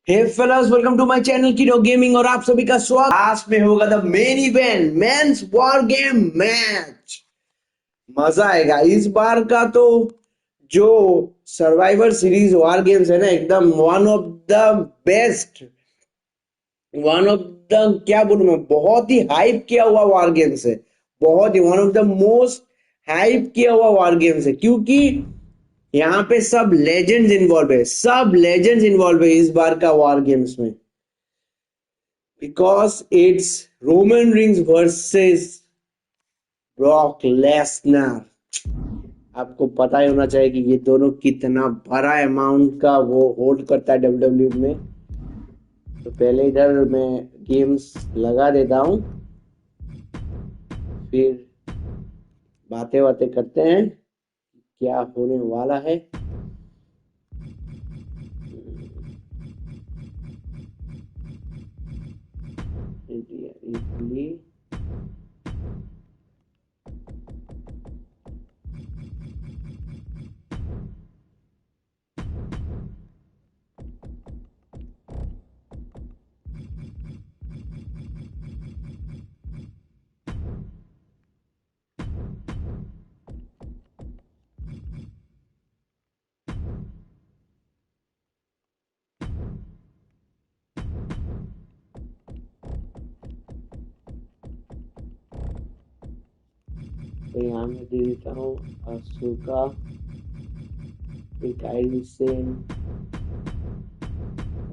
Hey fellas, welcome to my channel kiddo gaming और आप सभी का स्वागत। आज में होगा the main event men's war game match. मजा आएगा इस बार का। तो जो सर्वाइवर सीरीज वॉर गेम्स है ना, एकदम one of the best, one of the, क्या बोलूं मैं, बहुत ही हाइप किया हुआ वॉर गेम्स है। बहुत ही one of the most hype किया हुआ वॉर गेम्स है, क्योंकि यहाँ पे सब लेजेंड्स इन्वॉल्व है, सब लेजेंड्स इन्वॉल्व है इस बार का वॉर गेम्स में। Because it's Roman Reigns versus Brock Lesnar. आपको पता ही होना चाहिए कि ये दोनों कितना बड़ा अमाउंट का वो होल्ड करता है डब्ल्यूडब्ल्यू में। तो पहले इधर मैं गेम्स लगा देता हूँ, फिर बातें बातें करते हैं क्या होने वाला है। इटली तो यहाँ मैं दे देता हूँ अशोका, एक आइरिसेन,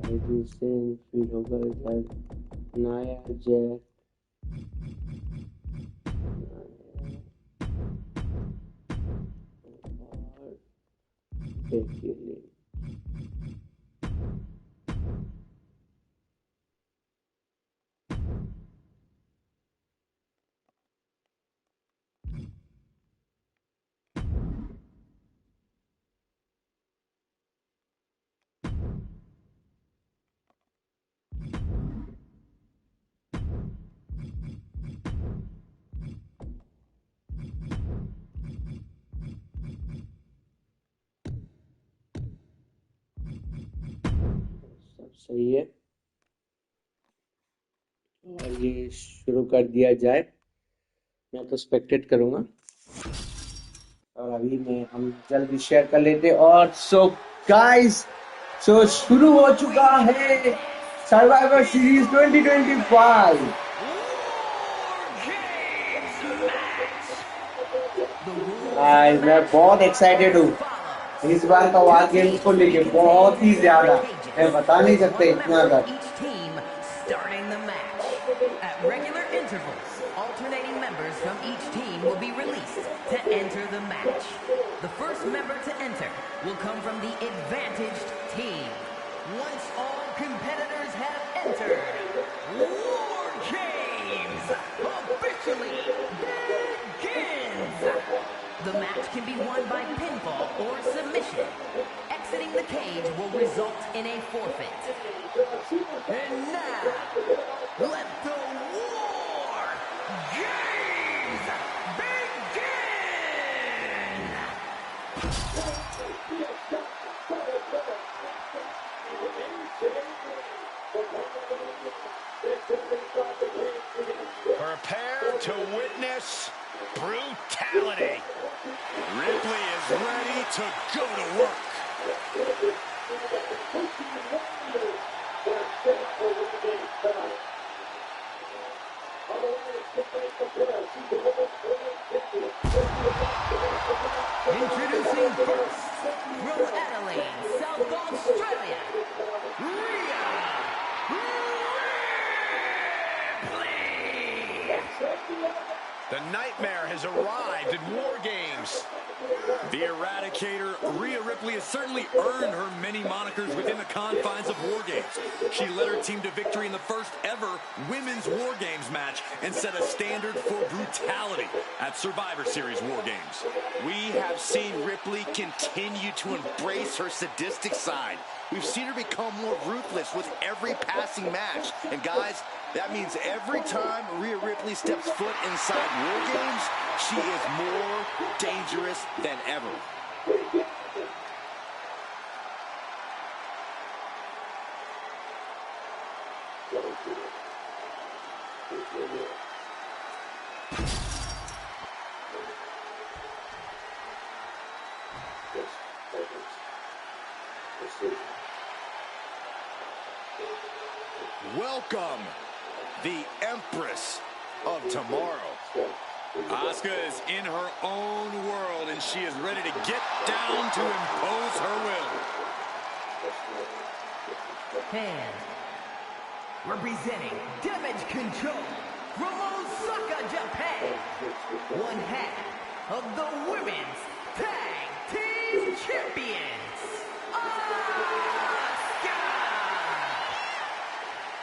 फिर होगा इधर नाया जैक, और बेकी लिंच। सब सही है, और ये शुरू कर दिया जाए। मैं तो स्पेक्टेट करूंगा, और अभी मैं हम जल्दी शेयर कर लेते। और सो गाइस, सो शुरू हो चुका है सर्वाइवर सीरीज 2025। गाइस मैं बहुत एक्साइटेड हूँ इस बार का वार गेम्स को लेके, बहुत ही ज्यादा। मैं बता नहीं सकता इतना तक। Starting the match. At regular intervals, alternating members from each team will be released to enter the match. The first member to enter will come from the advantaged team. Once all competitors have entered, War Games officially begins! The match can be won by pinfall or submission. Exiting the cage will result in a forfeit. And now, let the War Games begin! Prepare to witness brutality. Ripley is ready to go to work. Introducing first, from Adelaide, South Australia, Rhea Ripley! The Nightmare has arrived at War Games. The Eradicator, Rhea Ripley, has certainly earned her many monikers within the confines of War Games. She led her team to victory in the first ever Women's War Games match and set a standard for brutality at Survivor Series War Games. We have seen Ripley continue to embrace her sadistic side. We've seen her become more ruthless with every passing match. And guys, that means every time Rhea Ripley steps foot inside War Games, she is more dangerous than ever. welcome the Empress of Tomorrow. Asuka is in her own world, and she is ready to get down to impose her will. And representing Damage Control from Osaka, Japan, one half of the Women's Tag Team Champions, Asuka!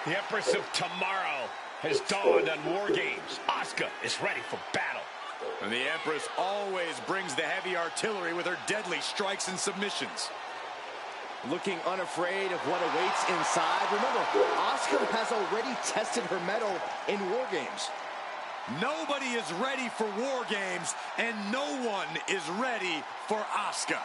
The Empress of Tomorrow has dawned on War Games. Asuka is ready for battle. And the Empress always brings the heavy artillery with her deadly strikes and submissions. Looking unafraid of what awaits inside. Remember, Asuka has already tested her mettle in War Games. Nobody is ready for War Games, and no one is ready for Asuka.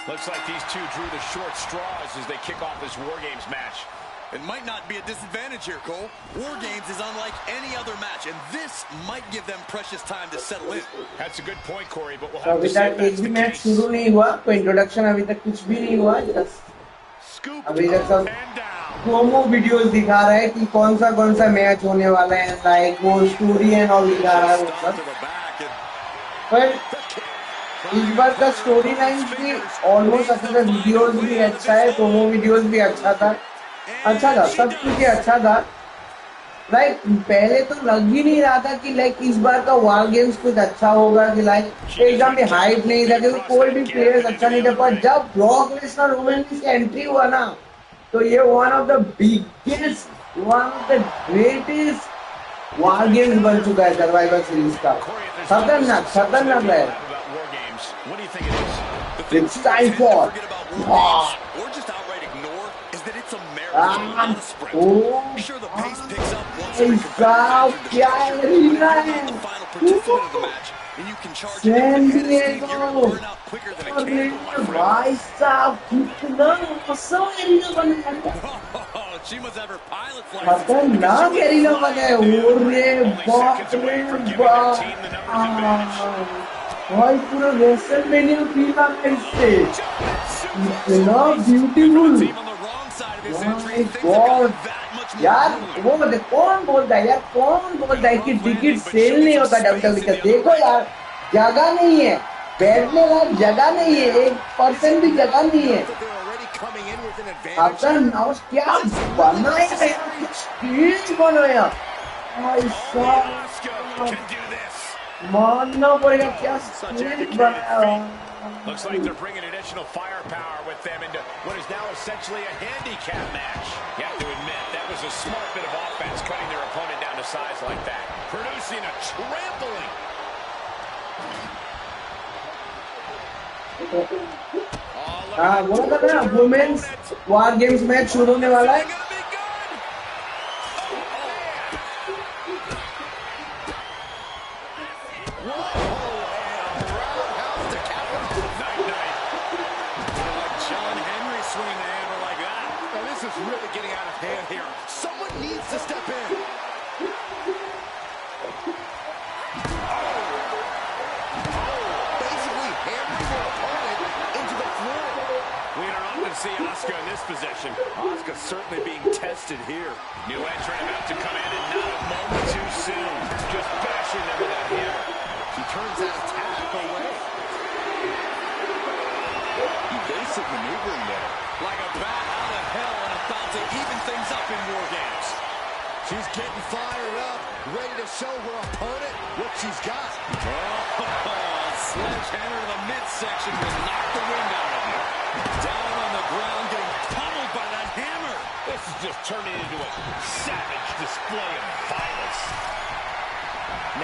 Looks like these two drew the short straws as they kick off this War Games match. It might not be a disadvantage here, Cole. War Games is unlike any other match, and this might give them precious time to settle in. That's a good point, Corey, but we'll तो have to अभी see if तक that's एक भी the match case. शुरू नहीं हुआ, कोई introduction अभी तक कुछ भी नहीं हुआ, Scoop अभी तक up सब and down. प्रोमो वीडियोस दिखा रहा है कि कौन सा मैच होने वाला है, लाइक वो स्टोरी एंड ऑल दिखा रहा है वो Stop सब. to the back and पर the kick. इस बार का स्टोरी लाइन भी ऑलमोस्ट अच्छा था, वीडियोस भी अच्छा है, प्रोमो वीडियोस भी अच्छा था, सब कुछ ही अच्छा था. लाइक पहले तो लग ही नहीं रहा था कि लाइक इस बार का वॉर गेम्स कुछ अच्छा होगा, कि लाइक एकदम भी हाइप नहीं था, क्योंकि कोई भी प्लेयर्स अच्छा नहीं था. पर जब ब्रॉक लेसनर रोमन की एंट्री हुआ ना, तो ये one of the biggest, one of the greatest war games बन चुका है सर्वाइवर सीरीज का. खतरनाक है. What do you think it is? The thing It's you time tend to for forget about War Games, or just outright ignore, is that it's a marathon, not a sprint. oh, Sure, the pace picks up once every साहब competitor क्या enters the arena match, but है. you're not the final participant of the match, and you can charge in San with the head of steam. Diego. You're going to burn out quicker than a अरे candle, my friend. भाई साहब कितना मस्त arena बनाया है. Oh, she must have her pilot's license. खतरनाक arena बनाया है. ओरे बाप रे बाप. भाई पूरा रेसलमेनिया फील आ रहा है इससे. इतना ब्यूटीफुल. माय गॉड यार, वो मतलब कौन बोलता है कि टिकट सेल नहीं होता डब्ल्यूडब्ल्यू का. देखो यार, जगह नहीं है बैठने लायक, जगह नहीं है, 1% भी जगह नहीं है. खतरनाक क्या बनाया है, स्टेज बनाया भाई साहब, मानना पड़ेगा क्या स्टेज बनाया. Looks like they're bringing additional firepower with them into what is now essentially a handicap match. You have to admit, that was a smart bit of offense, cutting their opponent down to size like that. Producing a trampling. हाँ, बोला था ना women's war games match शुरू होने वाला है. Really getting out of hand here. Someone needs to step in. Basically hammering their opponent into the floor. We don't often see Asuka in this position. Asuka certainly being tested here. New entrant about to come in, and not a moment too soon. Just bashing them with that hammer. She turns that attack away. Evasive maneuvering there. Like a bat out of hell and about to even things up in War Games. She's getting fired up, ready to show her opponent what she's got. Oh, sledgehammer to the midsection will knock the wind out of you. Down on the ground, getting pummeled by that hammer. This is just turning into a savage display of violence.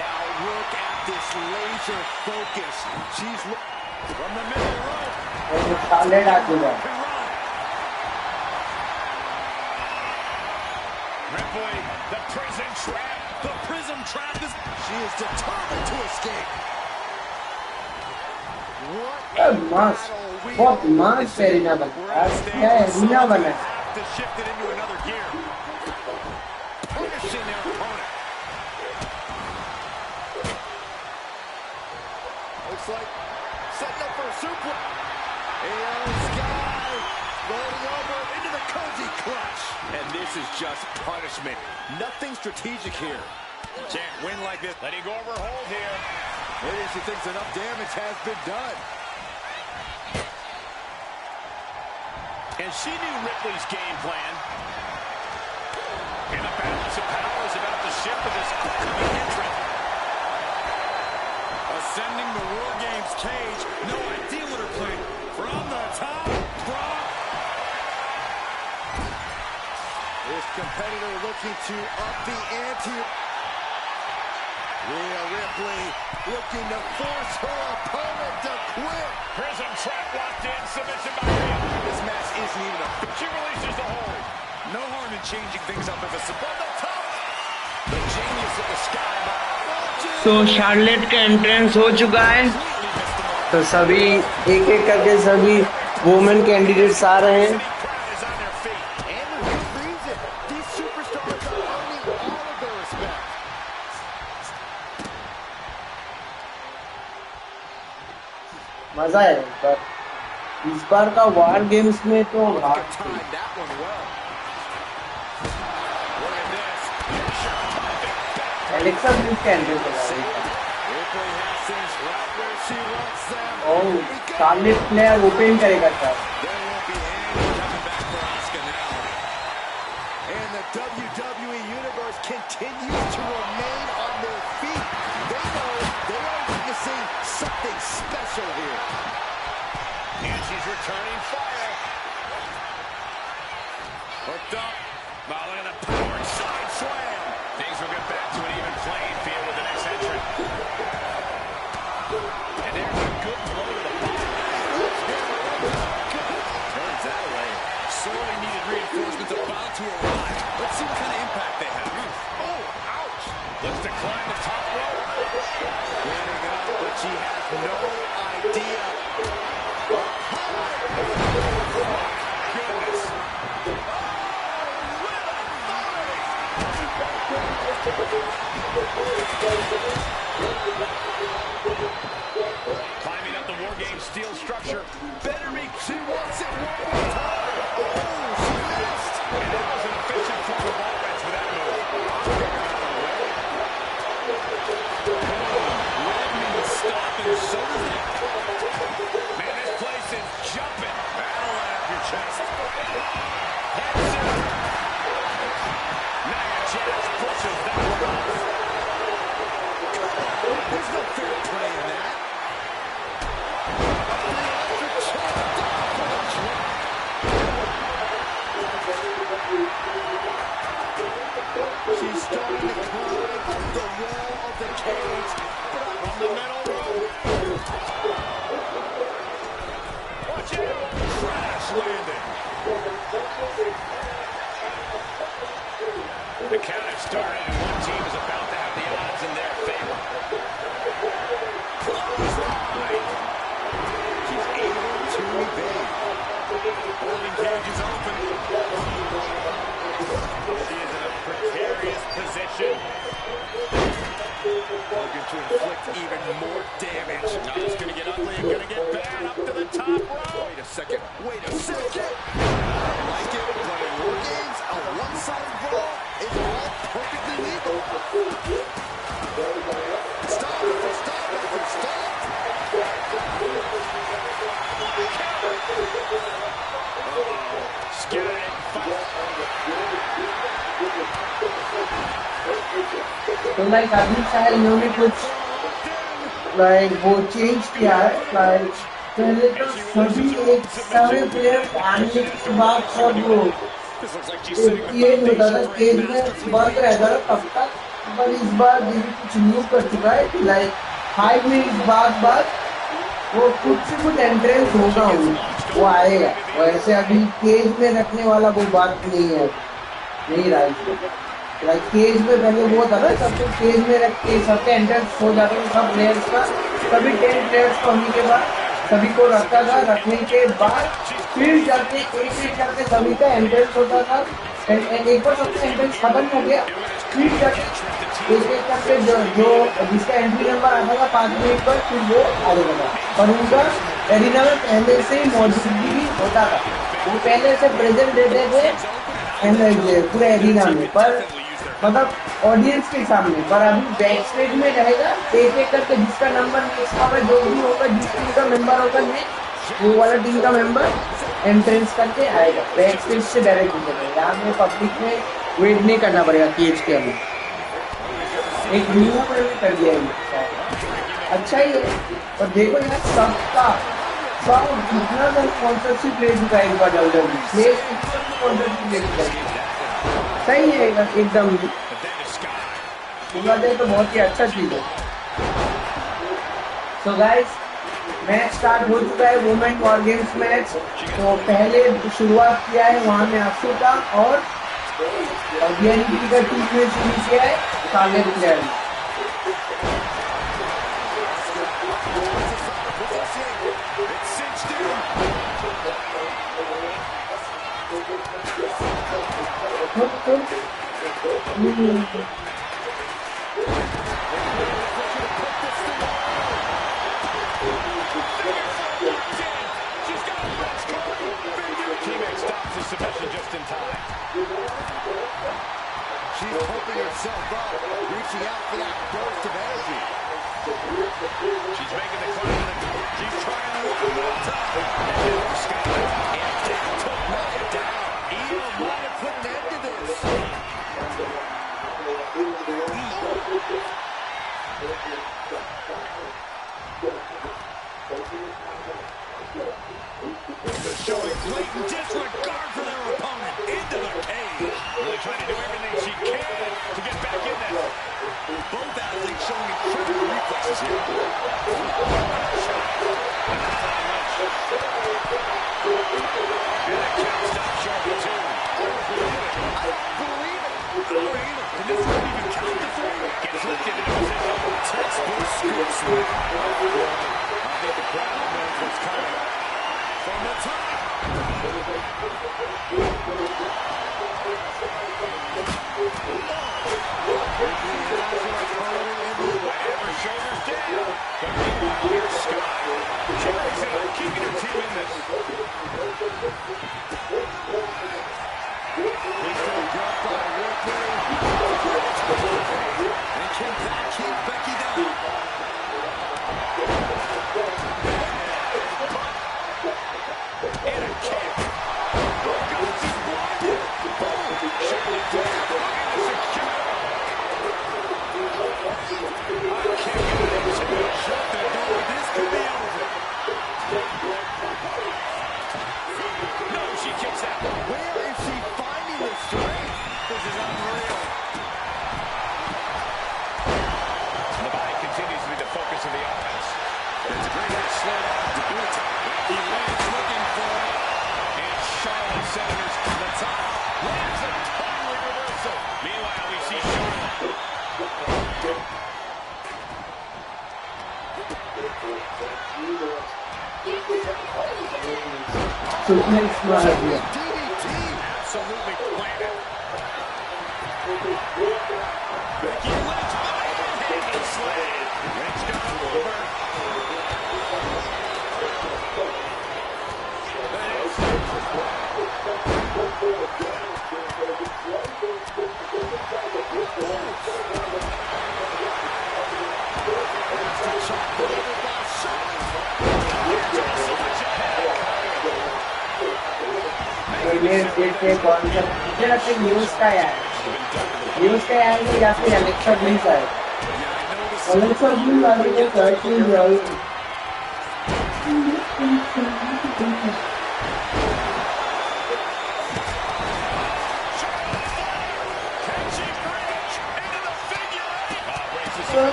Now look at this laser focus. She's from the middle rope. Ripley, the prison trap. The prism trap is... She is determined to escape. बहुत मस्त arena बना, क्या arena बना. To shift it into another gear. Punishing their opponent. just punishment. Nothing strategic here. Can't win like this. Letting go of her hold here. Maybe she thinks enough damage has been done. And she knew Ripley's game plan. And the balance of power is about to shift with this upcoming entrant. Ascending the War Games cage. No idea what her plan. From the top. This competitor looking to up the ante. Rhea Ripley looking to force her opponent to quit. Prism trap locked in. Submission by Rhea. This match isn't even a... She releases the hold. No harm in changing things up if it's above the top. The genius of the sky. तो Charlotte का entrance हो चुका है, तो सभी एक एक करके सभी वुमेन कैंडिडेट्स आ रहे हैं। मजा है पर इस बार का वार गेम्स में तो एलेक्सा ब्लिस का एंट्रेंस और शार्लेट फ्लेयर ओपन करेगा क्या? And the WWE Universe continues to remain on their feet. They know they are witnessing something special here. And she's returning fire. Hooked up. Now look at the power side slam. Things will get back to an even playing field with the next entrant. And there's a good blow to the body. Turns that away. Sorely needed reinforcements about to arrive. Let's see what kind of impact they have. Oh, ouch. Looks to climb the top rope. Getting up, but she has no idea. Goodness. Climbing up the War Games steel structure. Better be. She wants it one more time. Oh, she missed. And that was an efficient form of offense for that move. Redmond stopping, so does that. Man, this place is jumping. Battle out your chest. Heads up. Nia Jax pushes that one off. There's no fair play in that. She's starting to climb up the wall of the cage. From the middle rope. Watch out. Crash landing. The count has started, and one team is about to have the odds in their favor. Clothesline. She's able to evade. Holding cage is open. She is in a precarious position. Looking to inflict even more damage. Now it's going to get ugly and going to get bad up to the top rope. Wait a second. Wait a second. I like it, but in War Games, a one-sided brawl is all perfectly legal. Stop after stop after stop. Scared fight. तो like अभी शायद इन्होंने कुछ like वो change किया है। Like पहले तो सभी एक सारे प्लेयर आने के बाद सब लोग केज होता था, केज में बंद रहता था तब तक, पर इस बार दीदी कुछ न्यू कर चुका है। लाइक 5 मिनट बाद वो कुछ से कुछ एंट्रेंस होगा, वो आएगा। वैसे अभी केज में रखने वाला वो बात नहीं है, नहीं राइट। लाइक केज में पहले वो था ना, सबको केज में रख के सबके एंट्रेंस हो जाता था, सब प्लेयर्स का, सभी 10 प्लेयर्स को होने के बाद सभी को रखता था। रखने के बाद फिर जाके एक करके सभी का एंट्रेंस होता था। एक बार सबका एंट्रेंस खत्म हो गया, फिर जाके एक करके जो जिसका एंट्री नंबर आता था 5 मिनट पर, फिर वो आ जाता था। पर उनका एरिना में पहले से ही मौजूदगी भी होता था, वो पहले से प्रेजेंट रहते थे पूरे एरिना में, पर मतलब ऑडियंस के सामने। पर अभी बैक स्टेज में रहेगा एक एक करके, जिसका नंबर नेक्स्ट होगा, जो भी होगा, जिस टीम का मेंबर होगा नेक्स्ट, वो वाला टीम का मेंबर एंट्रेंस करके आएगा, बैक स्टेज से डायरेक्ट निकलेगा। यहाँ में पब्लिक में वेट नहीं करना पड़ेगा केज के अंदर। एक न्यू में कर दिया है, अच्छा ही है। और देखो यार, सबका सब जितना तो स्पॉन्सरशिप ले चुका है इस बार WWE, स्पॉन्सरशिप ले चुका है। सही है एकदम, बोला जाए तो बहुत ही अच्छा चीज है। सो गाइस, मैच स्टार्ट हो चुका है, वुमेन वॉर गेम्स मैच। तो पहले शुरुआत किया है वहां में अक्षु का, और बीएनपी का टीम में शुरू किया है सागर player. Submission just in time. She's pumping herself up, reaching out for that burst of energy. She's making the climb. She's trying one more time. And now Scott took Nia down. Io might have put an end to this. They're showing blatant disregard for their opponent. Into the cage. Really trying to do everything she can to get back in there. Both athletes showing incredible reflexes here. And a count stop showing too. I don't believe it. I don't either. And this won't even count the three. Gets lifted into position. Textbook scoop sweep. I think the crowd knows what's coming. From the top. Shoulders down. But meanwhile, here's Scott. Carries it up, keeping her team in this. He's still dropped by Ripley. And can that keep Becky down? And a kick. She's blinded. Boom. Charlotte down. Looking to secure. I can't get it to shut the door. This could be over. No, she kicks out. Where is she finding the strength? This is unreal. The body continues to be the focus of the offense. It's a great way to slow down to do it. He lands looking for it. And Charlotte centers to the top. Lands a totally reversal. Meanwhile, we see Charlotte. Absolutely planted. Becky Lynch, handle slam. Lynch got him over. मुझे लगता है news का यार, news का यार नहीं, या फिर एलेक्सा ब्लिस है। एलेक्सा ब्लिस वाले को सर्च नहीं किया।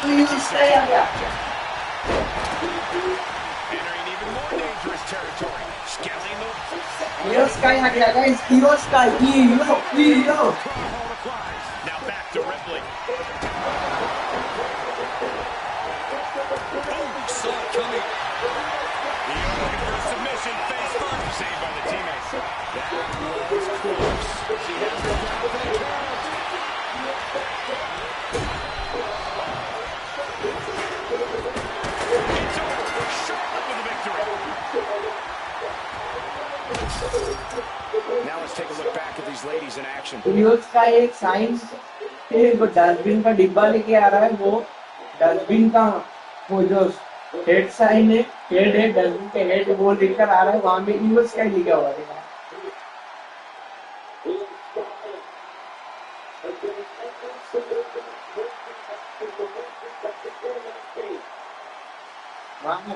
न्यूज का यार Heroes Sky आ गया guys, Heroes Sky, Hero. Now back to Ripley. Boom, saw it coming. Hero looking for a submission, face first, saved by the teammates. That was close. She has the down for the count. It's over. Charlotte with the victory. Now let's take a look back at these ladies in action. US का एक sign वो dustbin का डिब्बा लेके आ रहा है, वो dustbin का वो जो हेड साइन है, हेड है डस्टबिन के हेड, वो लेकर आ रहा है, वहां में यूएस का लिखा हुआ है। वहां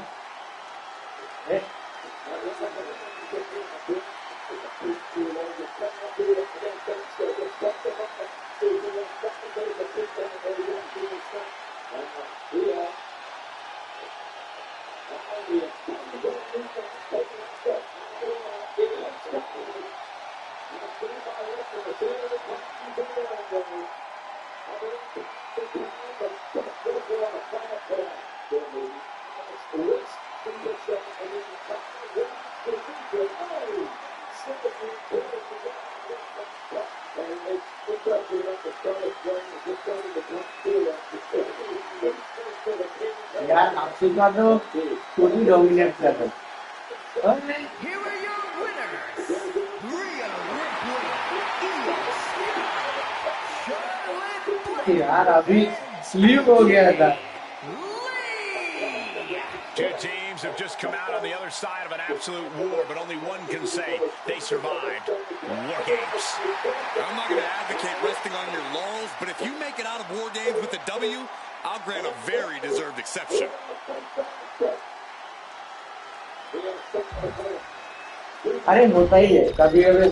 यार अफ्रीका तो पूरी डोमिनेट कर रहा है। Here are your winners, Rhea Ripley, Io Sky, Charlotte यार अभी स्लीप हो गया था। Lee. Two teams have just come out on the other side of an absolute war, but only one can say they survived War Games. I'm not going to advocate resting on your laurels, but if you make it out of War Games with a W, I'll grant a very deserved exception. अरे होता ही है कभी कभी,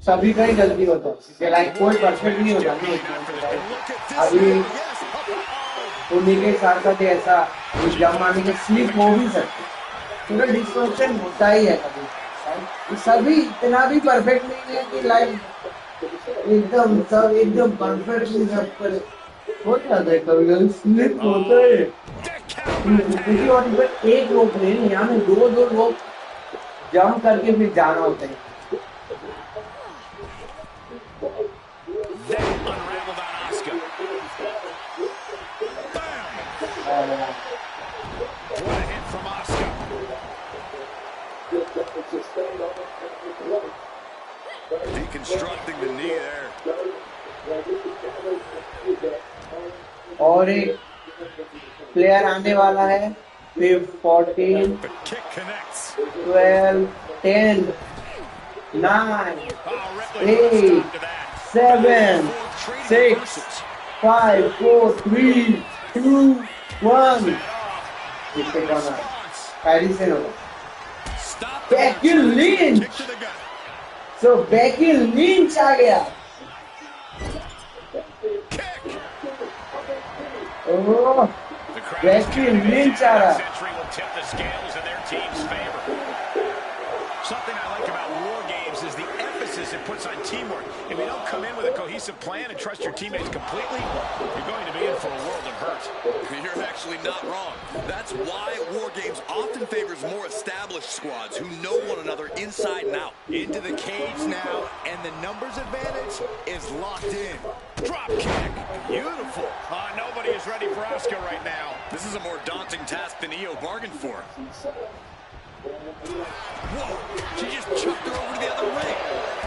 सभी का ही गलती होता है, लाइक कोई परफेक्ट नहीं होता ना। अभी उन्हीं के साथ साथ ऐसा एग्जाम आने के स्लिप हो भी सकते, पूरा डिस्ट्रक्शन होता ही है कभी। सभी इतना भी परफेक्ट नहीं है कि लाइक एकदम सब एकदम परफेक्टली सब करे, हो जाता है कभी कभी स्लिप होता है। क्योंकि और इधर एक रोप नहीं, यहाँ में दो दो रोप जंप करके फिर जाना होता है। Then unraveled on Asuka. Bam! What a hit from Asuka. Deconstructing the knee there. और एक प्लेयर आने वाला है, 14, The kick connects. 12, 10, 9, Oh, Ripley put a 8, stop to that. 7, 6, 5, 4, 3, 2, 1. किससे कौन है? पैरिसन होगा। Stop Becky Lynch. Kick to the gut. So Becky Lynch आ गया। ओह, The crowd is Becky Lynch आ रहा। century will tip the scales in their team's favor. Something I like about War Games is the emphasis it puts on teamwork. If you don't come in with a cohesive plan and trust your teammates completely, you're going to be in for a world of hurt. You're actually not wrong. That's why War Games often favors more established squads who know one another inside and out. Into the cage now, and the numbers advantage is locked in. Drop kick. Beautiful. Nobody is ready for Asuka right now. This is a more daunting task than Io bargained for. Whoa, she just chucked her over to the other ring.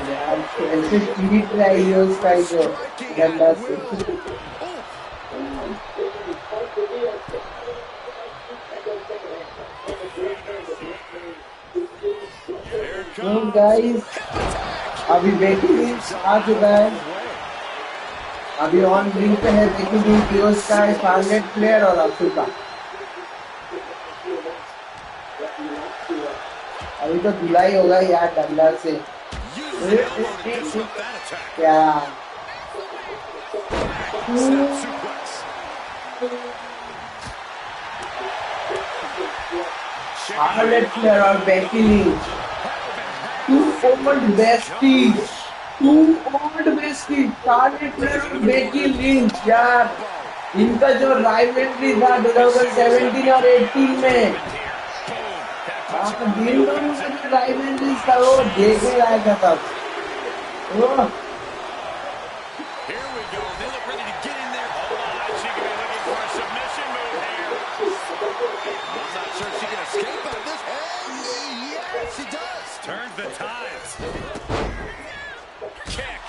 यार ऐसे cheat रहा है ये उसका जो गंदा से। तो गाइस अभी बेकी लिंच आ चुका है, अभी ऑन रिंग पे है बेकी लिंच, यूएस का शार्लेट फ्लेयर और अफ्रीका। अभी तो धुलाई होगा यार डंडा से। क्या शार्लेट फ्लेयर और Becky Lynch, two old besties, Charlotte Flair और बेकी लिंच। यार इनका जो राइवलरी था 2017 और 18 में, राइवलरी था वो देखने लायक था तब। Here we go. They look ready to get in there. She could be looking for a submission move here. I'm not sure she can escape out of this. And yes, she does. Turns the tides. Kick.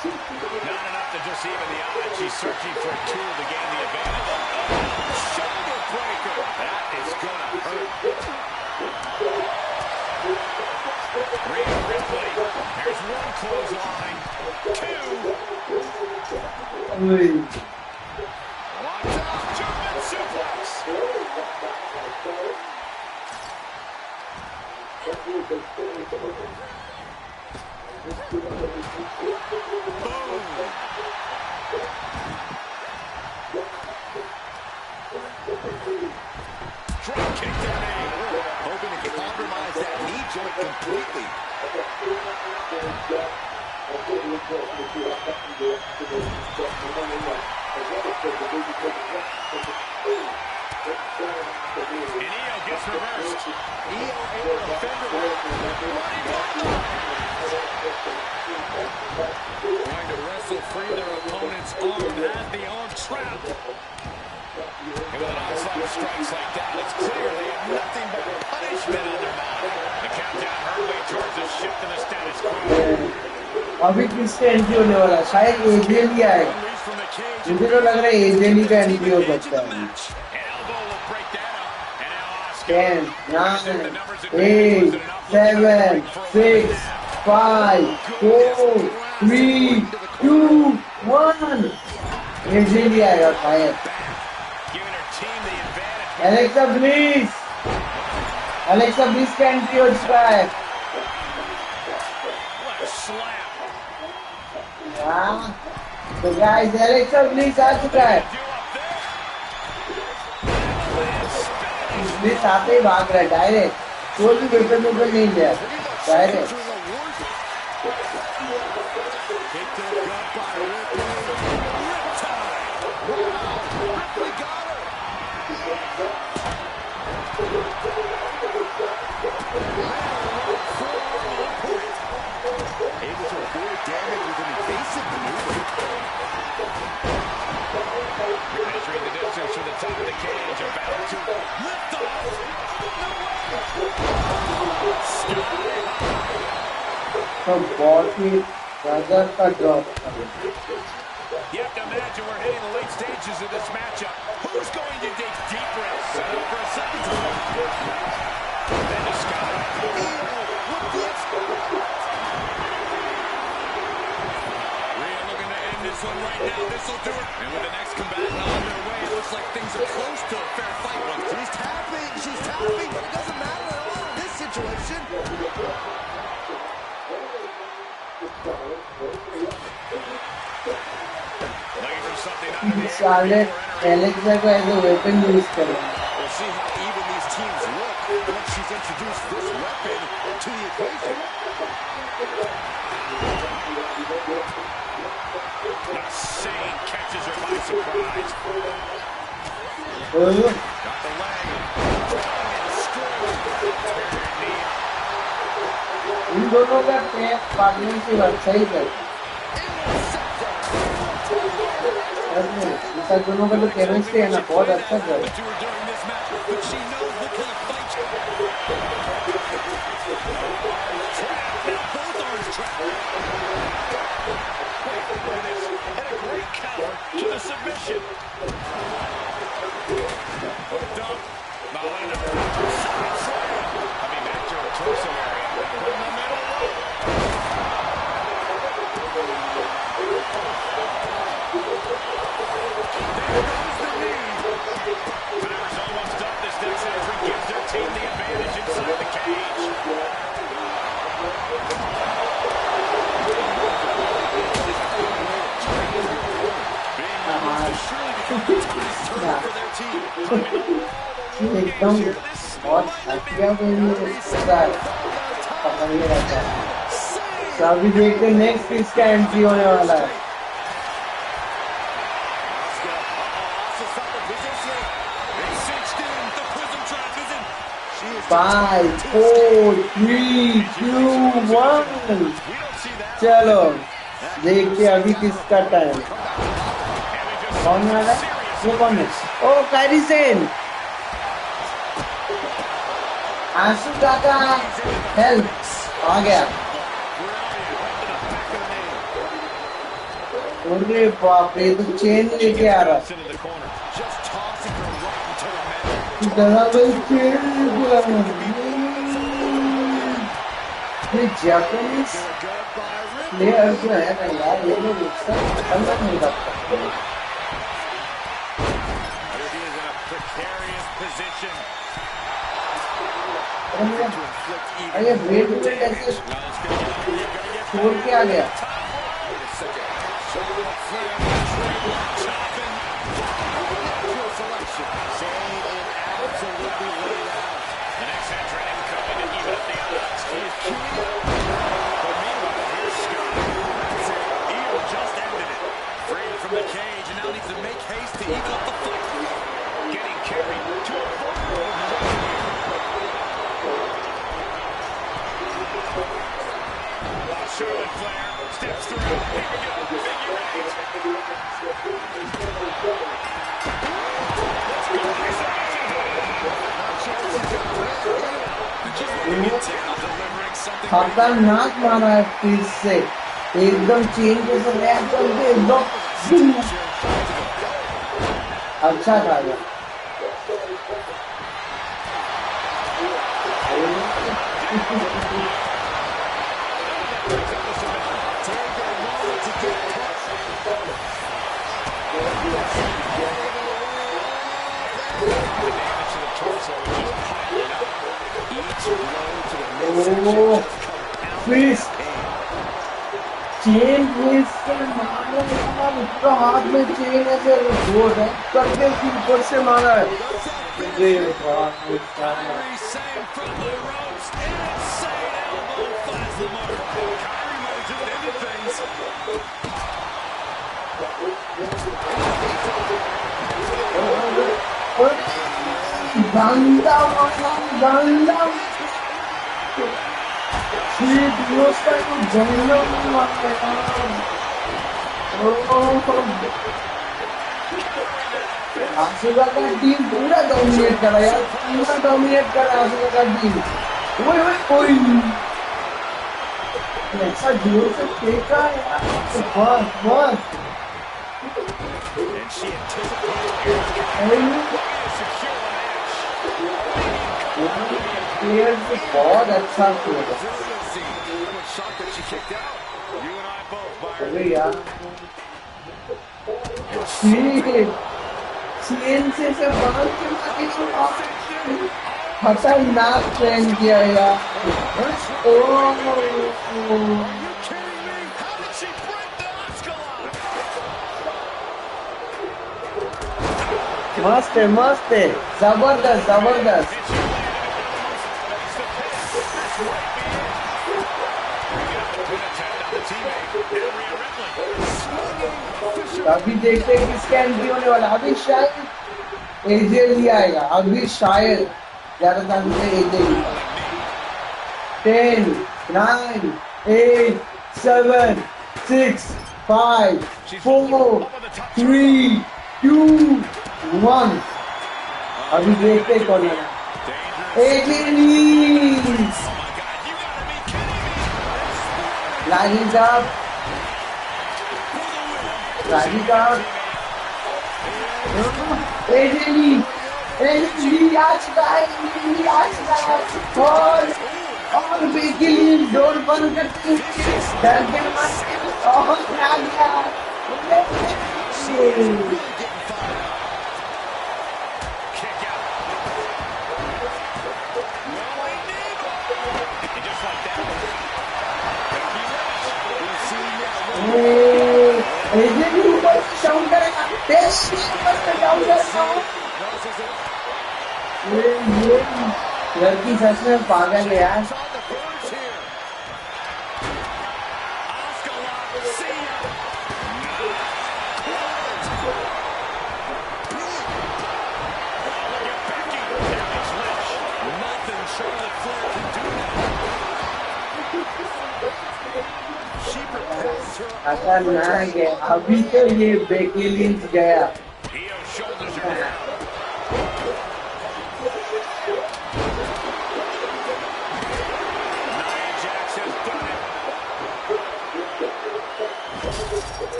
Not enough to just even the odds. She's searching for a tool to gain the advantage. Oh, shoulder breaker. That is going to hurt. Rhea Ripley. There's one clothesline. Two. On top. German suplex. Drop kick to the knee. Hoping to compromise that knee joint completely. And Io gets reversed. Io able to fend her way. Trying to wrestle free their opponent's arm, had the arm trapped. And with an onslaught of strikes like that, it's clear they have nothing but punishment on their mind. The countdown hurtling towards a shift in the status quo. अभी किसका entry होने वाला है? शायद एजे ही आएगा। Released from the cage. मुझे तो लग रहा है एजे ही का एंट्री हो सकता है। An elbow will break that up. And now Asuka. 10, 9, 8, 7, 6, 5, 4, 3, 2, 1. एजे ही आएगा शायद। Giving her team the advantage. Alexa bliss का एंट्री हो चुका है। What a slap. हाँ, तो गाइस एलेक्सा ब्लिस आ चुका है। ब्लिस आते ही भाग रहा है डायरेक्ट, कोई भी वेपन नहीं लिया direct. Able to avoid damage with an evasive maneuver. Measuring the distance from the top of the cage, about to lift off. तो बहुत ही गजब का drop. You have to imagine we're hitting the late stages of this matchup. Who's going to dig deep breaths? Set up for a second time. Then to Scott. Rhea looking to end this one right now. This will do it. And with the next combatant on their way, it looks like things are close to a fair fight. She's tapping, but it doesn't matter at all in this situation. Looking for something under the Charlotte Alexa को as a weapon use कर रहा है। We'll see how even these teams look once she's introduced this weapon to the equation. Insane catches her by surprise. Oh, Got the leg. इन दोनों का partnership अच्छा ही है। इनका दोनों का जो केमिस्ट्री है ना बहुत अच्छा है। एकदम बहुत हटिया पकड़िए रहता है। तो अभी देखते हैं नेक्स्ट इसका एंट्री होने वाला है। 5, 4, 3, 2, 1। चलो देखते हैं अभी किसका टाइम। कौन आ रहा है? वो कौन है? ओ कायरी सेन। आशुका का हेल्प आ गया। अरे बाप रे, तो चेन लेके आ रहा Into the corner, just tossing her right into the middle. है। डरा भाई चेन लेके आ रहा है। ये Japanese Do it good by Ripley. Player जो है ना यार, ये लोग उसका अलग नहीं रख सकते। Ruby is in a precarious position. अरे वेट में कैसे छोड़ के आ गया? From the cage and now needs to make haste to even up the fight. Getting carried to a Charlotte Flair steps through. Here we go. Figure eight. खतरनाक मारा है piece से, एकदम चेन के साथ लैप करके एकदम अच्छा था यार। फिस्ट चेन फिस्ट से मारा यार, उसका हाथ में चेन ऐसे वो रैप करके उसके ऊपर से मारा है। अरे बाप रे गंदा मारा, गंदा शीट उसका तो गंदा मारा यार। आसिफा का टीम पूरा डोमिनेट कर रहा है यार, पूरा डोमिनेट कर रहा है आसिफा का टीम। ओए ओए ओए, ऐसा जोर से फेंका यार, बस बस। प्लेयर से बहुत अच्छा खेला। अरे यार चेन से बाहर के मारे खतरनाक ट्रेन किया यार। मस्त है, मस्त है, जबरदस्त जबरदस्त। अभी देखते हैं किसका एंट्री होने वाला। अभी शायद एजे लिया आएगा, अभी शायद ज्यादा चांस है एजे लिया। 10 9 8 7 6 5 4 3 2 1। अभी देखते हैं कौन है। एजे लाइंस अप, राधिका एजेली आज का है, आज का है। और बेकी डोर बंद करती डर के मारे और आ गया। एजेली ऊपर डाउन करेगा, टेस्ट ऊपर से डाउन करेगा। ये लड़की सच में पागल है यार। खतरनाक है। अभी तो ये बेकी लिंच गया।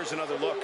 here's another look.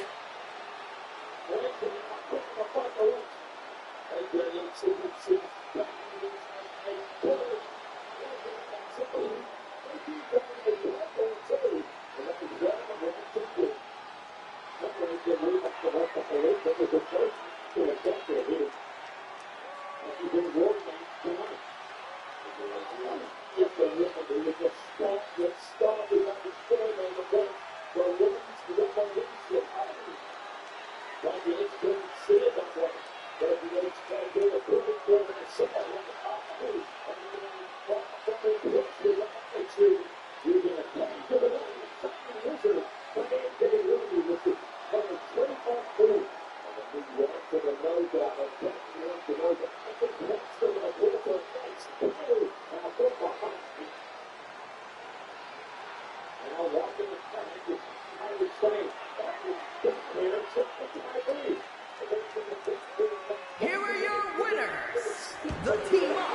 Here are your winners, the team of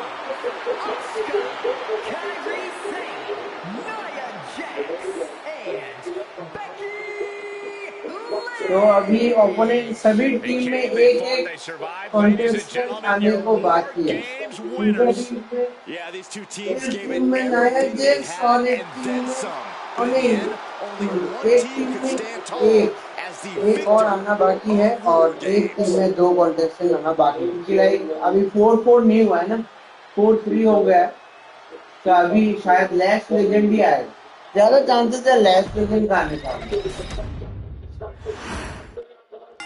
Asuka, Kairi Sane, Nia Jax, and Becky Lynch. तो अभी ओपोनेंट सभी टीम में एक एक कॉन्टेस्टेंट आने को बाकी है। दूसरी टीम में Yeah, these two एक teams gave टीम it में नाया everything they जेक्स had और एक and टीम then में some. और But in the नहीं end, only one एक team टीम could में stand tall as the एक और victor आना बाकी है of और War एक टीम Games. में 2 कॉन्टेस्टेंट आना बाकी है क्योंकि लाइक अभी 4-4 नहीं हुआ है ना, 4-3 हो गया है। तो अभी शायद लास्ट लेजेंड ही आएगा, ज्यादा चांसेस है लास्ट लेजेंड का आने का।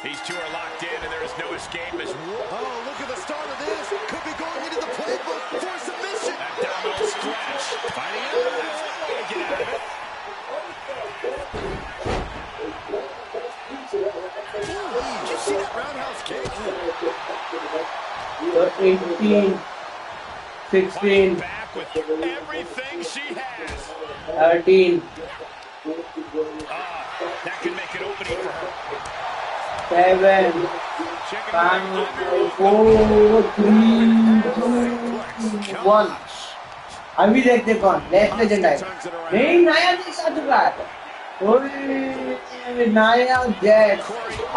These two are locked in, and there is no escape as Oh, look at the start of this. Could be going into the playbook for submission. abdominal stretch. Fighting out. That's one way to get out of it. Ooh, did you see that roundhouse kick? तो 18, 16, Back with everything she has. 13, That can make an opening for her. 7, Chicken 5, wing 4, 3, 2, 1। अभी देखते कौन last legend आएगा। नहीं, नाया जेक्स आ चुका है। ओए नाया जेक्स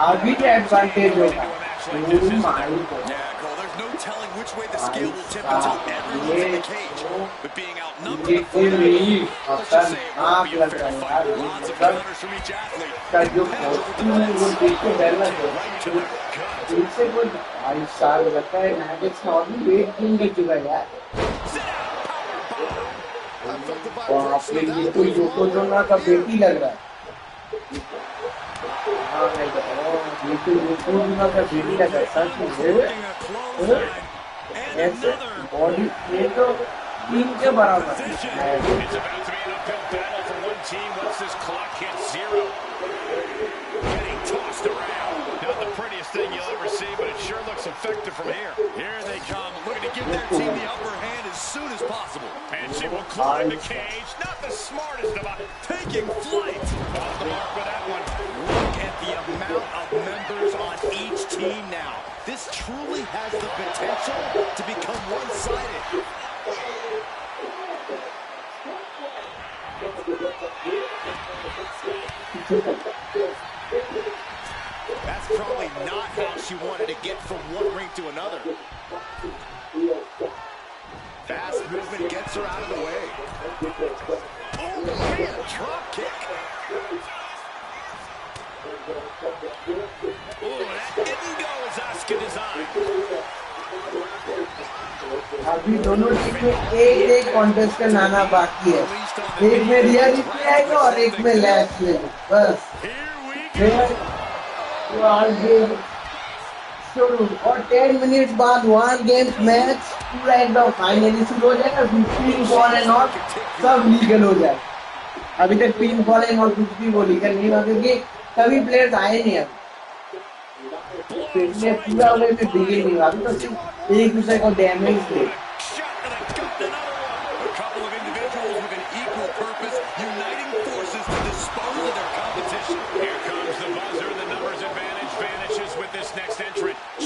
अभी तो एडवांटेज होगा। Yeah, Cole, there's no telling which way the scale will tip until everyone's in the cage. But being outnumbered at full level, let's just say it won't be a fair fight. Lots of counters from each athlete. जो Impenetrable वो देख के डर लग defense. Right to the gut. इससे कोई 22 साल लगता है नाया जेक्स ने और भी वेट गेन कर चुका है यार। I felt the बाप रे, vibration ये of तो that. योकोजोना का बेटी लग रहा है। हाँ मैं बताऊँ, ये तो योकोजोना का बेटी लग रहा है सच में। ऐसे बॉडी ये तो टीम के बराबर है। It's about to be an uphill battle for one team once this clock hits 0. Getting tossed around. Not the prettiest thing you'll ever see, but it sure looks effective from here. Here they come, looking to give their team the upper hand as soon as possible. And she will climb the cage. Not the smartest about taking flight. Off the mark with that one. Look at the amount of members on each team now. This truly has the potential to become one-sided. That's probably not how she wanted to get from one ring to another. Fast movement gets her out of the way. Oh, man, drop kick. Oh, that didn't go as Asuka designed. अभी दोनों team में एक contestant आना बाकी है। एक में रिया replay आएगा और एक में लास्ट लेजेंड। बस शुरू और 10 मिनट्स बाद 1 गेम्स मैच पूरा एकदम फाइनली शुरू हो जाएगा। पिन बॉल एंड ऑल सब लीगल हो जाए। अभी तक पिन बॉल एंड ऑल कुछ भी वो लीगल नहीं हुआ क्योंकि सभी प्लेयर्स आए नहीं अभी। इसलिए पूरा वे में बिगिन नहीं हुआ। अभी तो सिर्फ एक दूसरे को damage they.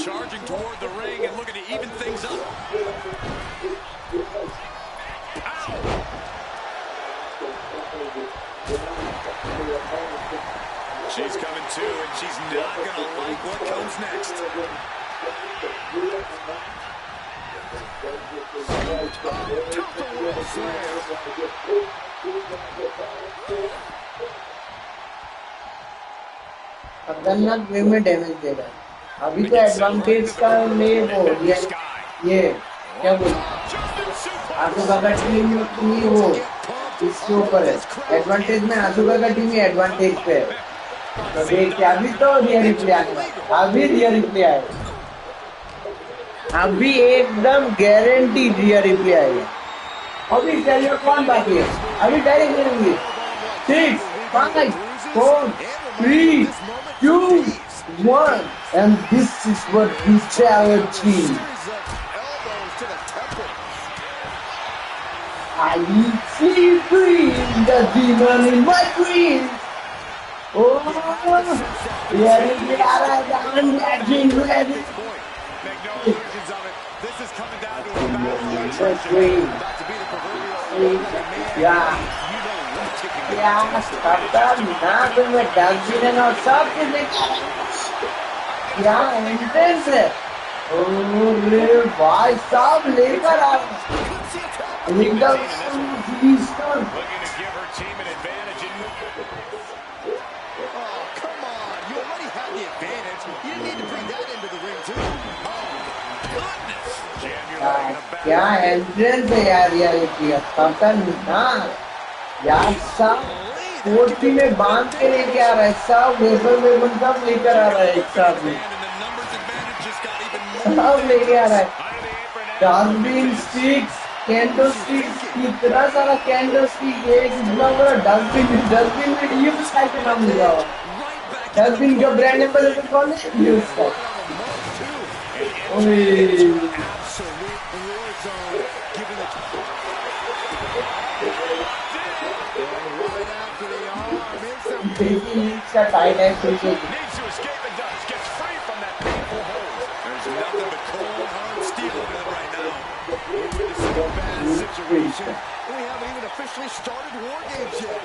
Charging toward the ring and looking to even things up. Ow! She's coming too, and she's not going to like what comes next. खतरनाक वे में डैमेज दे रहा है। अभी तो एडवांटेज का ले वो ये क्या बोलते आशुका का टीम की वो इसके ऊपर है एडवांटेज में आशुका का टीम ही एडवांटेज पे है। तो देखिए अभी तो रियल रिप्ले आने वाला अभी रियल रिप्ले आएगा अभी एकदम गारंटी रियल रिप्ले आएगा। अभी चलिए कौन बाकी है अभी डायरेक्ट मिलेंगे 6 5 4 3 2 1 and this is what brutality I see green the demon in my dream oh yeah I'm getting ready This is coming down to a battle of attrition. About to be the proverbial yeah खतरनाक में dustbin और सब कुछ क्या entrance है अरे भाई सब लेकर आ एकदम looking to give her team an advantage. Oh, come on. You already had the advantage. You didn't need to bring that into the ring, too. Oh, goodness. क्या एंट्रेंस है यार ये खतरनाक यार सब कोठी में बांध के लेके आ रहा है सब वेपन सब लेकर आ रहा है एक साथ में सब लेके आ रहा है डस्टबिन स्टिक्स कैंडल स्टिक्स कितना सारा कैंडल स्टिक एक इतना बड़ा डस्टबिन में यूज करके नाम लिया हुआ डस्टबिन का ब्रांड एम्बेसडर कौन है यूज का इसका टाइट है Needs to escape and does. Gets free from that painful hold. There's nothing but cold, hard steel over them right now. We're witnessing a bad situation. We haven't even officially started War Games yet.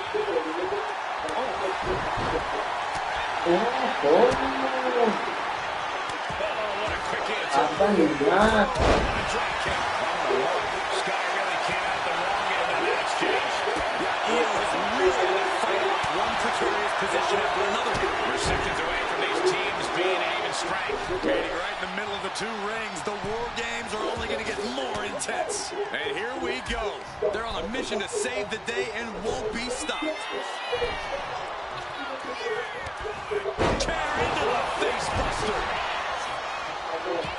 What a quick answer. apa nih What a drop kick. Sky really came out the wrong end of that exchange. Yeah, Io has really been fighting one precarious position after another. We're seconds away from these teams being at even strength. Meeting right in the middle of the two rings. The War Games are only going to get more intense. And here we go. They're on a mission to save the day and won't be stopped. Tear into the face buster.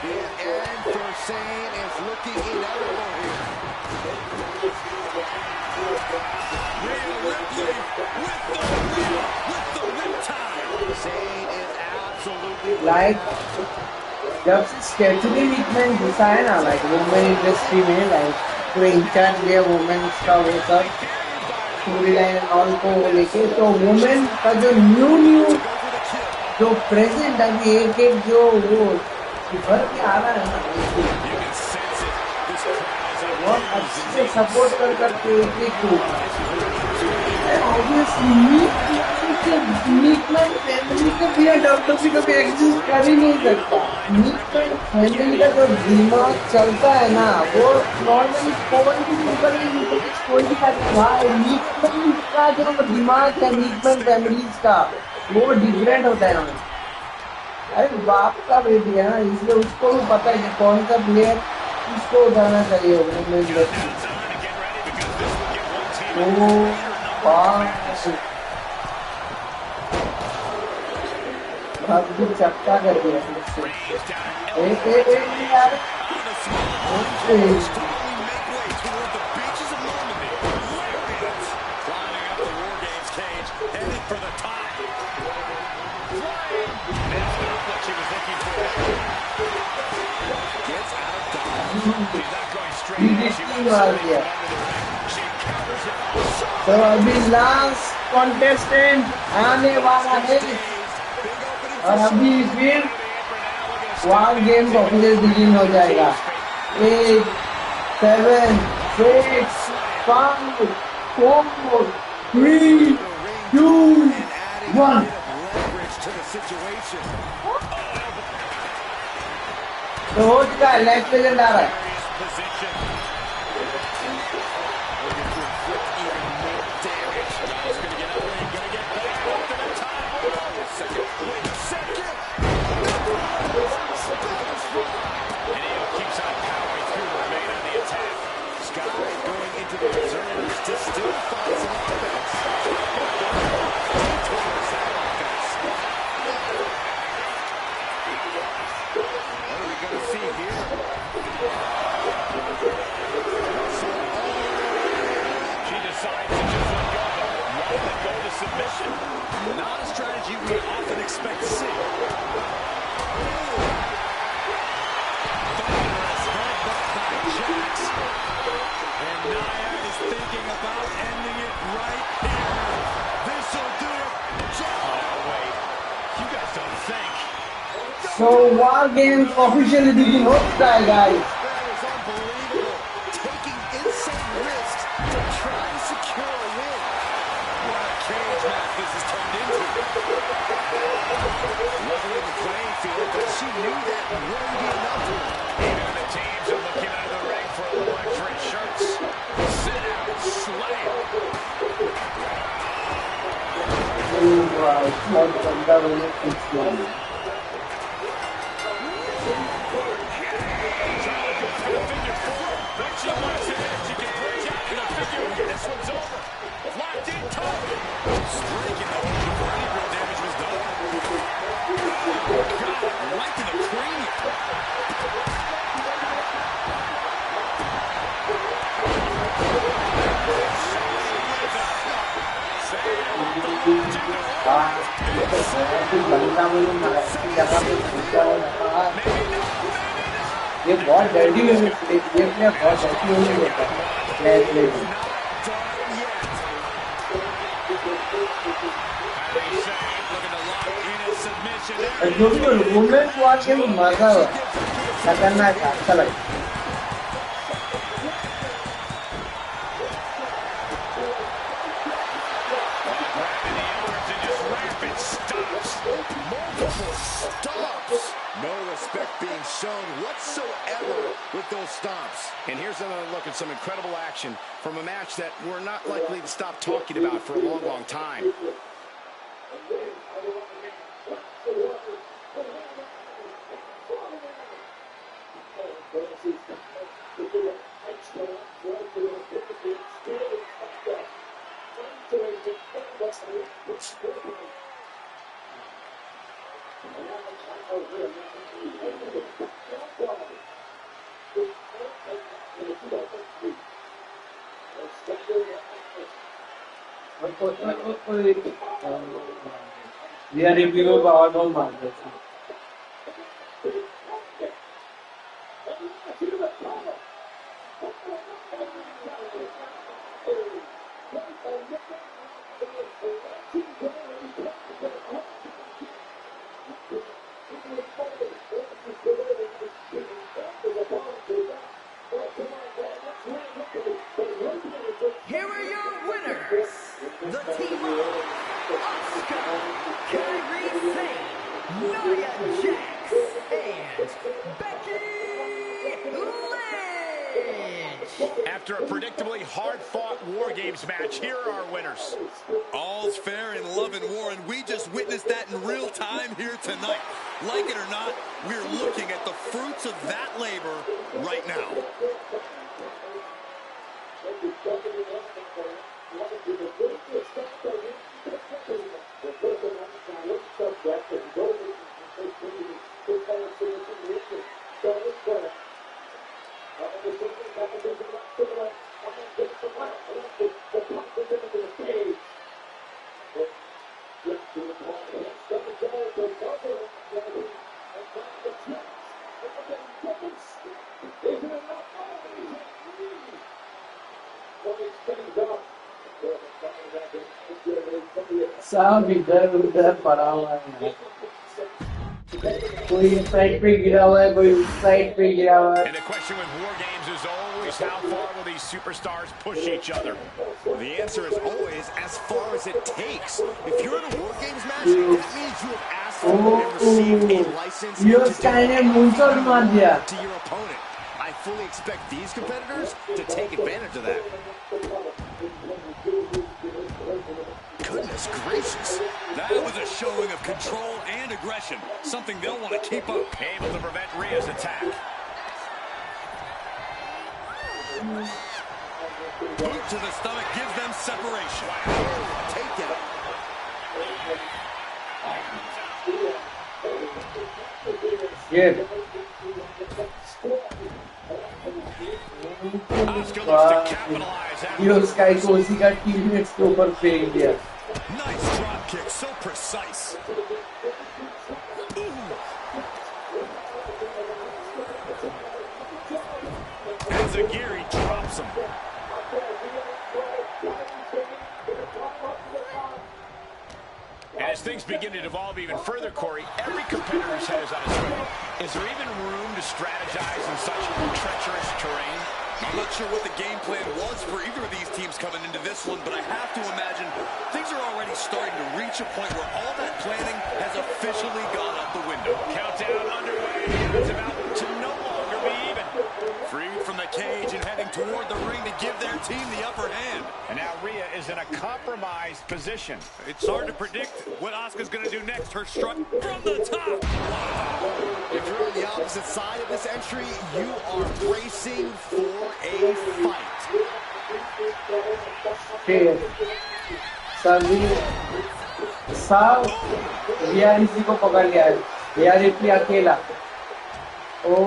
The end for Sane is looking inevitable here. Rhea Ripley with the riptide. Sane is absolutely like जब से statutory वीकमेंट घुसा है ना like women industry में like पूरे in charge लिया women's का वो सब स्टोरी लाइन ऑल को लेके तो वुमेन का जो न्यू जो प्रेजेंट अभी एक जो वो भर के आ रहा है ना बहुत अच्छे से सपोर्ट कर करके एक ऑब्वियसली मीटमेंट फैमिली के बिना डब्ल्यूडब्ल्यूई कभी एग्जिस्ट कर ही नहीं सकता। मीटमेंट फैमिली का जो दिमाग चलता है ना वो नॉर्मली कोई भी पीपल कोई भी भाई मीटमेंट का जो दिमाग है मीटमेंट फैमिलीज का वो डिफरेंट होता है हमें। अरे बाप का बेटी है ना इसलिए उसको भी पता है कि कौन सा प्लेयर किसको उठाना चाहिए भी चक्का कर दिया यार मार दिया। तो अभी लास्ट कॉन्टेस्टेंट आने वाला है और अभी फिर वॉर गेम ऑफिशियल बिगिन हो जाएगा। 8 7 6 5 4 3 2 1 to the situation. तो हो चुका है, नेक्स्ट लेजेंड आ रहा है। Position. Looking to inflict even more damage. He's going to get out of the ring. Going to get back up to the top. Wait a second. Wait a second. And Io keeps on powering through to remain on the attack. Sky going into the reserves to still find some offense. Towards that offense. What are we going to see here? She decides to just let go. Why let go to submission? Not a strategy we often expect to see. Thunderous headbutt by Jax. And Nia is thinking about ending it right here. This'll do it. Oh, wait. You guys don't think. So War Games officially begin हो चुका है, guys. That is unbelievable. Taking insane risks to try to secure a win. What a cage match this has turned into. Leveling the playing field, but she knew that wouldn't be enough. Even the teams are looking out of the ring for a little extra insurance. Sit out, slam. Oh wow, बहुत गंदा वाला picture. When she wants it, she can bring out in the figure. This one's over. Locked in tight. Striking out before any real damage was done. God, right to the cranium. गंदा वाला मारा जगह पे घुसा हुआ था। ये बहुत डर्टी है, ये अपने बहुत डर्टी होने देता है। जो भी वुमेन वॉर के मजा हुआ, खतरनाक था, अच्छा लगा। No respect being shown whatsoever with those stomps. And here's another look at some incredible action from a match that we're not likely to stop talking about for a long, long time. ये review में बहुत मारते हैं। Here are your winners, the team of Asuka, Kairi Sane, Nia Jax, and Becky Lynch. After a predictably hard-fought War Games match, here are our winners. All's fair in love and war, and we just witnessed that in real time here tonight. Like it or not, we're looking at the fruits of that labor right now. सब इधर उधर पड़ा हुआ है, कोई इस side पे गिरा हुआ है, कोई उस साइड पे गिरा हुआ है। And the question with War Games is always, how far will these superstars push each other? The answer is always as far as it takes. If you're in a War Games match, that means you have and receive a license to Io do Sky ne anything moonsault you मार want दिया. to your opponent. I fully expect these competitors to take advantage of that. Goodness gracious. That was a showing of control and aggression, something they'll want to keep up. Able to prevent Rhea's attack. Boot to the stomach gives them separation. Takedown. Good. Asuka looks to capitalize after Io the Sky reversal. को उसी का teammates के ऊपर फेंक दिया. Nice drop kick, so precise. And Zagiri drops him. And as things begin to devolve even further, Corey, every competitor's head is on a swivel. Is there even room to strategize in such treacherous terrain? I'm not sure what the game plan was for either of these teams coming into this one, but I have to imagine things are already starting to reach a point where all that planning has officially gone out the window. Countdown underway. The odds about to no longer be even. Freed from the cage and heading toward the ring to give their team the upper hand. And now Rhea is in a compromised position. It's hard to predict what Asuka's going to do next. Her struck from the top. If you're on the opposite side of this entry, you are bracing for a fight. Okay. सभी सब रिया इसी को पकड़ लिया है. रिया replay अकेला. Oh.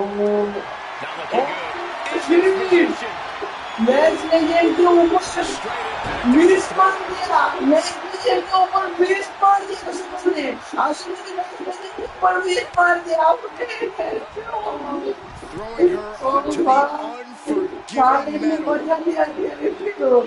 Match legend के ऊपर मिस मार दिया. मैच लेजेंड के ऊपर मिस मार दिया उसने. आशुष ने मैच लेजेंड के ऊपर मिस मार दिया. Throwing her onto the unforgiving metal. बचा दिया रिप्ली को.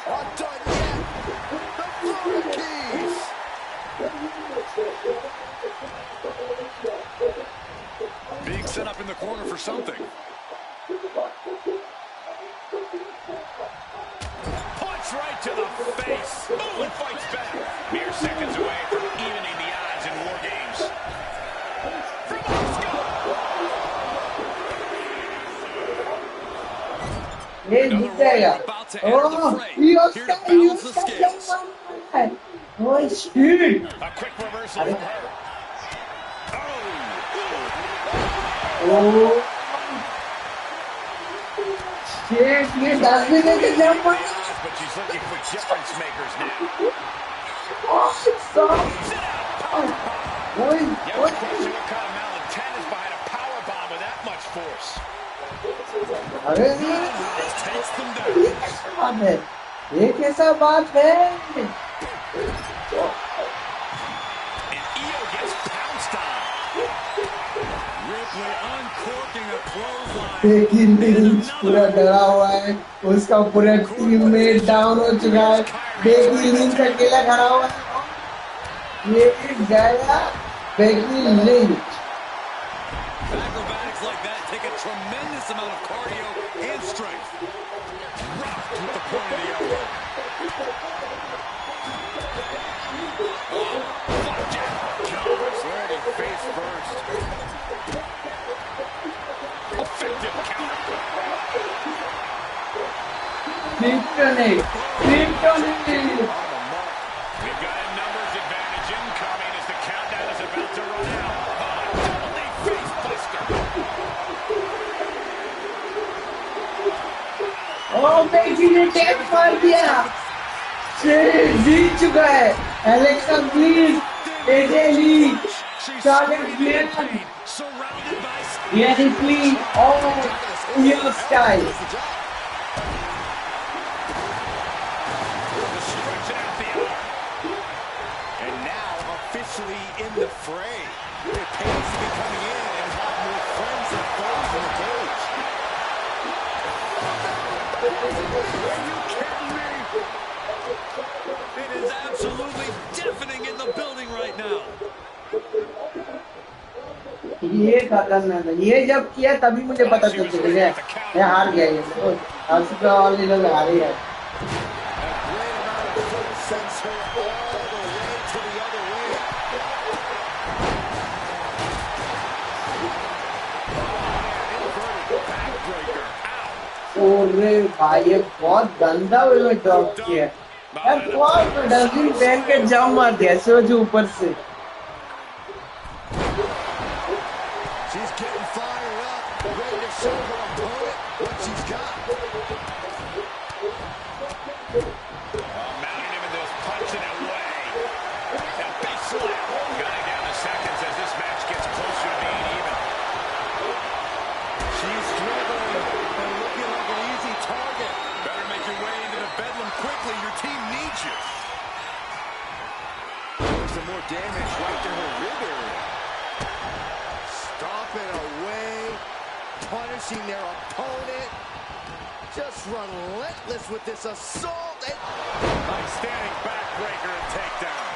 Not done yet. The Florida Keys. Being set up in the corner for something. Punch right to the face. Ooh, and fights back. Mere seconds away from evening the odds in War Games. From Asuka. ये जीत जाएगा. Oh, io Sky Oh shit. A quick reversal from her. Oh shit, ये 10 minute के jump पर. But she's looking for difference makers now. Oh, so. Oi, You have a question what kind of malintent is behind a power bomb with that much force? अरे Takes them down. ये कैसा बात है? ये कैसा बात है? And Io gets pounced on. Ripley uncorking a clothesline. लेकिन लिंच पूरा डरा हुआ है. उसका पूरा टीममेट डाउन हो चुका है. बेकी लिंच अकेला खड़ा हुआ है. ये गया Becky Lynch. Acrobatics like that take a tremendous amount of cardio and strength. Rocked with the point of the elbow. Flapjack counters, landing face first. Effective counter. Kryptonite. Kryptonite. We've got a numbers advantage incoming as the countdown is about to run out. Double knee face buster. Oh, Becky ने tap मार दिया. जीत चुका है. Alexa Bliss, AJ Lee, Charlotte Flair, Surrounded by Rhea Ripley और io Sky. stretching out the arm. And now officially in the fray. It pays to be coming in and have more friends than foes in the cage. Are you kidding me? It is absolutely deafening in the building right now. ये खतरनाक है। ये जब किया तभी मुझे पता चल गया मैं हार गया। ये तो आसिफा वाले लोग हारे यार। ओरे भाई ये बहुत गंदा वे में ड्रॉप किया यार। बहुत डस्टबिन पहन के जंप मार दिया सोच ऊपर से। She's getting fired up, ready to show her opponent what she's got. Mounting him in those punching it away. And big slam. Counting down the seconds as this match gets closer to being even. She's struggling and looking like an easy target. Better make your way into the bedlam quickly. Your team needs you. Some more damage right to her rib area. Stomping away, punishing their opponent. Just relentless with this assault. And Nice standing backbreaker and takedown.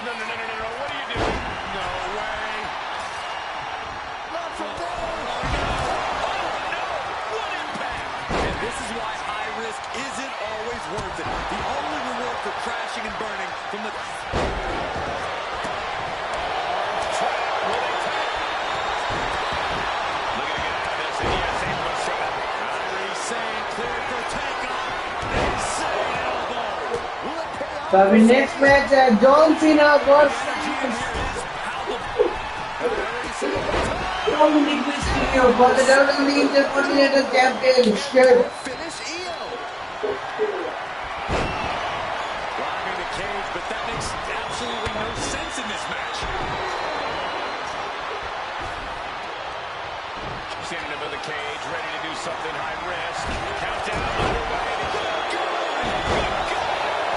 No. What are you doing? No way. not from there. What impact! And this is why high risk isn't always worth it. The only reward for crashing and burning from the... तो अभी next match है John Cena versus Dominik Mysterio for the WWE Intercontinental Championship. Finish EO. Robbing the cage, but that makes absolutely no sense in this match. Standing above the cage, ready to do something high risk. Countdown underway.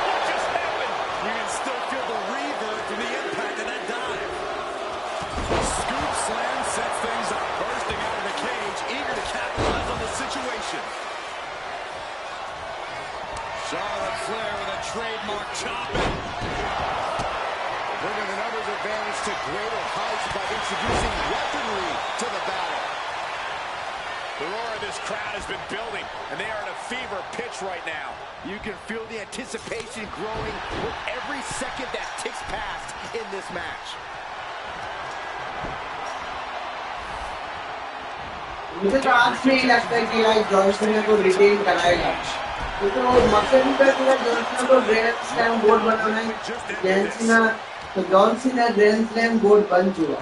What just happened? You can still feel the reverb from the impact of that dive. Scoop slam sets things up. Bursting out of the cage, eager to capitalize on the situation. Charlotte Flair with a trademark chopping. Bringing the numbers advantage to greater heights by introducing weaponry to the battle. The roar of this crowd has been building, and they are at a fever pitch right now. You can feel the anticipation growing with every second that ticks past in this match. मुझे तो आज से ही लगता है कि यार John Cena को retain कराएगा क्योंकि वो मकसद का पूरा जॉन सीना को ग्रैंड स्लैम गोल्ड बनाना है। John Cena grand slam gold बन चुका।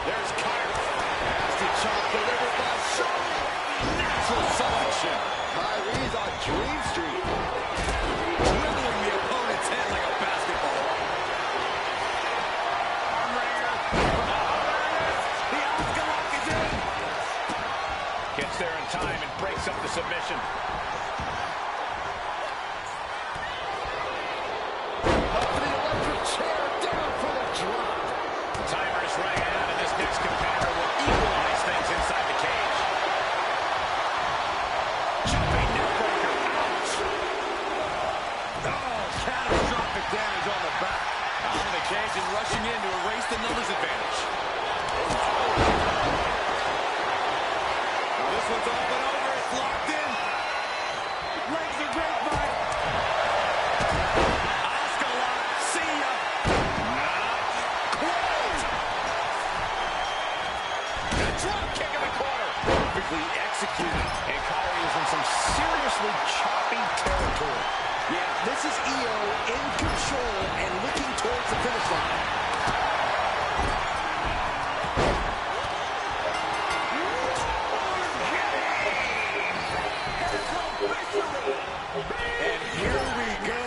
There's Kyrie. Nasty chop delivered by Charlotte. Natural selection. Kyrie's on Dream Street. Dribbling the opponent's head like a basketball. Armringer. The Oscar lock is in. Gets there in time and breaks up the submission. Up to the electric chair, down for the drop. The timer is running out, and this next competitor will equalize things inside the cage. Jumping neckbreaker. Ouch. Oh, catastrophic damage on the back. Out of the cage and rushing in to erase the numbers advantage. This one's all but over. It's locked in. Legs are grapevine. Oscar lock. See ya. Not quite. A drop kick in the corner. Perfectly executed. And Kyrie is in some seriously choppy territory. Yeah, this is EO in control and looking towards the finish line. And here we go.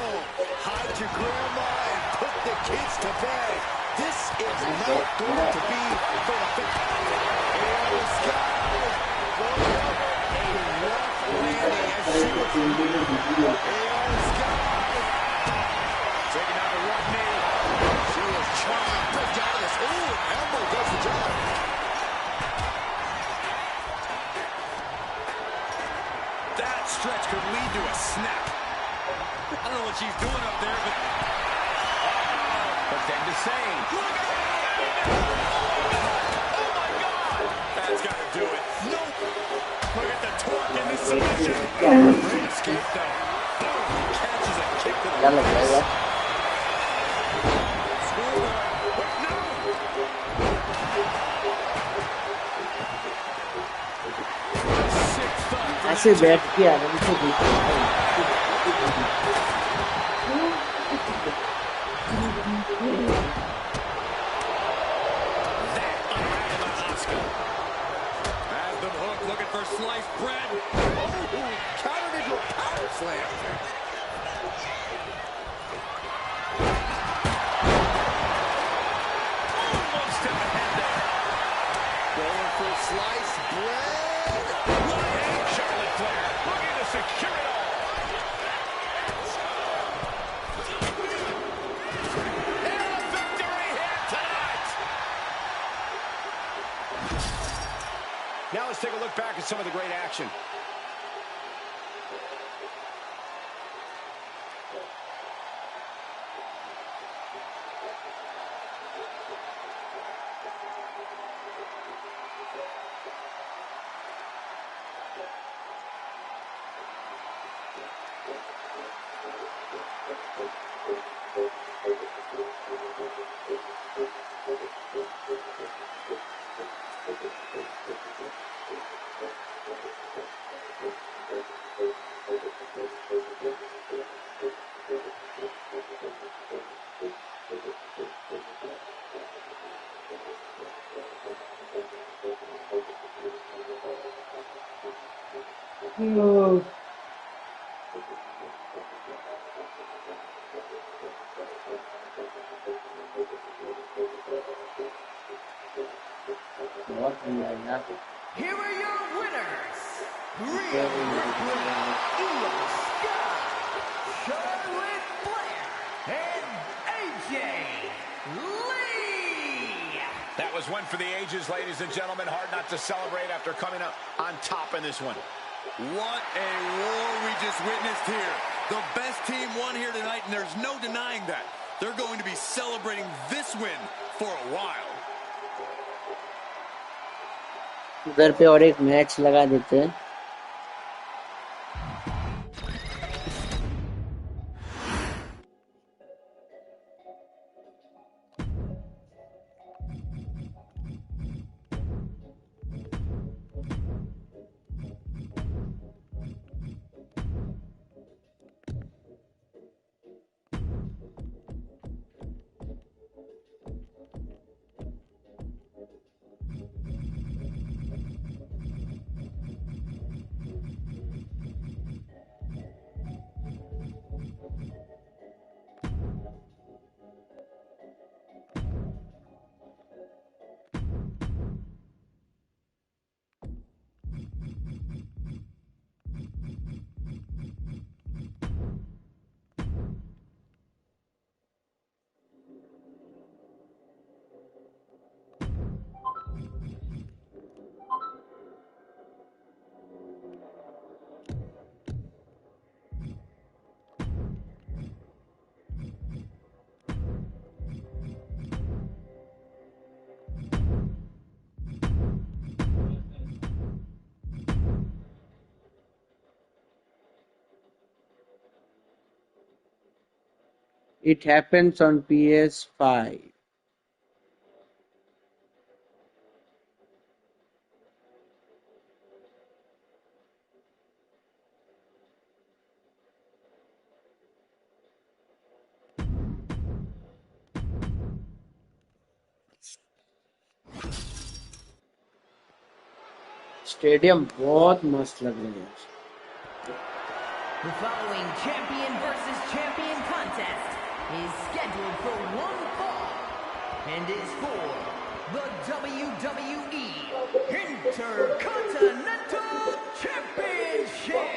Hide your grandma and put the kids to bed. This is not going to be for the fifth. EO Sky going over a rough landing as she was Taking out the right knee. She is trying to break out of this. Ooh, an elbow does the job. stretch could lead to a snap. I don't know what she's doing up there, but... But then to save. Look out! Oh, my God! That's got to do it. Nope. Look at the torque in this submission. Great escape, though. Boom! Catches a kick to the face. Schoolboy. Wait, no! ऐसे बैठ के आराम से देखो। Looking for sliced bread. Oh, countered into a power slam. One step ahead there. Going for sliced bread. Hey, Charlotte Flair looking to secure it all. And a victory here tonight. Now let's take a look back at some of the great action. No. Here are your winners, Rhea Ripley, Io Sky, Charlotte Flair, and AJ Lee. That was one for the ages, ladies and gentlemen. Hard not to celebrate after coming up on top in this one. What a war we just witnessed here. The best team won here tonight, and there's no denying that. They're going to be celebrating this win for a while. उधर पे और एक match लगा देते हैं। It happens on PS5. Stadium बहुत मस्त लग रही है। The following champion versus champion contest is scheduled for one fall and is for the WWE Intercontinental Championship.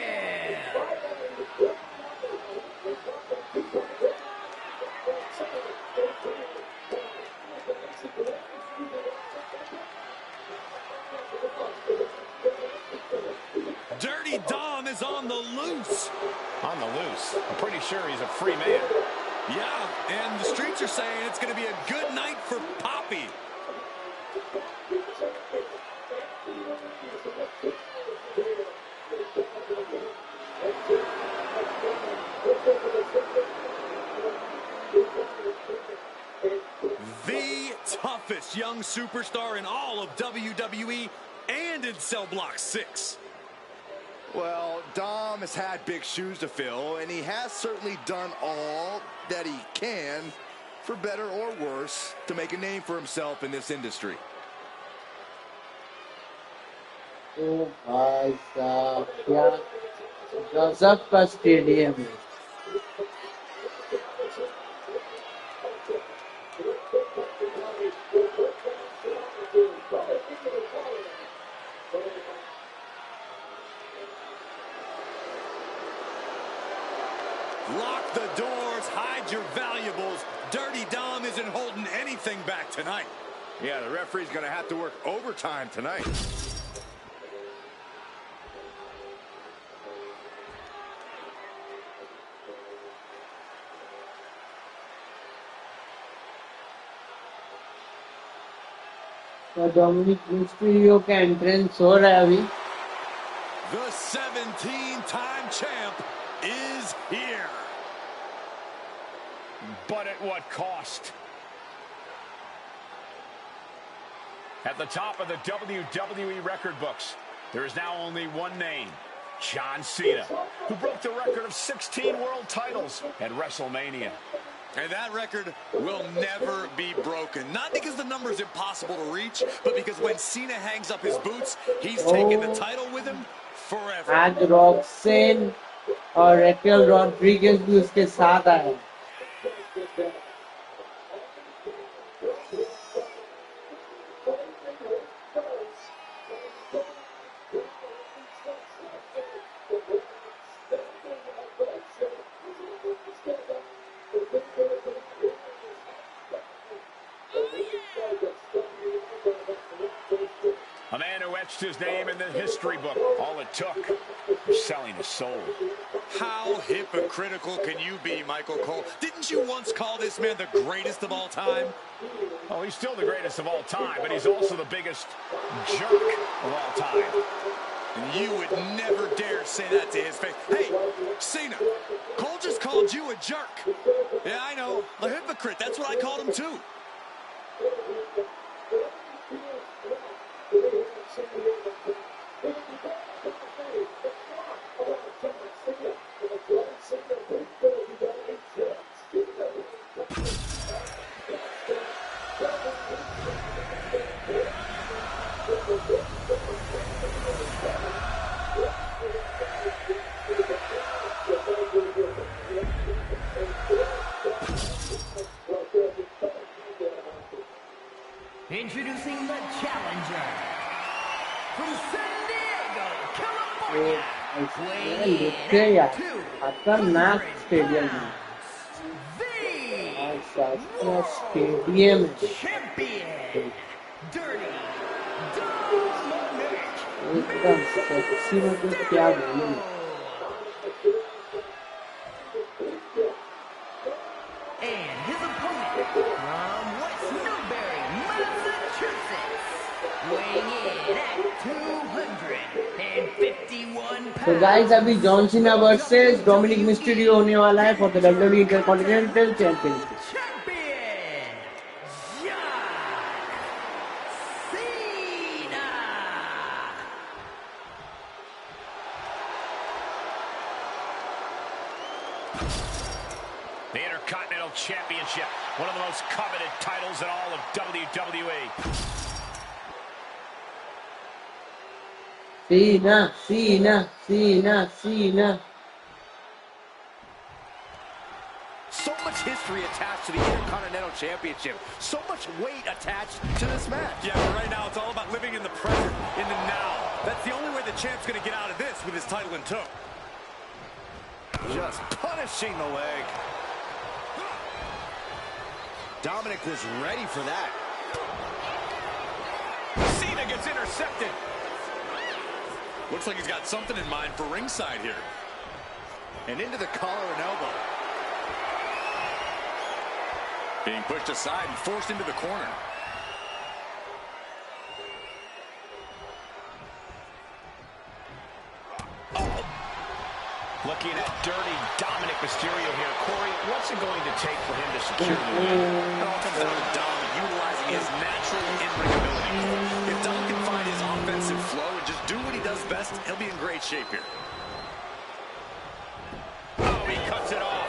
Dirty Dom is on the loose. On the loose. I'm pretty sure he's a free man. Yeah, and the streets are saying it's going to be a good night for Poppy. The toughest young superstar in all of WWE and in Cell Block 6. Well, Dom has had big shoes to fill, and he has certainly done all that he can, for better or worse, to make a name for himself in this industry. ओ भाई साहब क्या गजब का stadium है। Lock the doors, hide your valuables. Dirty Dom isn't holding anything back tonight. Yeah, the referee's going to have to work overtime tonight. तो Dominik Mysterio का entrance हो रहा है अभी। The 17-time champ is here. But at what cost? At the top of the WWE record books, there is now only one name, John Cena, who broke the record of 16 world titles at WrestleMania. And that record will never be broken. Not because the number is impossible to reach, but because when Cena hangs up his boots, he's taking the title with him forever. आज रॉक्सेन और रेकेल Rodriguez भी उसके साथ आए। A man who etched his name in the history book. All it took was selling his soul. How hypocritical can you be, Michael Cole? Didn't you once call this man the greatest of all time? Oh, he's still the greatest of all time, but he's also the biggest jerk of all time. And you would never dare say that to his face. Hey, Cena, Cole just called you a jerk. Yeah, I know, a hypocrite. That's what I called him too. Introducing the challenger from San Diego, California, weighing in at 200 stadium है। the stadium champion, Dirty Dominic एकदम sexy मतलब क्या बोलूं। and his opponent from West Newbury, Massachusetts, weighing in at 251 तो pounds. Guys अभी John Cena versus Dominik Mysterio होने वाला है for the WWE intercontinental championship. Champion, John Cena. The Intercontinental Championship, one of the most coveted titles in all of WWE. सीना So much history attached to the Intercontinental Championship. So much weight attached to this match. Yeah, but right now it's all about living in the present, in the now. That's the only way the champ's going to get out of this with his title in tow. Just punishing the leg. Dominic was ready for that. Cena gets intercepted. Looks like he's got something in mind for ringside here. And into the collar and elbow. Being pushed aside and forced into the corner. Looking at dirty Dominic Mysterio here. Corey, what's it going to take for him to secure the win? It all comes down to Dom utilizing his natural in-ring ability. If Dom can find his offensive flow and just do what he does best, he'll be in great shape here. Oh, he cuts it off.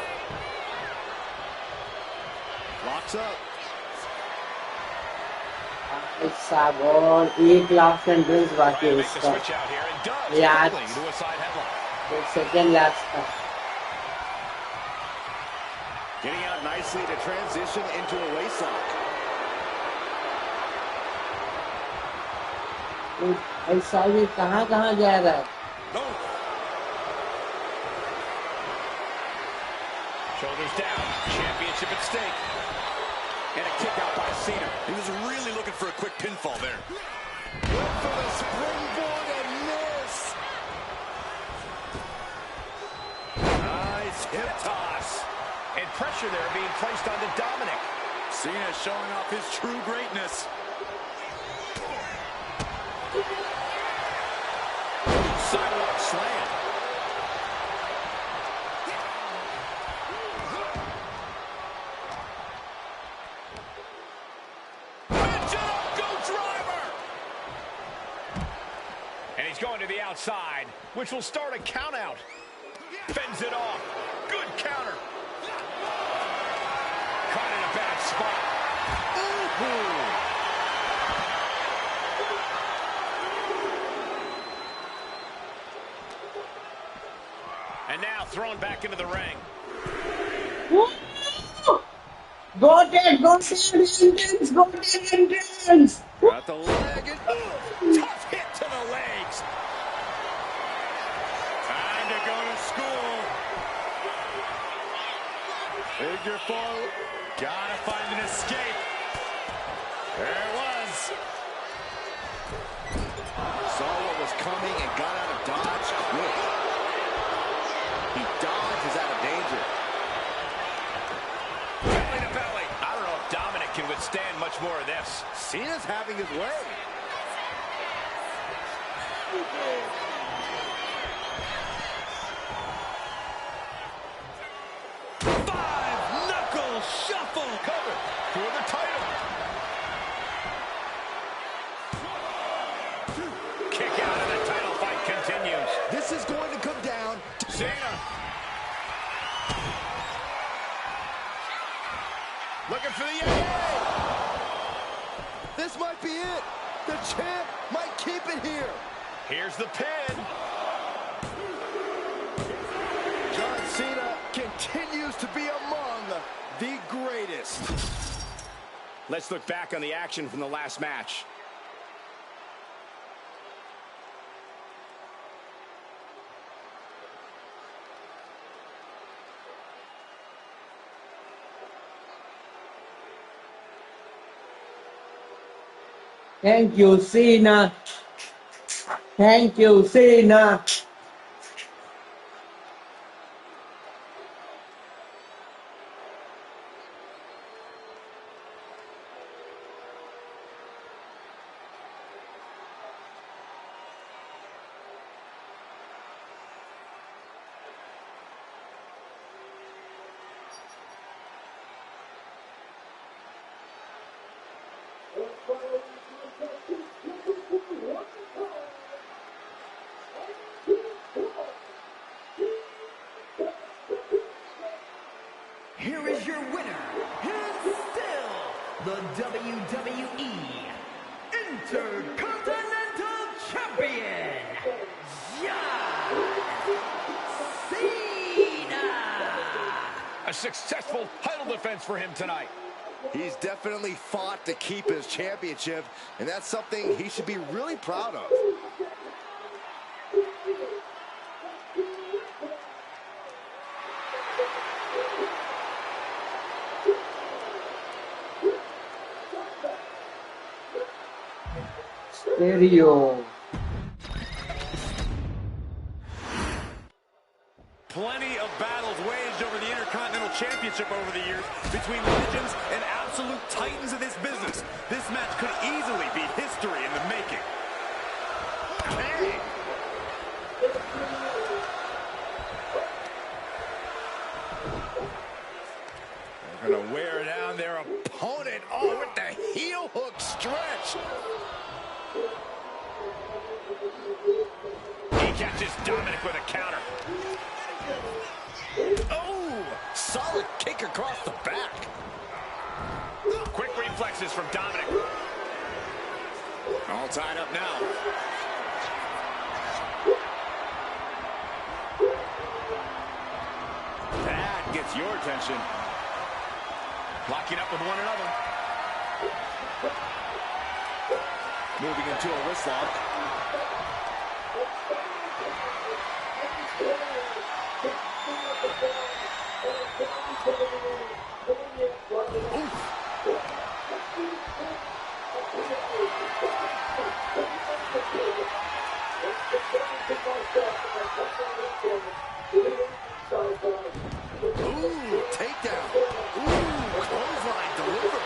Locks up. Sabon, 1 last entrance बाकी है Makes the इसका. switch out here and does Yeah. quickly to a side headlock. Second last था. Getting out nicely to transition into a waistlock. ऐसा भी कहाँ जा रहा है? Shoulders down, championship at stake. And a kick out by Cena. He was really looking for a quick pinfall there. Went for the springboard and miss. Nice hip toss. And pressure there being placed onto Dominic. Cena showing off his true greatness. Sidewalk slam. And he's going to the outside, which will start a count out. Fends it off. Good counter. Caught in a bad spot. Ooh. And now thrown back into the ring. Woo! Go dead entrance, go dead entrance. Got the leg and tough hit to the legs. Time to go to school. Figure four. Gotta find an escape. There it was. Saw what was coming and got out of dodge quick. He dodges out of danger. Belly to belly. I don't know if Dominic can withstand much more of this. Cena's having his way. Five-knuckle shuffle. Cover for the title. Kick out and the title fight continues. This is going to come down to Cena. Looking for the AA. This might be it. The champ might keep it here. Here's the pin. John Cena continues to be among the greatest. Let's look back on the action from the last match. Thank you, Cena. Thank you, Cena. Here is your winner, and still the WWE Intercontinental Champion, John Cena. A successful title defense for him tonight. He's definitely fought to keep his championship, and that's something he should be really proud of. Stereo. plenty of battles waged over the Intercontinental Championship over the years between legends and absolute titans of this business. This match could easily be history in the making. Hey! They're going to wear down their opponent. Oh, with the heel hook stretch. He catches Dominic with a counter. Oh, solid kick across the back. Quick reflexes from Dominic. All tied up now. That gets your attention. Locking up with one another. Moving into a wrist lock. Ooh, takedown. Ooh, clothesline delivered.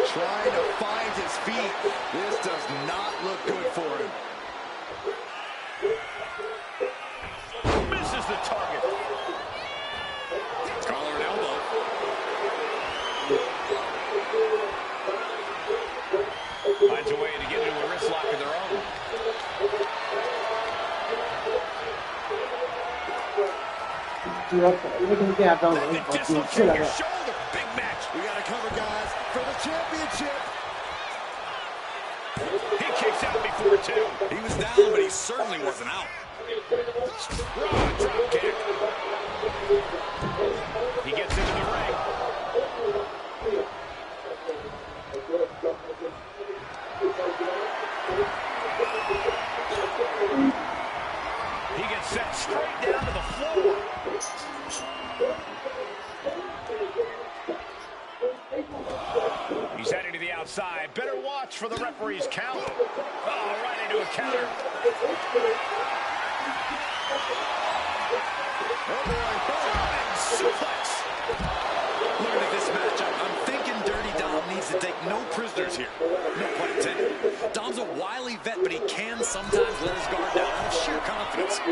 Trying to find his feet. This does not look good for him. Misses the target. Collar and elbow. Finds a way to get into a wrist lock of their own. The dislocated shoulder. Big match. We got to cover, guys, for the championship. He kicks out before two. He was down, but he certainly wasn't out. Raw drop kick. He gets into the ring. He gets set straight down to the floor. He's heading to the outside. Better watch for the referee's count. Oh, right into a counter. Oh, boy. Suplex. Looking at this matchup, I'm thinking Dirty Dom needs to take no prisoners here. No pun intended. Dom's a wily vet, but he can sometimes let his guard down out of sheer confidence. Oh,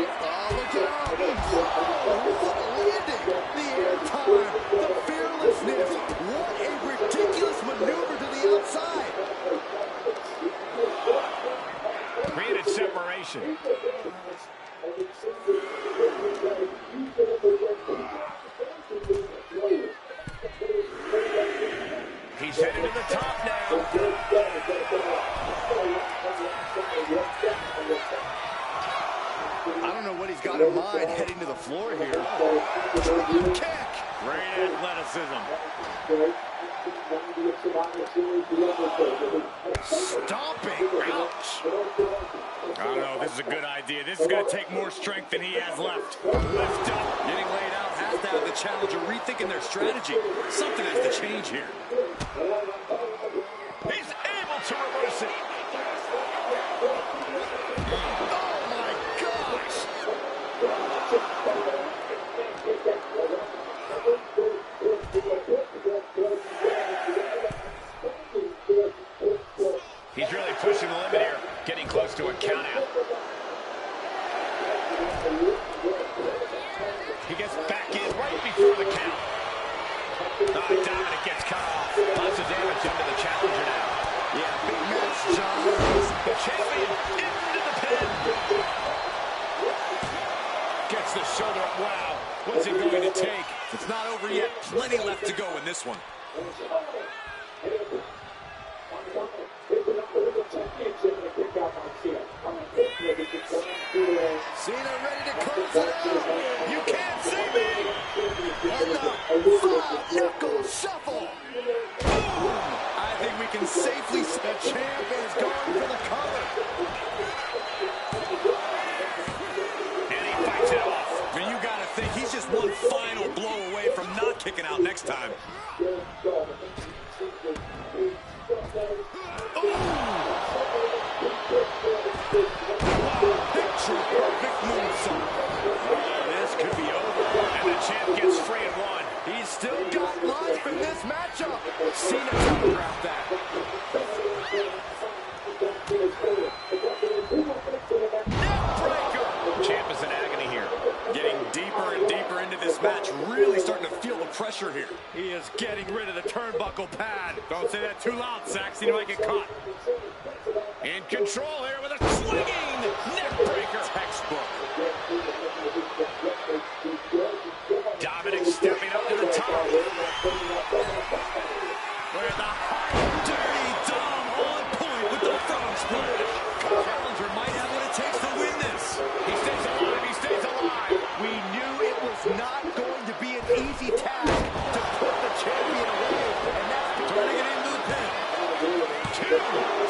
look out. What a landing. The air time. The fearlessness. What a ridiculous maneuver to the outside. Created separation. He's headed to the top now. I don't know what he's got in mind heading to the floor here. Kick. Great athleticism. Stomping. Ouch. I don't know if this is a good idea. This is going to take more strength than he has left. Lift up. Getting laid out has to have the challenger rethinking their strategy. Something has to change here. He's able to reverse it. Oh, my gosh. He's really pushing the limit here. Getting close to a count out. He gets back in right before the count. Dominic gets cut off. Lots of damage into the challenger now. Yeah, big match, John. The champion into the pin. Gets the shoulder up. Wow. What's it going to take? It's not over yet. Plenty left to go in this one. Cena ready to close it out. You can't see me. And the five-knuckle shuffle. Boom. I think we can safely say the champ is going for the cover. And he fights it off. I mean, you got to think he's just one final blow away from not kicking out next time. Picture perfect moonsault. This could be over. really starting to feel the pressure here. He is getting rid of the turnbuckle pad. Don't say that too loud, Saxon. You might get caught. In control here with a swinging neck breaker. Textbook. Dominic stepping up to the top. Where the high dirty Dom on point with the frog splash. Challenger might have what it takes to win this. He stays alive. He stays alive. We knew it was not going to be an easy task to put the champion away, and that's Turning it into the pin. Two.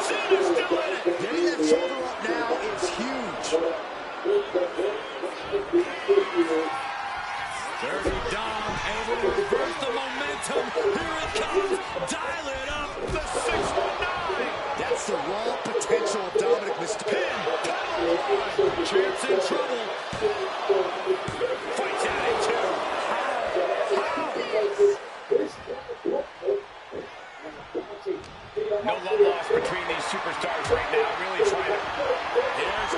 Cena's still in it. getting that shoulder up now is huge. Dirty Dom able to reverse the momentum. Here it comes. Dial it up. The 619. That's the raw potential of Dominic Mysterio. Champ's in trouble. Fights out at two. No love lost between these superstars right now. Really trying to. Here's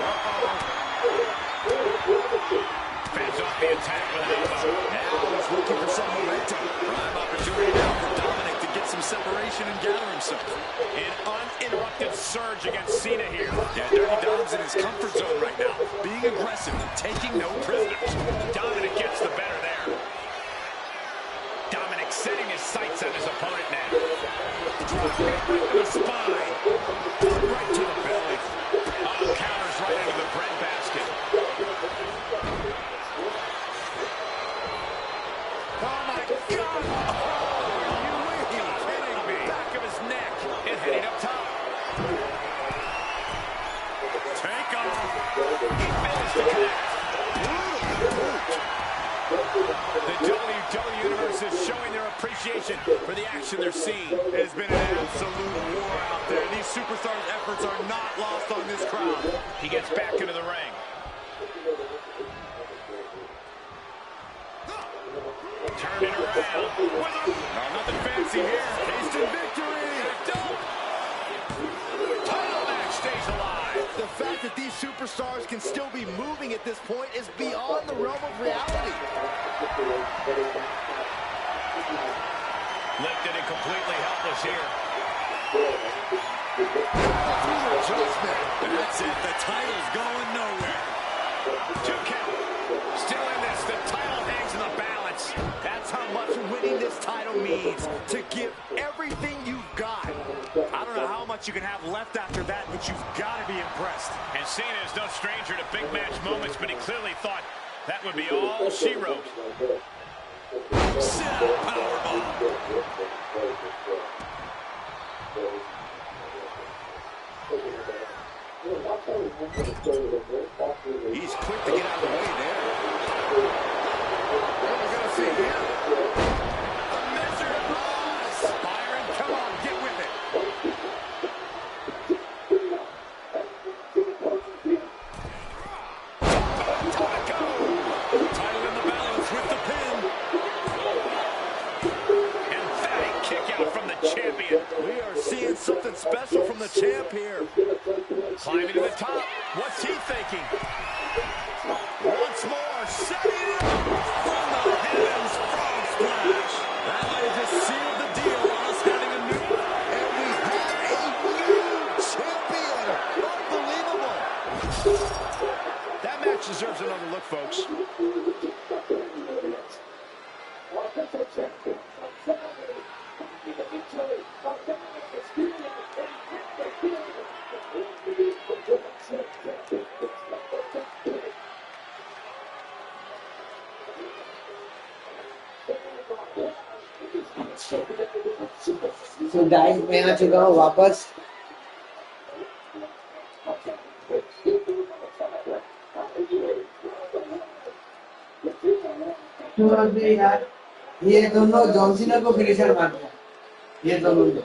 fans off the attack with an elbow. Now he's looking for some momentum. Prime opportunity now for Dominic to get some separation and gather himself. An uninterrupted surge against Cena here. Yeah, Dirty Dom's in his comfort zone right now. Being aggressive, taking no prisoners. Dominic gets the better there. Dominic setting his sights on his opponent now. Drop kick right to the spine. Right to the belly. Oh, counters right into the breadbasket. Oh my God! Oh, are you kidding me? Back of his neck. And heading up top. Take off. He fails to connect. The WWE Universe is showing their appreciation for the action they're seeing. It's been an absolute war out there. These superstars' efforts are not lost on this crowd. He gets back into the ring. Turn it around. No, nothing fancy here. Instant victory. Title match stays alive. The fact that these superstars can still be moving at this point is beyond the realm of reality. Lifted and completely helpless here. Adjustment. That's it. The title's going nowhere. 2 count. Still in this. The title hangs in the balance. That's how much winning this title means. To give everything you've got. I don't know how much you can have left after that, but you've got to be impressed. And Cena is no stranger to big match moments, but he clearly thought that would be all she wrote. Sit up, powerbomb. He's quick to get out of the way there. What are we going to see here? A measured loss. Byron, come on, get with it. Title in the balance with the pin. Emphatic kick out from the champion. We are seeing something special from the champ here. Climbing to the top. What's he thinking? Once more, setting it up from the heavens, frog splash. That might have just sealed the deal on us having a new... And we have a new champion. Unbelievable. That match deserves another look, folks. So guys, मैं आ चुका हूँ वापस. तो अभी यार ये दोनों John Cena को फिनिशर मारते हैं. ये दोनों लोग.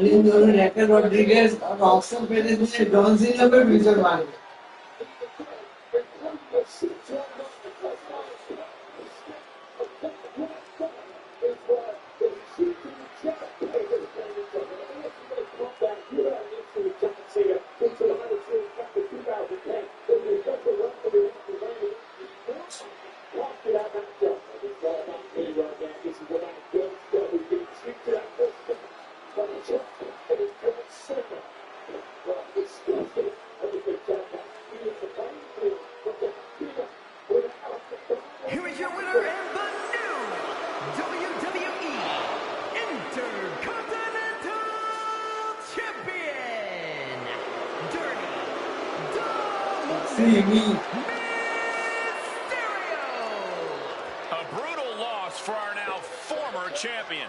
इन दोनों रैकेट रॉड्रिगेज और ऑक्सन पेरेस ने जॉन सीना को फिनिशर मारते हैं. See me. A brutal loss for our now former champion.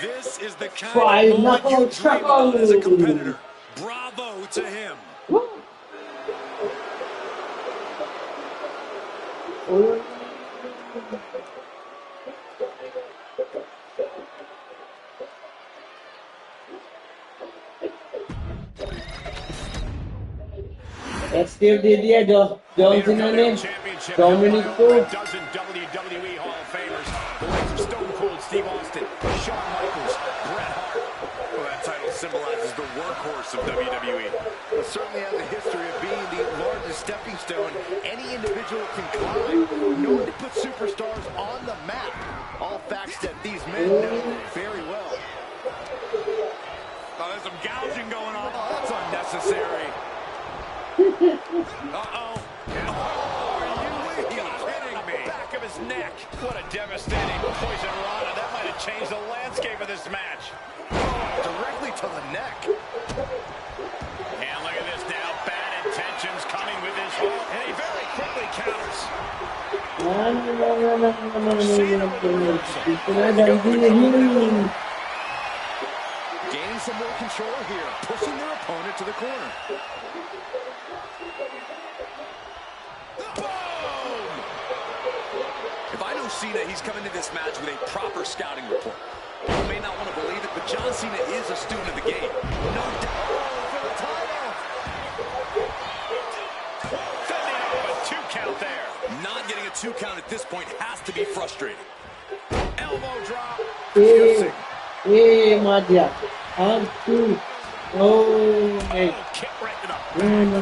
This is the kind Five of moment you knuckle dream about as a trouble. competitor. Bravo to him. Escape दे दिया John सीना ने Dominic को Dozen WWE Hall of Famers, the likes of Stone Cold Steve Austin, Shawn Michaels, Bret Hart. Well, that title symbolizes the workhorse of WWE. It certainly has a history of being the largest stepping stone any individual can climb, known to put superstars on the map. All facts that these men know very well. Oh, there's some gouging going on. Oh, that's unnecessary. Uh-oh. Are you kidding me? Back of his neck. What a devastating poison rana. That might have changed the landscape of this match. Directly to the neck. And look at this now. Bad intentions coming with this hook. And he very quickly counters. Gaining some more control here, pushing their opponent to the corner. Boom! If I know Cena, he's coming to this match with a proper scouting report. You may not want to believe it, but John Cena is a student of the game. No doubt. For the title. Fending off a 2 count there. Not getting a 2 count at this point has to be frustrating. Elbow drop. मार दिया 1 2 oh Kick right to the no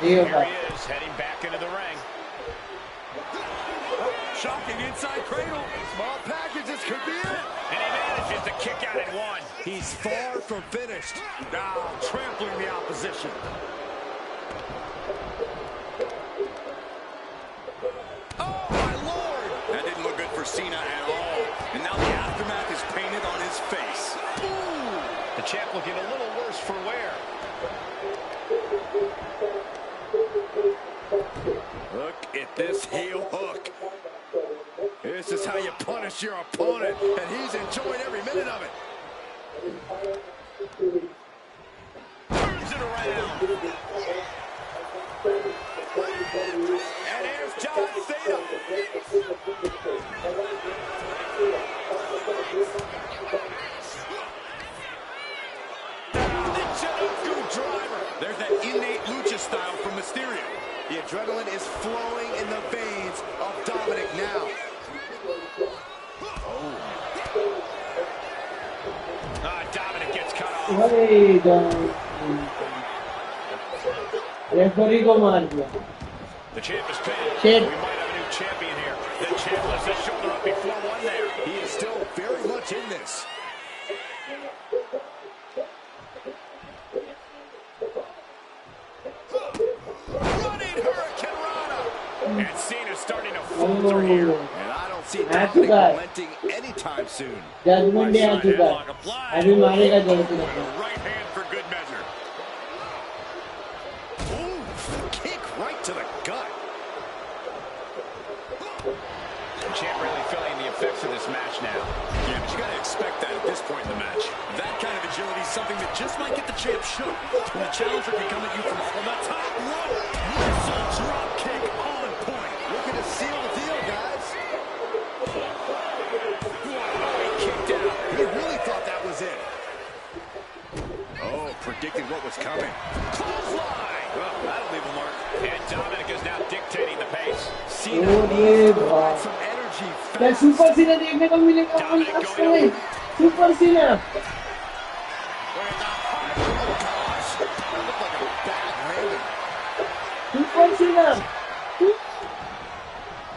Here he is, heading back into the ring. Shocking inside cradle. Small package, this could be it. And he manages to kick out in 1. He's far from finished. Now trampling the opposition. Oh, my Lord. That didn't look good for Cena at all. And now the aftermath is painted on his face. Ooh. The champ looking a little worse for wear. Look at this heel hook. This is how you punish your opponent, and he's enjoying every minute of it. Turns it around. And here's John Cena. The Chinook driver. There's that innate lucha style from Mysterio. The adrenaline is flowing in the veins of Dominic now. Dominic gets cut off. Referee को मार दिया The champ is pinned. Shit. We might have a new champion here. The champ lifts his shoulder up before 1 there. He is still very much in this. Running Hurricane Rana. And Cena's starting to falter here. And I don't see That's Dominic right. relenting anytime soon. Judgement day आ चुका है अभी मारेगा John Cena Right hand for good measure. Ooh, kick right to the gut. The champ really feeling the effects of this match now. Yeah, but you got to expect that at this point in the match. That kind of agility is something that just might get the champ shook. When the challenger can come at you from the top rope. Missile drop kick on point. Looking to seal the deal, guys. He kicked out. He really thought that was it. Oh, predicting what was coming. Clothesline. Well, that'll leave a mark. And Dominic is now dictating the pace. Cena Oh, needs to yeah, provide boy. some energy क्या fast. Super सीना देखने को मिलेगा last में super सीना Oh, gosh. That looked like a bad landing. Super Cena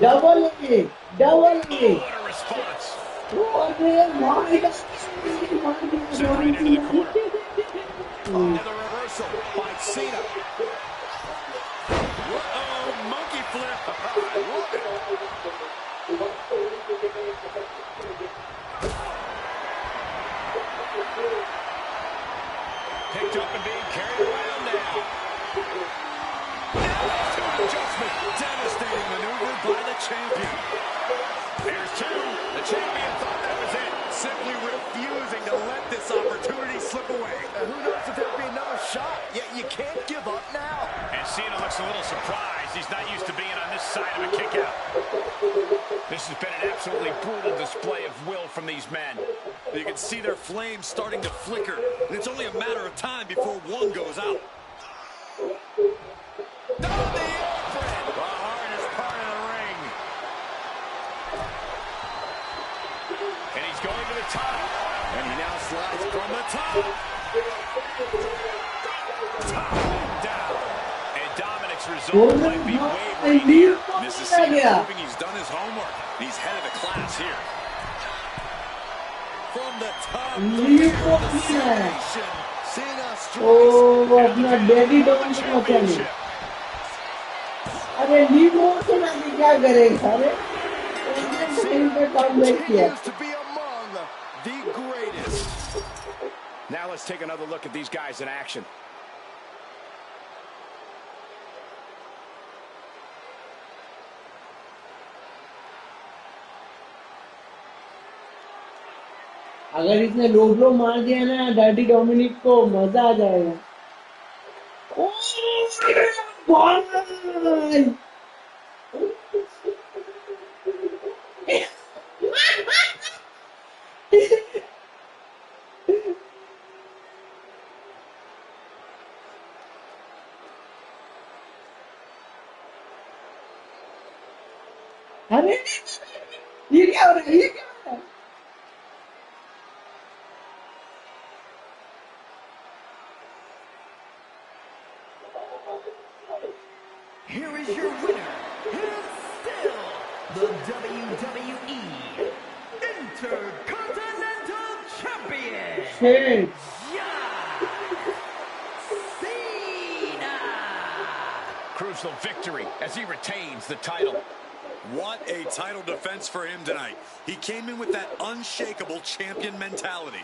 double A What a response. अरे मारेगा मार दिया Right into the corner. And the reversal by Cena. Uh-oh, monkey flip. I love it. Picked up and being carried around now. Devastating maneuver by the champion. There's two. The champion thought that was it. Simply refusing to let this opportunity slip away. Who knows if there'll be another shot? Yet you can't give up now. And Cena looks a little surprised. He's not used to being on this side of a kick out. This has been an absolutely brutal display of will from these men. You can see their flames starting to flicker, and it's only a matter of time before one goes out. Down the apron! The hardest part of the ring. And he's going to the top. And he now slides from the top. Top and down. And Dominic's result might be wavering here. This is Cena proving he's done his homework. He's head of the class here. From the top, the celebration. Cena वो अपना daddy don को पता नहीं अरे leave motion आगे क्या करेगा अरे इंडियन पे काम नहीं किया Continues to be among the greatest. Now let's take another look at these guys in action. अगर इसने लो ब्लो मार दिया ना डैडी डोमिनिक को मजा आ जाएगा ओ भाई अरे ये क्या हो रहा है ये क्या हो रहा है Here is your winner, and still the WWE Intercontinental Champion, Shit. John Cena. crucial victory as he retains the title. What a title defense for him tonight. He came in with that unshakable champion mentality.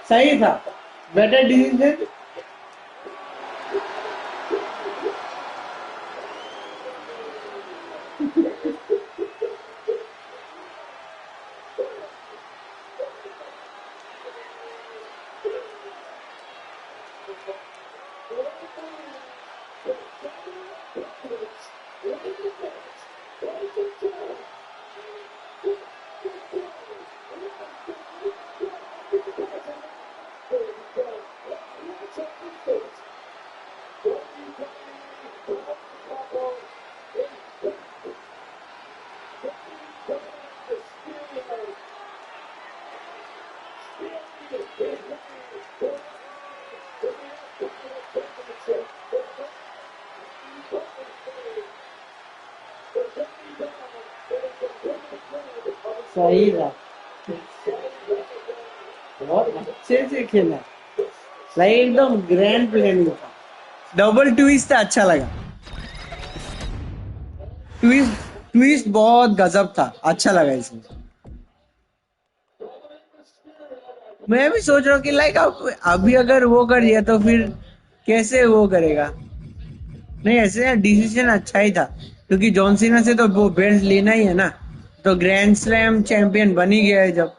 सही था better decision सही था बहुत अच्छे से खेला like एकदम grand planning था डबल ट्विस्ट था अच्छा लगा ट्विस्ट बहुत गजब था अच्छा लगा इसमें मैं भी सोच रहा हूँ कि लाइक अभी अगर वो कर दिया तो फिर कैसे वो करेगा नहीं ऐसे डिसीजन अच्छा ही था क्योंकि जॉन सीना से तो वो बेल्ट लेना ही है ना तो ग्रैंड स्लैम चैंपियन बन ही गया है जब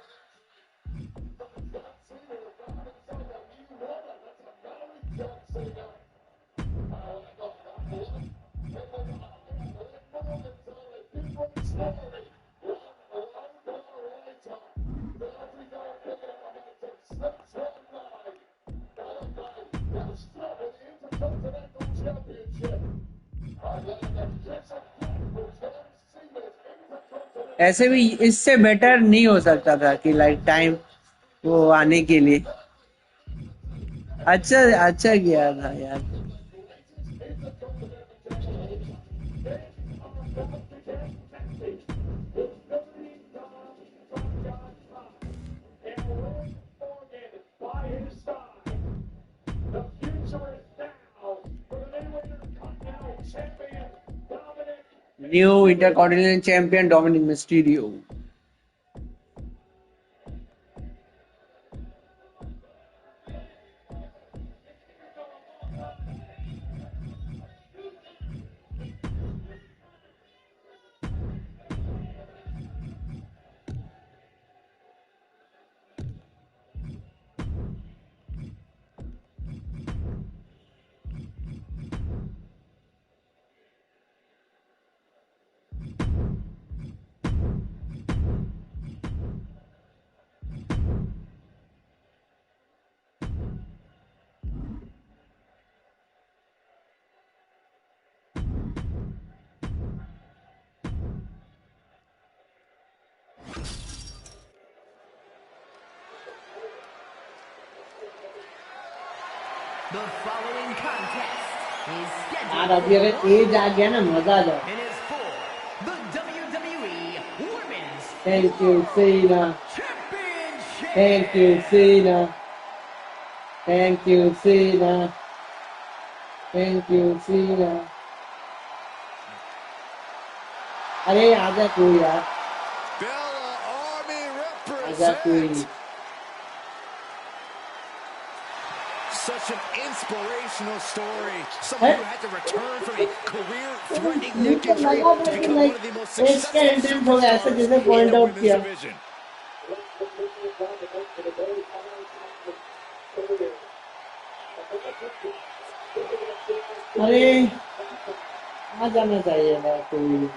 ऐसे भी इससे बेटर नहीं हो सकता था कि लाइक टाइम वो आने के लिए अच्छा अच्छा किया था यार New Intercontinental Champion Dominic Mysterio. The following contest is यार scheduled अभी for अगर one एज आ गया ना मजा आ जाए. and is for the WWE Women's Thank you, World Cena. Championship. Thank you, Cena. Thank you, Cena. Thank you, Cena. अरे आजा कोई यार. Bella Army आजा कोई. represent. Such an inspirational story. Someone who had to return from a career-threatening neck injury to become one of the most successful superstars in the women's division. अरे आ जाना चाहिए ना कोई.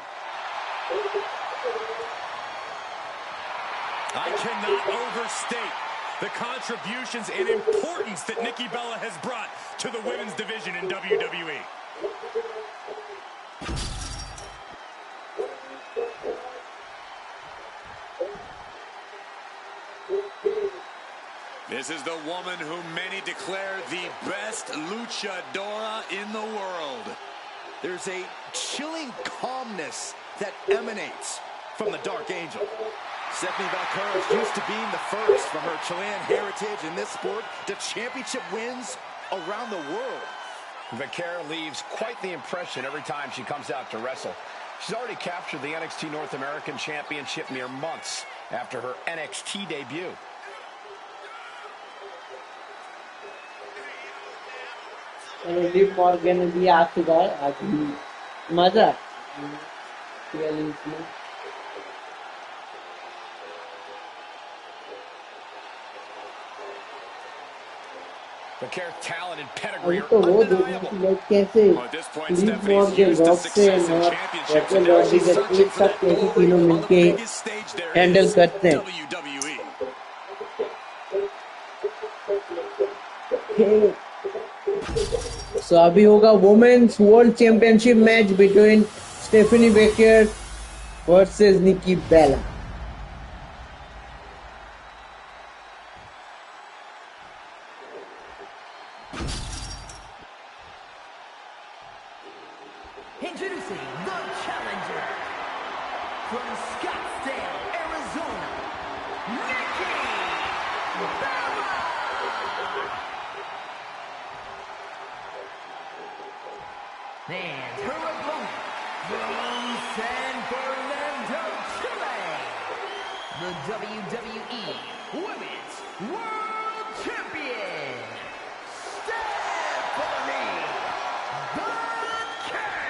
I cannot overstate the contributions and importance that Nikki Bella has brought to the women's division in WWE. This is the woman who many declare the best luchadora in the world. There's a chilling calmness that emanates from the Dark Angel. Stephanie Valcourage used to being the first from her Chilean heritage in this sport to championship wins around the world. Vaquer leaves quite the impression every time she comes out to wrestle. She's already captured the NXT North American Championship mere months after her NXT debut. Liv Morgan भी आ चुका है. आज भी मजा. Vaquer's talent and pedigree अभी तो are वो undeniable. देखो कैसे Well, at this point, live Stephanie's Morgan used to rock से success in और championships, रैकेल and now Rodriguez she's searching एक for साथ that कैसे glory तीनों on the मिलके biggest stage there handle is, करते हैं. WWE. सो अभी होगा women's world championship match between Stephanie Vaquer versus Nikki Bella. Introducing the challenger from Scottsdale, Arizona, Nikki Bella. And her opponent from San Fernando, Chile, the WWE Women's World Champion, Stephanie Valkyrie.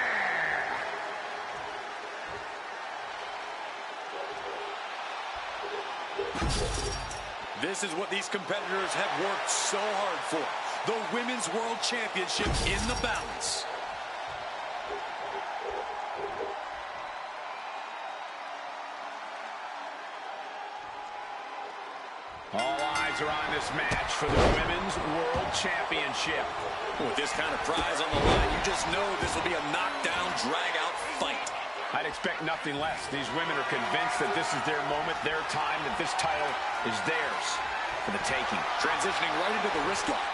This is what these competitors have worked so hard for. The Women's World Championship in the balance. All eyes are on this match for the Women's World Championship. With this kind of prize on the line, you just know this will be a knockdown, drag-out fight. I'd expect nothing less. These women are convinced that this is their moment, their time, that this title is theirs for the taking. Transitioning right into the wrist lock.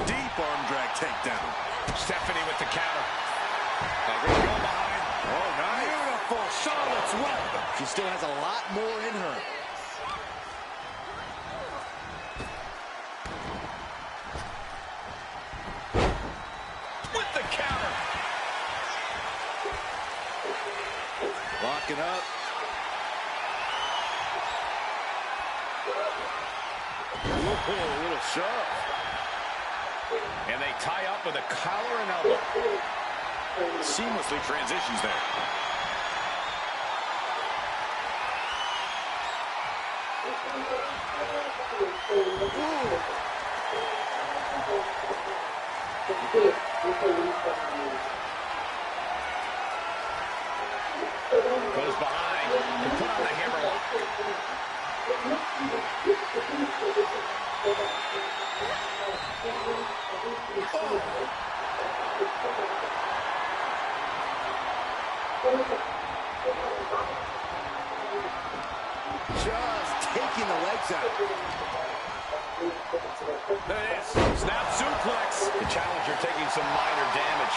Deep arm drag takedown. Stephanie with the counter. Going behind. Oh, nice. Beautiful Charlotte's Web. She still has a lot more in her. With the counter. Locking up. Ooh, a little shove. And they tie up with a collar and elbow. Seamlessly transitions there. Goes behind to put on the hammerlock. taking the legs out. There it is. Snap suplex. The challenger taking some minor damage.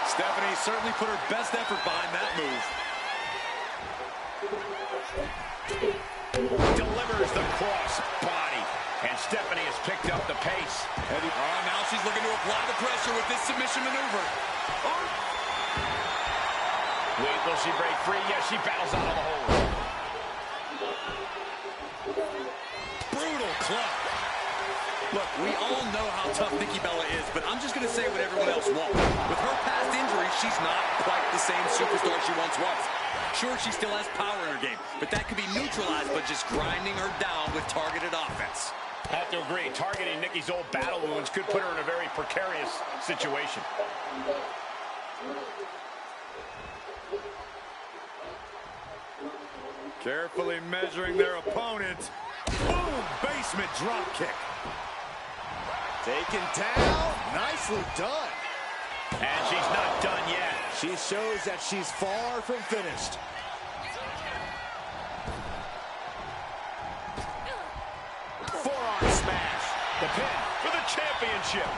Stephanie certainly put her best effort behind that move. Delivers the cross body. And Stephanie has picked up the pace. Now she's looking to apply the pressure with this submission maneuver. Oh. Wait, will she break free? Yes, she battles out of the hole. Brutal club. Look, we all know how tough Nikki Bella is, but I'm just going to say what everyone else won't. With her past injuries, she's not quite the same superstar she once was. Sure, she still has power in her game, but that could be neutralized by just grinding her down with targeted offense. I have to agree, targeting Nikki's old battle wounds could put her in a very precarious situation. Carefully measuring their opponent. Boom! Basement drop kick. Taken down. Nicely done. And she's not done yet. She shows that she's far from finished. Forearm smash. The pin for the championship.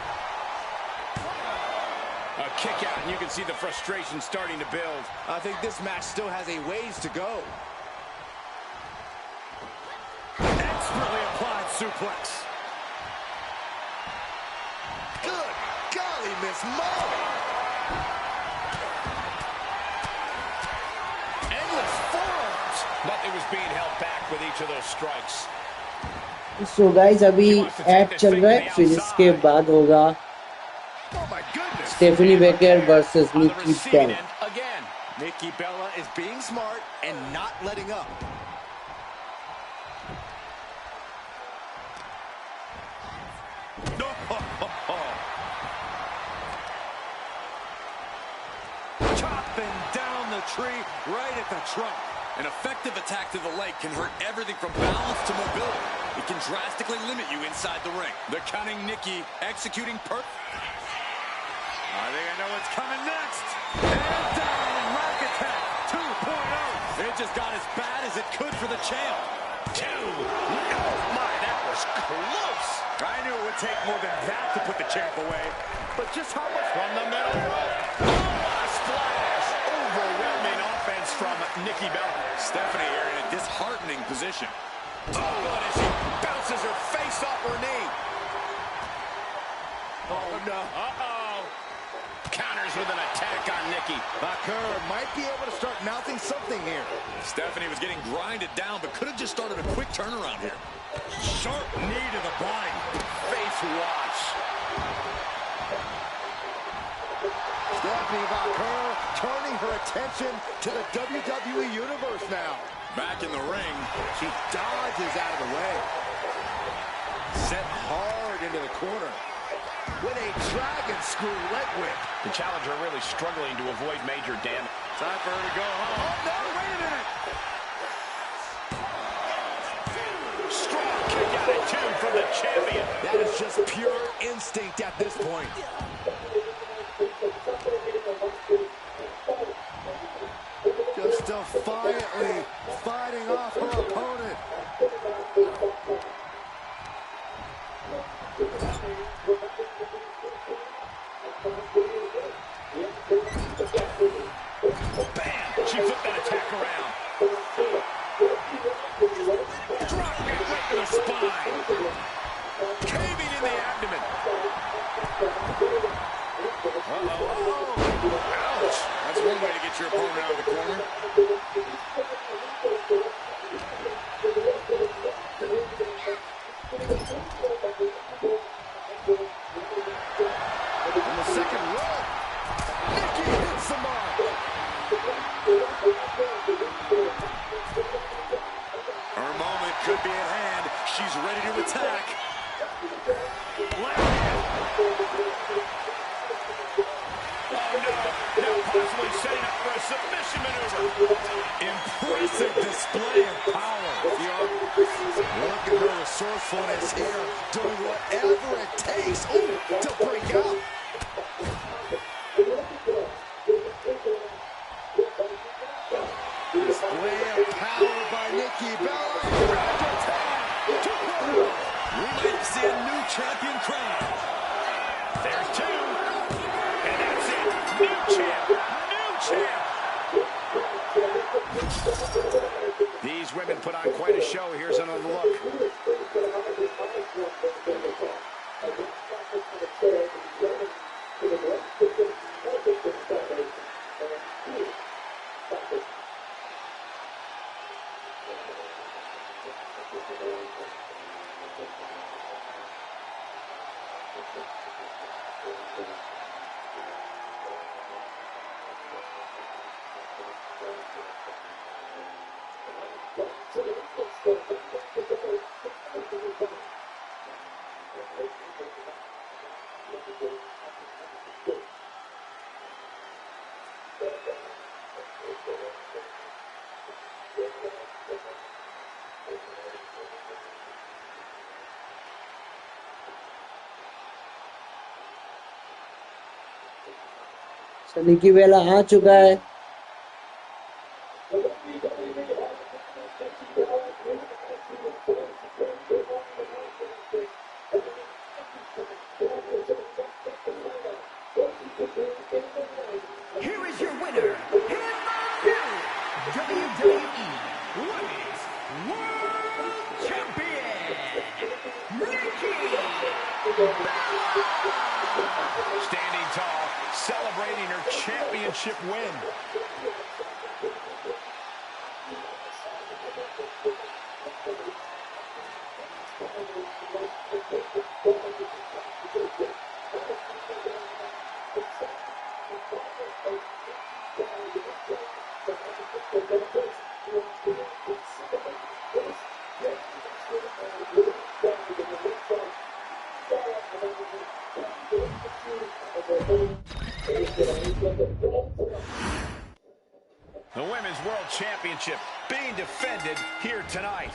A kick out, and you can see the frustration starting to build. I think this match still has a ways to go. Expertly applied suplex. Good golly, Miss Mo. Endless forearms. But it was being held back with each of those strikes. So guys अभी add चल रहा है, फिर इसके बाद होगा Oh my goodness. Stephanie Vaquer versus On the Nikki receiving Bella. end again. Nikki Bella is being smart and not letting up. Chopping down the tree right at the trunk. An effective attack to the leg can hurt everything from balance to mobility. It can drastically limit you inside the ring. The cunning Nikki executing perfect. I think I know what's coming next. And down, rack attack 2.0. It just got as bad as it could for the champ. Oh my, that was close. I knew it would take more than that to put the champ away. But just how much From the middle rope. Oh, a splash. Overwhelming offense from Nikki Bella. Stephanie here in a disheartening position. Oh, and as she bounces her face off her knee. Oh, no. Uh-oh. Counters with an attack on Nikki. Baker might be able to start mounting something here. Stephanie was getting grinded down, but could have just started a quick turnaround here. Sharp knee to the body. Face wash. Stephanie Baker turning her attention to the WWE Universe now. Back in the ring. She dodges out of the way. Set hard into the corner. With a dragon screw leg whip. The challenger really struggling to avoid major damage. Time for her to go home. Oh, no, wait a minute. Strong kick out at 2 from the champion. That is just pure instinct at this point. Just defiantly fighting off her opponent. Bam! She flipped that attack around. Drop kick right to the spine. Caving in the abdomen. Ouch. That's one way to get your opponent out of the corner. On the second row. Nikki hits the mark. Her moment could be at hand. She's ready to attack. Now possibly setting up for a submission maneuver. Impressive display of power. Look at her resourcefulness here, doing whatever it takes to break out. Display of power by Nikki Bella. Sunny की वेला आ चुका है। Here is your winner, in the new WWE Women's World Champion, Nikki Bella! Standing tall, celebrating her championship win. The Women's World Championship being defended here tonight.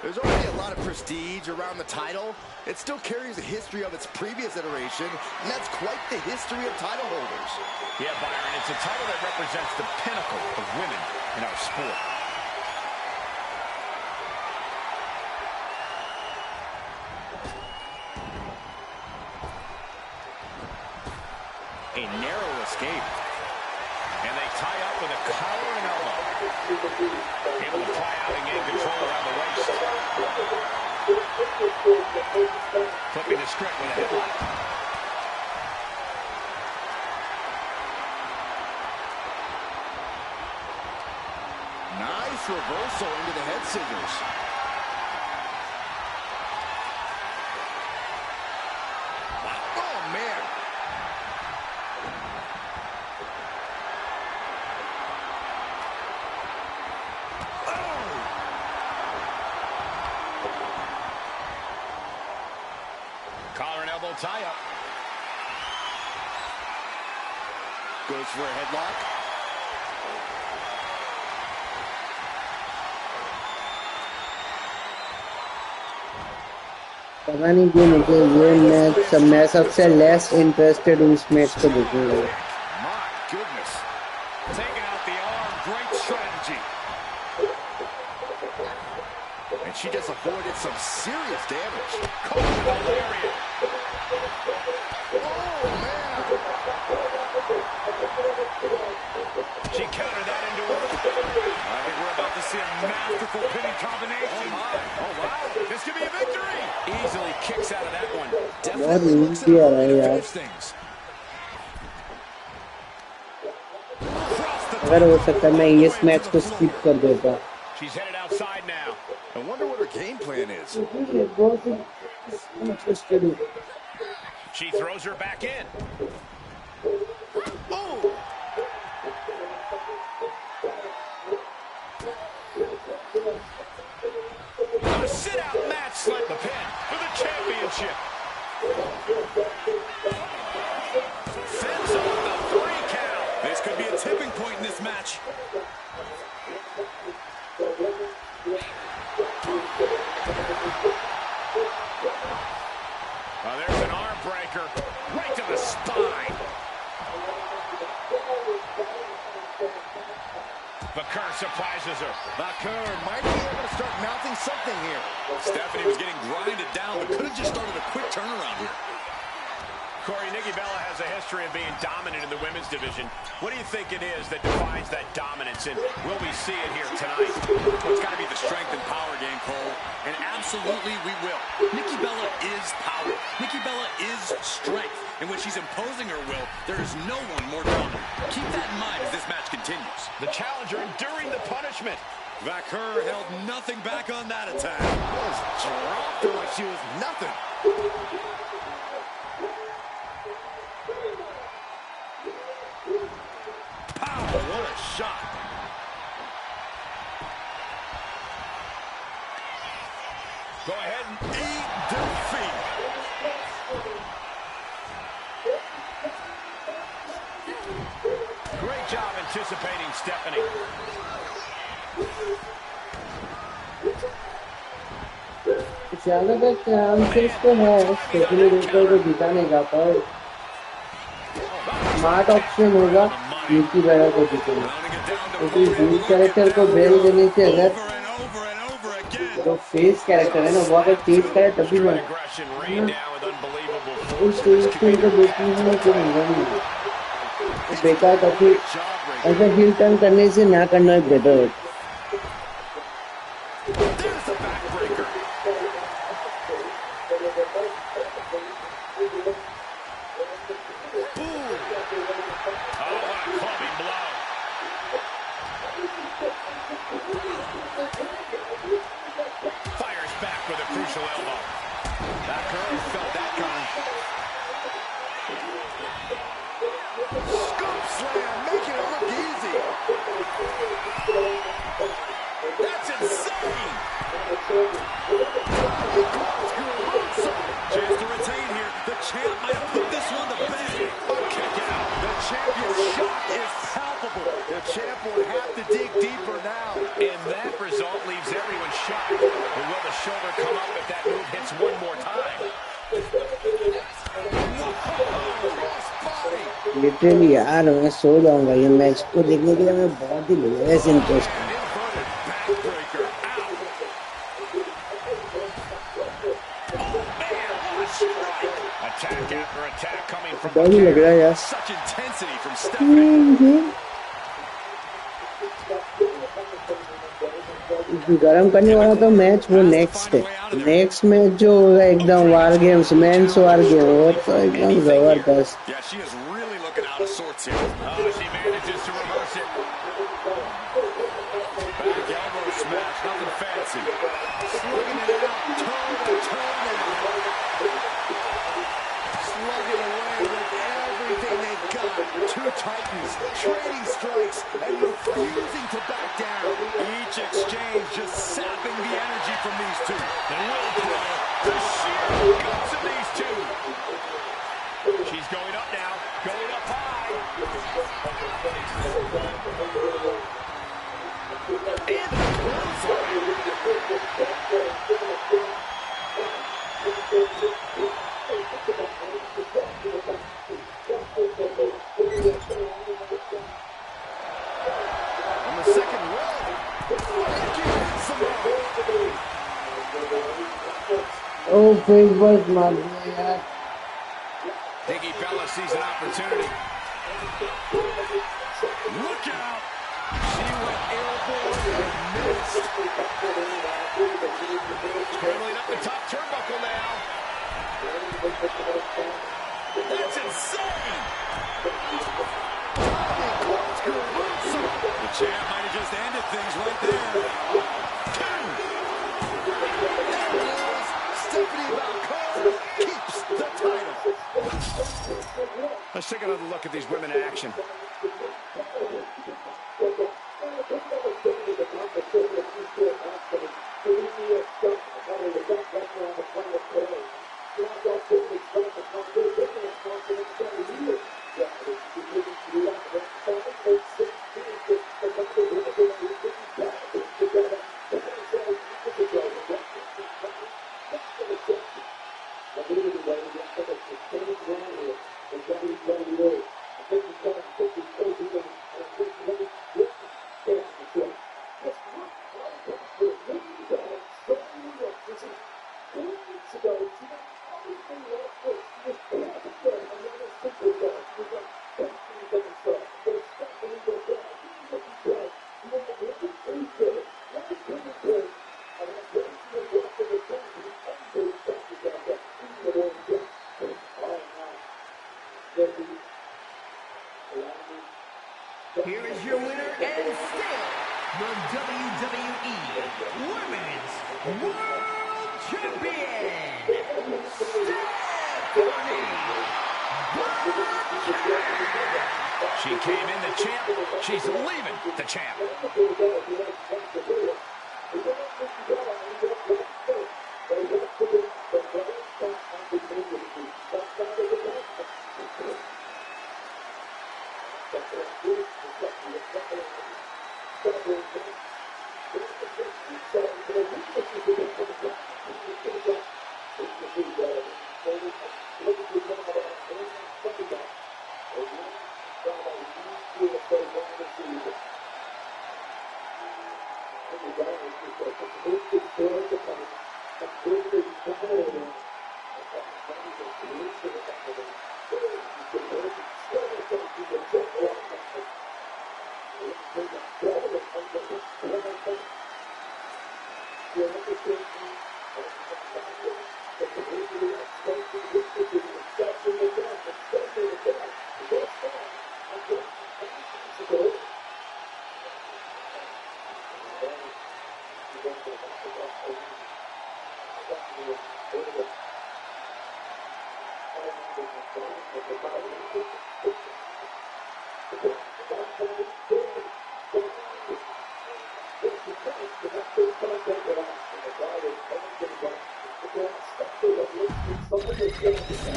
There's already a lot of prestige around the title. It still carries a history of its previous iteration, and that's quite the history of title holders. Yeah, Byron, it's a title that represents the pinnacle of women in our sport. A narrow escape. And they tie up with a collar and elbow. Able to fly out and gain control around the waist. Flipping the script with a headlock. Nice reversal into the head scissors. Wow. Oh, man. Collar and elbow tie-up. Goes for a headlock. पता नहीं क्यों मुझे ये मैं सबसे less interested हूँ इस match को देखने में। My goodness. Taking out the arm. Great strategy. And she just avoided some serious damage. Caught with a lariat. Oh, man. She countered that into a... I think we're about to see a masterful pinning combination. Oh, my. Oh, wow. This could be a victory. Easily kicks out of that one. Definitely looks at a way to finish things. अगर हो सकता है मैं इस match को skip कर देता। She's headed outside now. I wonder what her game plan is. She throws her back in. Oh! A sit-out match slip the pin for the championship. Fends off the 3 count. This could be a tipping point in this match. Oh, there's an arm breaker right to the spine. The curse surprises her. Bakur might be able to start mounting something here. Stephanie was getting grinded down, but could have just started a quick turnaround here. Corey, Nikki Bella has a history of being dominant in the women's division. What do you think it is that defines that dominance, and will we see it here tonight? Well, it's got to be the strength and power game, Cole, and absolutely we will. Nikki Bella is power. Nikki Bella is strength, and when she's imposing her will, there is no one more dominant. Keep that in mind as this match continues. The challenger enduring the punishment. Vaquer held nothing back on that attack. Just dropped her like she was nothing. Pow, what a shot. Go ahead and eat defeat. Great job anticipating Stephanie. ज्यादातर chances तो है Stephanie waker को जिताने का, पर smart option होगा निकी बेला को जीतने, क्योंकि हील कैरेक्टर को बेल देने से अगर जो फेस कैरेक्टर है ना वो अगर चेंज करे तभी मैं उस स्टेज पे इनको देखने में कोई मजा नहीं है। बेकार कभी ऐसा हील टर्न करने से ना करना ही बेटर होता। लिटरली यार मैं सो जाऊंगा ये मैच को देखने के लिए। मैं बहुत ही लेस इंटरेस्ट डर भी लग रहा है यार। गरम करने वाला तो मैच वो नेक्स्ट है। नेक्स्ट मैच जो होगा एकदम वार गेम्स, मेंस वार गेम, वो तो एकदम जबरदस्त। Sorts here. Oh, she manages to reverse it. Back elbow smash, nothing fancy. Slugging it out, toe to toe now. Slugging away with everything they've got. Two titans, trading strikes, and refusing to back down. Each exchange just sapping the energy from these two. The willpower, the sheer guts of these two. She's going up now, going up high. On the second row. Oh, big was my boy. Nikki Bella sees an opportunity. Look out! She went airborne and missed. Scrambling up the top turnbuckle now. That's insane! The champ might have just ended things right there. Stephanie Valcour keeps the title. Let's take another look at these women in action. champion, Stephanie. She came in the champ. She's leaving the champ.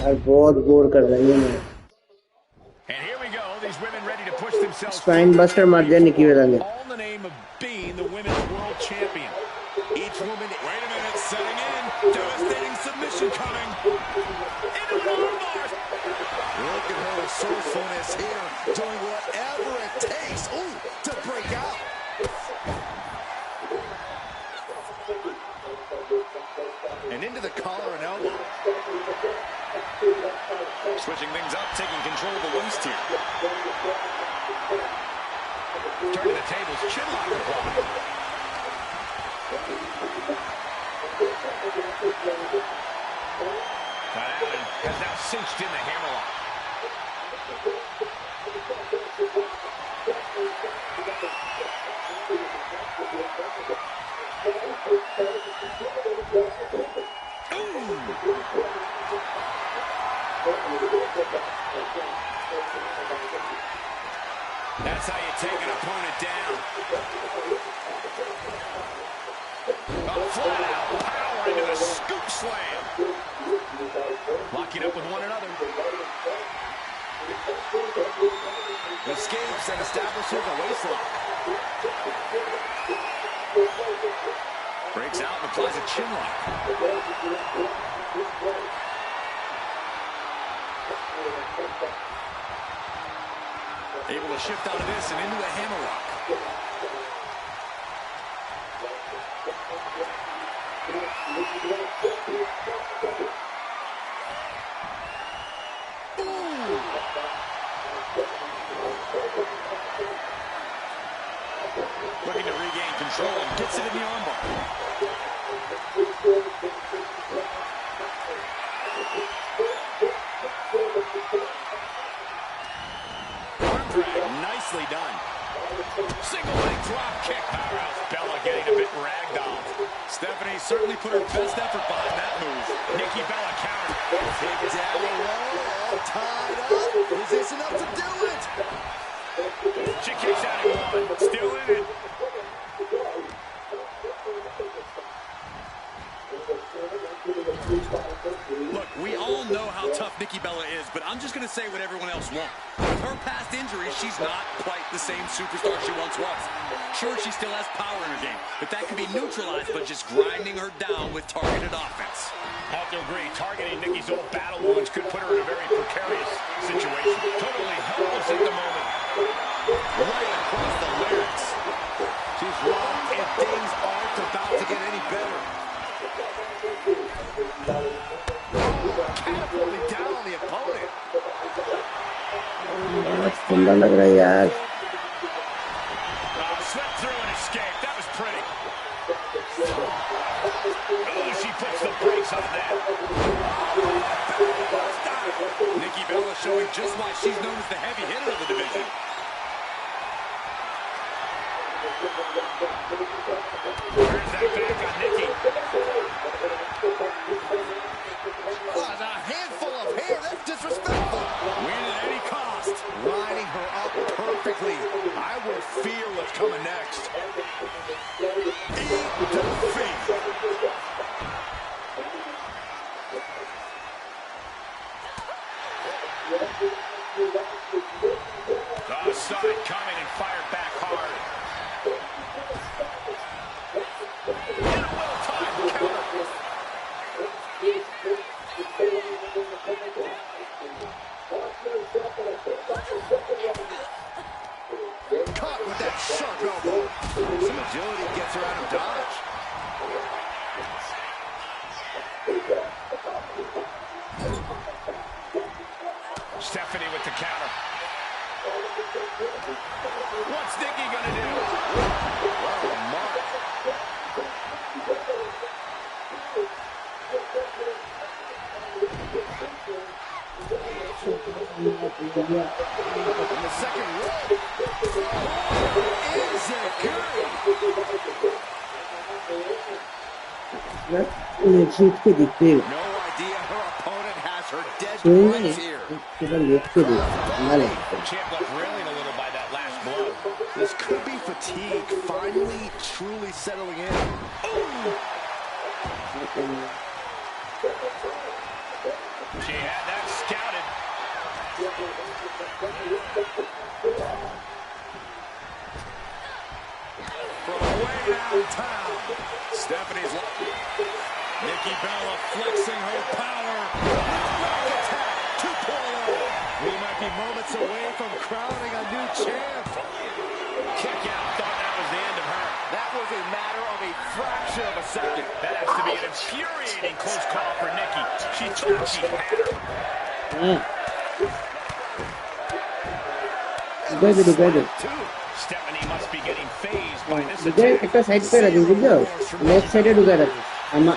यार बहुत bore कर रही है मैं। And here we go. These women ready to push themselves spine buster मार दिया निकी बेला ने। all in the name of being the women's world champion. Each woman. Wait a minute, setting in. Devastating submission coming. Into an armbar. Look at her resourcefulness here, doing whatever it takes, to break out. And into the collar and elbow. Switching things up, taking control of the waist here. Turning the tables, chin lock applied. Allen has now cinched in the hammerlock. That's how you take an opponent down. Flat out power into the scoop slam. Locking up with one another. Escapes and establishes a waistlock. Breaks out and applies a chin lock. Able to shift out of this and into a hammerlock. Looking to regain control and gets it in the armbar. Arm drag, nicely done. Single leg drop kick. Powerhouse Bella getting a bit ragdolled. Stephanie certainly put her best effort behind that move. Nikki Bella countered. Take down low, tied up. Is this enough to do it? She kicks out at one. Still in it. Look, we all know how tough Nikki Bella is, but I'm just going to say what everyone else wants. With her past injuries, she's not quite the same superstar she once was. Sure, she still has power in her game, but that can be neutralized by just grinding her down with targeted offense. I have to agree, targeting Nikki's old battle wounds could put her in a very precarious situation. Totally helpless at the moment. Right across the larynx. She's locked, and things aren't about to get any better. Catapulting down on the opponent. ठंडा लग रहा है यार। Swept through and escaped. That was pretty. Oh, she puts the brakes on that. Nikki Bella showing just why she's known as the heavy hitter of the division. Turns that back on Nikki. Stephanie with the counter. What's Nikki gonna do? Wow, mark. In the second row. Is it good? No idea her opponent has her dead to rights here. Champ left railing a little by that last blow. This could be fatigue finally truly settling in. Ooh. She had that scouted. From way downtown. Stephanie's Nikki Bella flexing her power. Back attack 2.0. We might be moments away from crowning a new champ. Kick out. Thought that was the end of her. That was a matter of a fraction of a second. That has to be an infuriating close call for Nikki. She thought she had her. Stephanie must be getting phased by this attack. একটা side করে দিই বুঝছো left সাইডে ঢুকে রাখো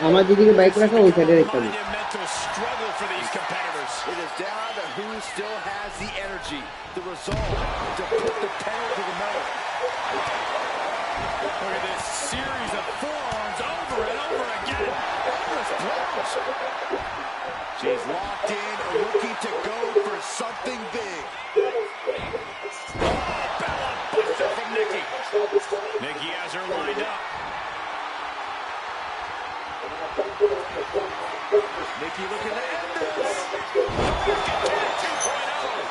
আমার দিদিকে bike রাখো ওই সাইডে রেখে দিই Monumental struggle for these competitors. It is down to who still has the energy, the resolve to put the pedal to the metal. Look at this series of forearms over and over again. This blows. She's locked in, looking to go for something big. Bella buster from Nikki. Nikki has her lined up. Nikki looking to end this.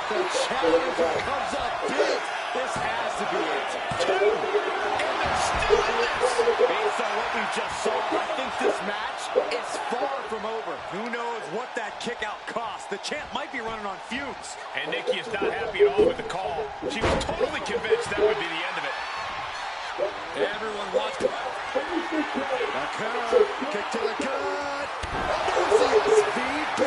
The challenger comes up big. This has to be it. 2. And they're still in this. Based on what we just saw, I think this match is far from over. Who knows what that kick out cost? The champ might be running on fumes. And Nikki is not happy at all with the call. She was totally convinced that would be the end of it. Everyone wants to. Kick to the gut. SVP.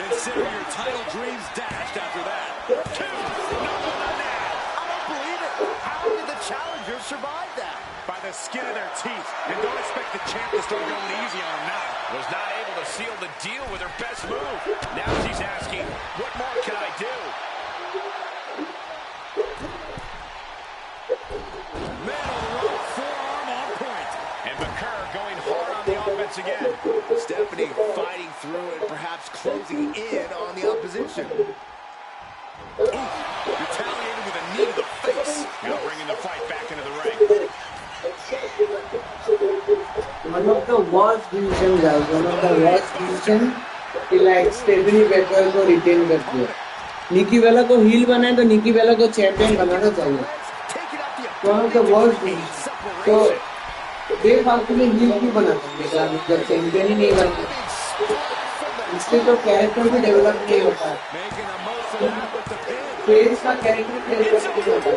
Consider your title dreams dashed after that. 2. No one now. I don't believe it. How did the challengers survive that? By the skin of their teeth. And don't expect the champ to start going easy on them now. Was not able to seal the deal with her best move. Now she's asking, what more can I do? Again. Stephanie fighting through and perhaps closing in on the opposition. Ooh, retaliated with a knee to the face. Now bringing the fight back into the ring. One of the worst decisions, guys. One of the worst decisions कि like Stephanie Baker को retain कर दिया. Nikki Bella को heel बनाए तो Nikki Bella को champion बनाना चाहिए. One of the worst decisions. So बेफालतू में हील क्यों बनाते हैं जब चैंपियन ही नहीं बनते इससे तो कैरेक्टर भी डेवलप नहीं होता फेस का कैरेक्टर डेवलप नहीं होता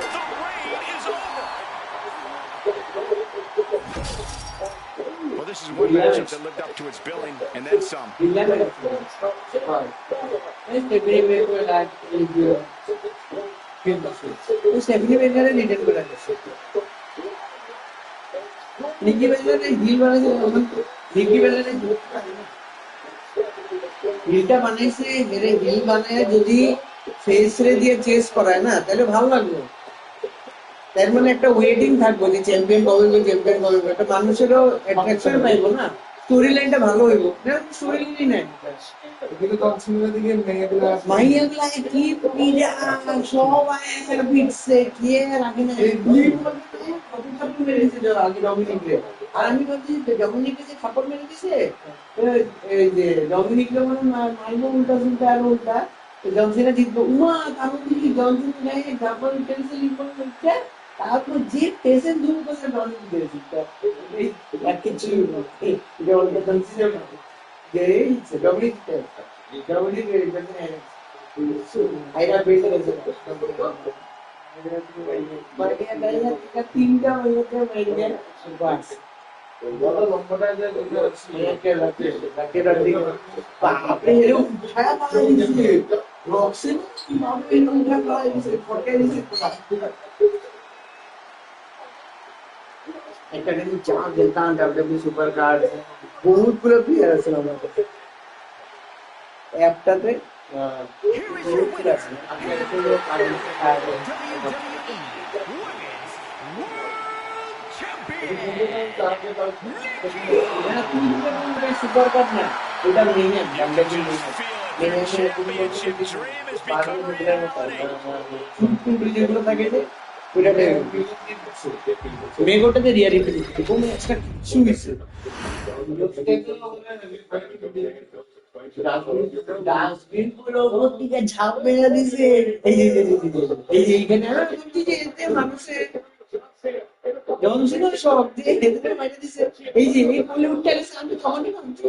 Well, this is one matchup that lived up to its billing and then some. निकी बेला ने हील बनाने निकी बेला ने হিলটা বানাইছে এরে হিল বানায় যদি ফেস রে দিয়ে চেস করায় না তাহলে ভালো লাগবে তার মানে একটা ওয়েটিং থাকবে যে চ্যাম্পিয়ন কবে হবে একটা মানুষেরও অ্যাট্রাকশন পাইবো না স্টোরি লাইনটা ভালো হইব না স্টোরি লাইনই নাই কিন্তু কনসিউমার দিকে মাইয়াগুলা কি পিড়া সবাই একটা পিটছে কে রাখে না কত মেরেছে আগে ডমিনিক রে আর আমি বলছি ডমিনিককে যে খাপড় মেরে দিছে এই যে ডমিনিক রে মানে মাইনো উল্টা উল্টা আর উল্টা জনসিনা জিতবো উমা তাহলে কি জনসিনা গায়ে জাপান টেন্সিল ইম্পোর্ট করছে তারপর যে পেশেন্ট দূর করে ডমিনিক দিয়েছে এই আর কিছু ডমিনিক জনসিনা যে ডমিনিক আইরা বেটার আছে তিনটা হয়ে গেছে বাপরে এরকম উঠায় মারা দিছে রক্সি বাপরে এরকম উঠায় মারা দিছে ফটকে দিছে একটা কিন্তু যা খেলতাম ডাব্লিউডাব্লিউ সুপার কার্ড বহুত গুলো প্লেয়ার আছে আমার কাছে অ্যাপটাতে Here is your বহুত গুলো winner, আছে WWE Women's World Champion. Super card না এটা মেনে You can just feel it. Their championship dream has become reality. যেগুলো থাকে যে ওইটাতে মেগোটাতে রিয়ালিটি দিচ্ছে কোনো একটা কিছু হইছে ডাস্টবিন পুরো ওপর দিকে ঝাঁপ মেরে দিছে এইখানে আমি বলছি যে এতে মানুষের জনসনের সব দিয়ে হেঁটে মাইরে দিছে এই বলে উঠতে গেছে আমি তখনই ভাবছি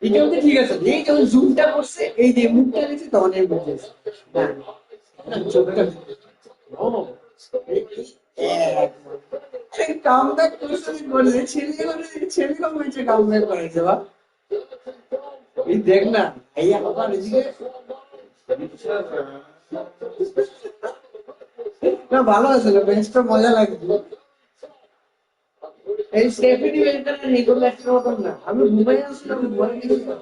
এটা হচ্ছে ঠিক আছে এই যখন জুমটা করছে এই যে মুখটা গেছে তখন আমি বুঝেছি চোখটা ও কামব্যাক করছে বলছে ছেলে কম হয়েছে কামব্যাক করেছে বা এই দেখ না এই আবার এদিকে না ভালো আছে বেঞ্চটা মজা লাগছে এই স্টেফেনি ওয়েলকারের নিকো ম্যাচের মতন না আমি ঘুমাই আসলাম ঘুমাই গেছিলাম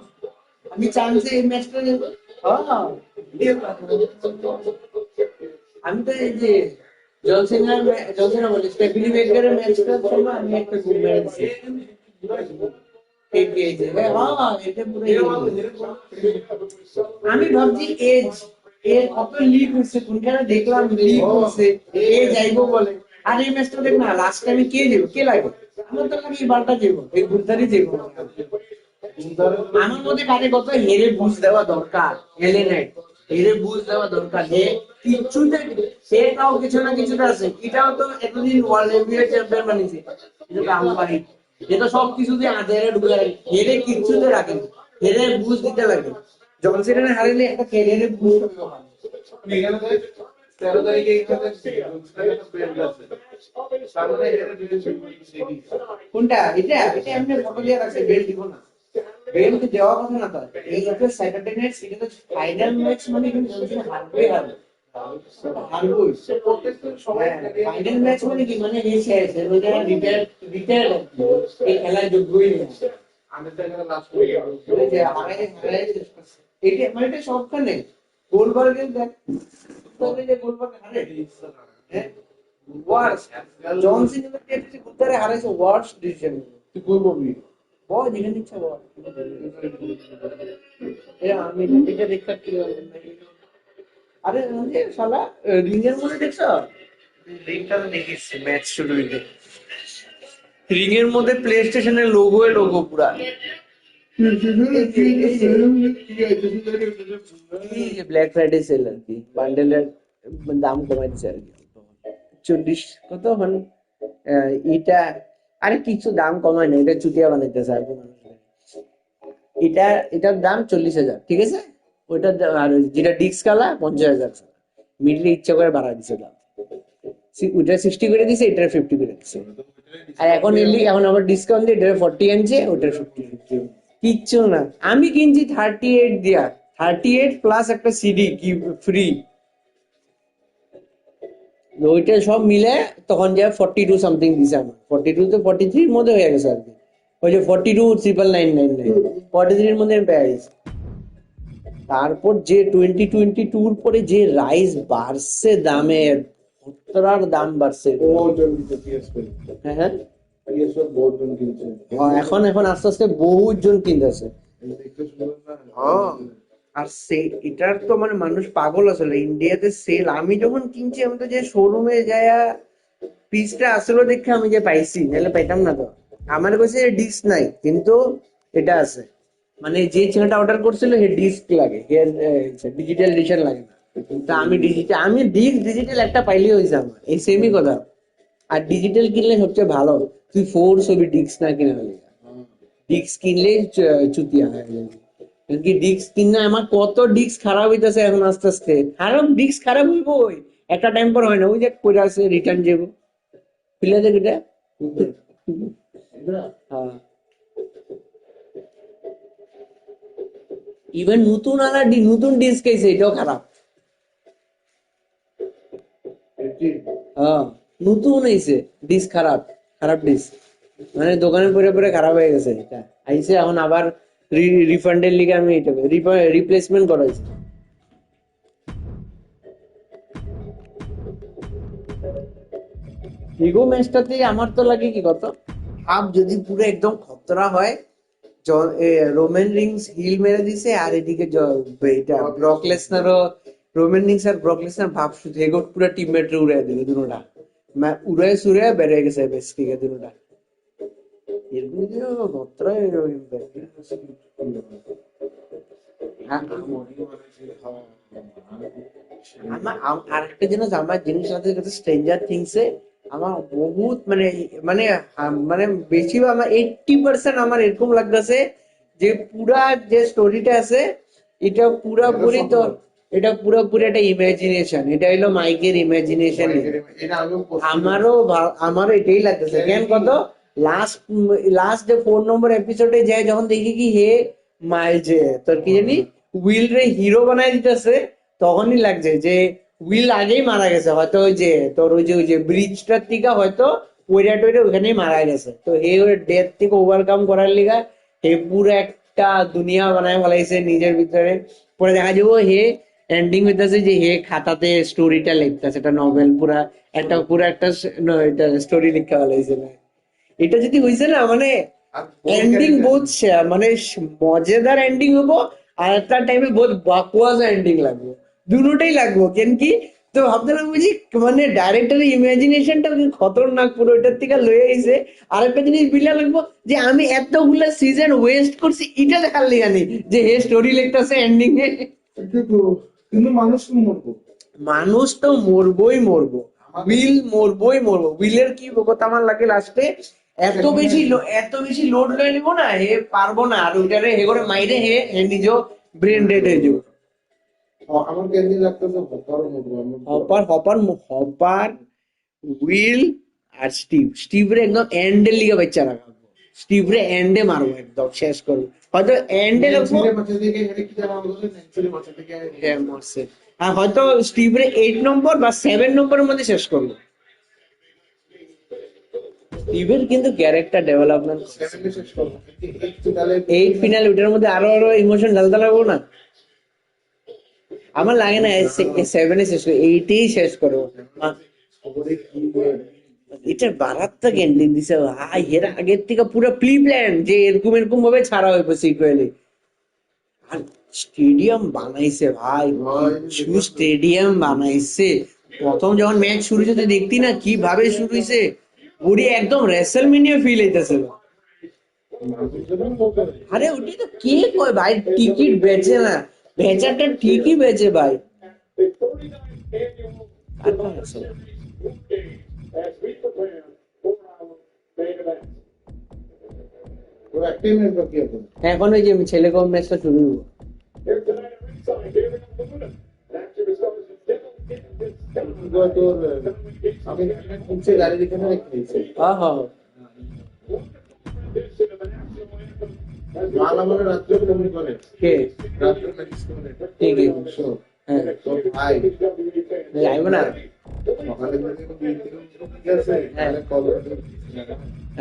আমি চান্সে এই ম্যাচটা আমি তো এই যে জলসেনা বলি স্টেফেনি ওয়েলকারের ম্যাচটার সময় আমি একটা ঘুম মেরেছি আমি ভাবছি এর কত লিক হচ্ছে কোনখানে দেখলাম লিক হচ্ছে যাইবো বলে আর এই ম্যাচটা দেখ না লাস্ট টাইমে কে যাবো কে লাগে আমার তো লাগে বারটা যাবো এই গুরদারি যাবো আমার মধ্যে কারে কত হেরে বুঝ দেওয়া দরকার হেলে নাই হেরে বুঝ দেওয়া দরকার যে কিছুতে সে তাও কিছু না কিছুটা আছে এটাও তো এতদিন ওয়ার্ল্ড হেভিওয়েট চ্যাম্পিয়ন বানিয়েছে এটা আমবাহি এটা সব কিছু দিয়ে আধারে ঢুকে রাখে হেরে কিচ্ছুতে রাখেন হেরে বুঝ দিতে লাগে জনসেনে হারালে একটা ক্যারিয়ারে বুঝ হবে 13 তারিখে কোনটা এটা এটা এমনি ফটো দিয়ে রাখছে বেল্ট দিব না বেল্ট দেওয়া কথা না তো এই যে স্যাটারডে নাইট এটা তো ফাইনাল ম্যাচ মানে কিন্তু জনসেনে হারবে হারবে ফাইনাল ম্যাচ মানে কি মানে এই শেষ মানে রিটায়ার এই খেলায় যোগ্যই নেই এটা মানে এটা সবখানে গোলবার্গের দেখ যে গোলবার্গ হারে হ্যাঁ ওয়ার্স জন সিনেমা টেস্টে গুতারে হারাইছে ওয়ার্স ডিসিশন তুই কই বলবি বল যেখানে ইচ্ছা বল আমি এটা দেখতে কি আরে শালা রিংয়ের মধ্যে দেখছো রিংটা তো দেখিস ম্যাচ শুরু হইতে রিং এর মধ্যে প্লে স্টেশনের লোগো পুরা ব্ল্যাক ফ্রাইডে সেল আর কি বান্ডেলের দাম কমাচ্ছে আর কি 40 কত মানে এটা আরে কিছু দাম কমায় না এটা চুটিয়া বানাইতেছে আর কি মানুষ এটার দাম 40,000 ঠিক আছে ওইটা আর যেটা ডিক্স কালা 50,000 মিডলে ইচ্ছা করে বাড়া দিছে দাম ওইটা 60 করে দিছে এটা 50 করে দিছে আর এখন আবার ডিসকাউন্ট দিয়ে এটা 40 আনছে ওটা 50 কিচ্ছু না আমি কিনছি 38 দিয়া 38 প্লাস একটা সিডি কি ফ্রি ওইটা সব মিলে তখন যা 42 সামথিং দিছে আমার 42 তো 43 এর মধ্যে হয়ে গেছে আর কি ওই যে 42,999 43 এর মধ্যে পেয়ে গেছি তারপর যে 2022 এর পরে যে রাইস বাড়ছে দামের কতটার দাম বাড়ছে হ্যাঁ হ্যাঁ এখন আস্তে আস্তে বহুত জন কিনতেছে আর এটার তো মানে মানুষ পাগল আসলে ইন্ডিয়াতে সেল আমি যখন কিনছি আমি তো যে শোরুমে যায়া পিসটা আসলে দেখে আমি যে পাইছি নাহলে পাইতাম না তো আমার কাছে ডিস্ক নাই কিন্তু এটা আছে মানে যে ছেলেটা অর্ডার করছিল হে ডিস্ক লাগে ডিজিটাল এডিশন লাগে না তা আমি ডিজিটাল একটা পাইলেই হয়েছে আমার এই সেমই কথা আর ডিজিটাল কিনলে সবচেয়ে ভালো তুই ফোর ছবি ডিস্ক না কিনে হলে ডিস্ক কিনলে চুতিয়া হয়ে যাবে কি ডিস্ক কিনা আমার কত ডিস্ক খারাপ হইতেছে এখন আস্তে আস্তে খারাপ ডিস্ক খারাপ হইবই একটা টাইম পর হয় না ওই যে কইরা আছে রিটার্ন যাবো ফিলে দেখ এটা হ্যাঁ ইভেন নতুন ডিস্ক এসে এটাও খারাপ হ্যাঁ নতুন এসে ডিস্ক খারাপ ডিস্ক মানে দোকানে পরে পরে খারাপ হয়ে গেছে এটা আইসে এখন আবার রিফান্ডের লিগে আমি এটা রিপ্লেসমেন্ট করাইছি ইগো ম্যাচটাতে আমার তো লাগে কি কত হাফ যদি পুরো একদম খতরা হয় রোমান রিংস হিল মেরে দিছে আর এদিকে এটা ব্রক লেসনারও রোমান রিংস আর ব্রক লেসনার ভাব শুধু এগোট পুরো টিমমেটরে উড়াই দিবে দুটোটা উড়াই সুরে বেড়ে গেছে বেসকিকে দুটোটা এরকম খতরা আরেকটা জিনিস আমার জিনিস আছে স্ট্রেঞ্জার থিংস এ আমার বহুত মানে মানে মানে বেশি আমার 80% আমার এরকম লাগতেছে যে পুরা যে স্টোরিটা আছে এটা পুরাপুরি তো এটা পুরোপুরি একটা ইমাজিনেশন এটা হলো মাইকের ইমাজিনেশন আমারও এটাই লাগতেছে কেন কত লাস্ট লাস্ট যে 4 নম্বর এপিসোডে যায় যখন দেখি কি হে মাইল যে তোর কি জানি উইল রে হিরো বানাই দিতেছে তখনই লাগছে যে উইল আগেই মারা গেছে হয়তো ওই যে ব্রিজটার থেকে হয়তো ওইটা ওখানেই মারা গেছে তো হে ওই ডেথ থেকে ওভারকাম করার লিগা হে পুরো একটা দুনিয়া বানায় ফেলাইছে নিজের ভিতরে পরে দেখা যাবো হে এন্ডিং হইতেছে যে হে খাতাতে স্টোরিটা লিখতেছে একটা নভেল পুরো একটা স্টোরি লিখা ফেলাইছে এটা যদি হয়েছে না মানে এন্ডিং বহুত মানে মজাদার এন্ডিং হবো আর একটা টাইমে বহুত বাকওয়াজ এন্ডিং লাগবে দুটোটাই লাগবো কেন কি তো ভাবতে লাগবো যে মানে ডাইরেক্টরের ইমাজিনেশনটা খতরনাক পুরো এটার থেকে লয়ে আইছে আরেকটা জিনিস বিলা লাগবো যে আমি এতগুলা সিজন ওয়েস্ট করছি এটা দেখার লিগা নেই যে হে স্টোরি লিখতেছে এন্ডিং এ কিন্তু মানুষ তো মরবো উইলের কি কথা আমার লাগে লাস্টে এত বেশি লোড লয়ে নিবো না হে পারবো না আর ওইটারে হে করে মাইরে হে নিজ ব্রেন ডেড হয়ে যাবো আমার কেন লাগতেছে হপার উইল আর স্টিভ রে একদম এন্ডের লিগে বাচ্চা রাখবো স্টিভ রে এন্ডে মারবো একদম শেষ করবো হয়তো এন্ডে রাখবো আর হয়তো স্টিভ রে 8 নম্বর বা 7 নম্বরের মধ্যে শেষ করবো স্টিভের কিন্তু ক্যারেক্টার ডেভেলপমেন্ট এই ফিনাল ওটার মধ্যে আরো ইমোশন ঢালতে লাগবো না আমার লাগে না 7 শেষ করবো 8 শেষ করবো এটা মারাত্মক এন্ডিং দিছে ভাই এর আগের থেকে পুরো প্রি প্ল্যান যে এরকম ভাবে ছাড়া হইবে সিকুয়েলে আর স্টেডিয়াম বানাইছে ভাই স্টেডিয়াম বানাইছে প্রথম যখন ম্যাচ শুরু হয়েছে দেখতি না কিভাবে শুরু হয়েছে পুরি একদম রেসেলমেনিয়া ফিল হইতেছে আরে ওটি তো কে কয় ভাই টিকিট বেচে না বেচাটা ঠিকই বেচে ভাই এখন ওই যে ছেলে কম ম্যাচটা শুরু হবো হ্যাঁ হ্যাঁ যাইব না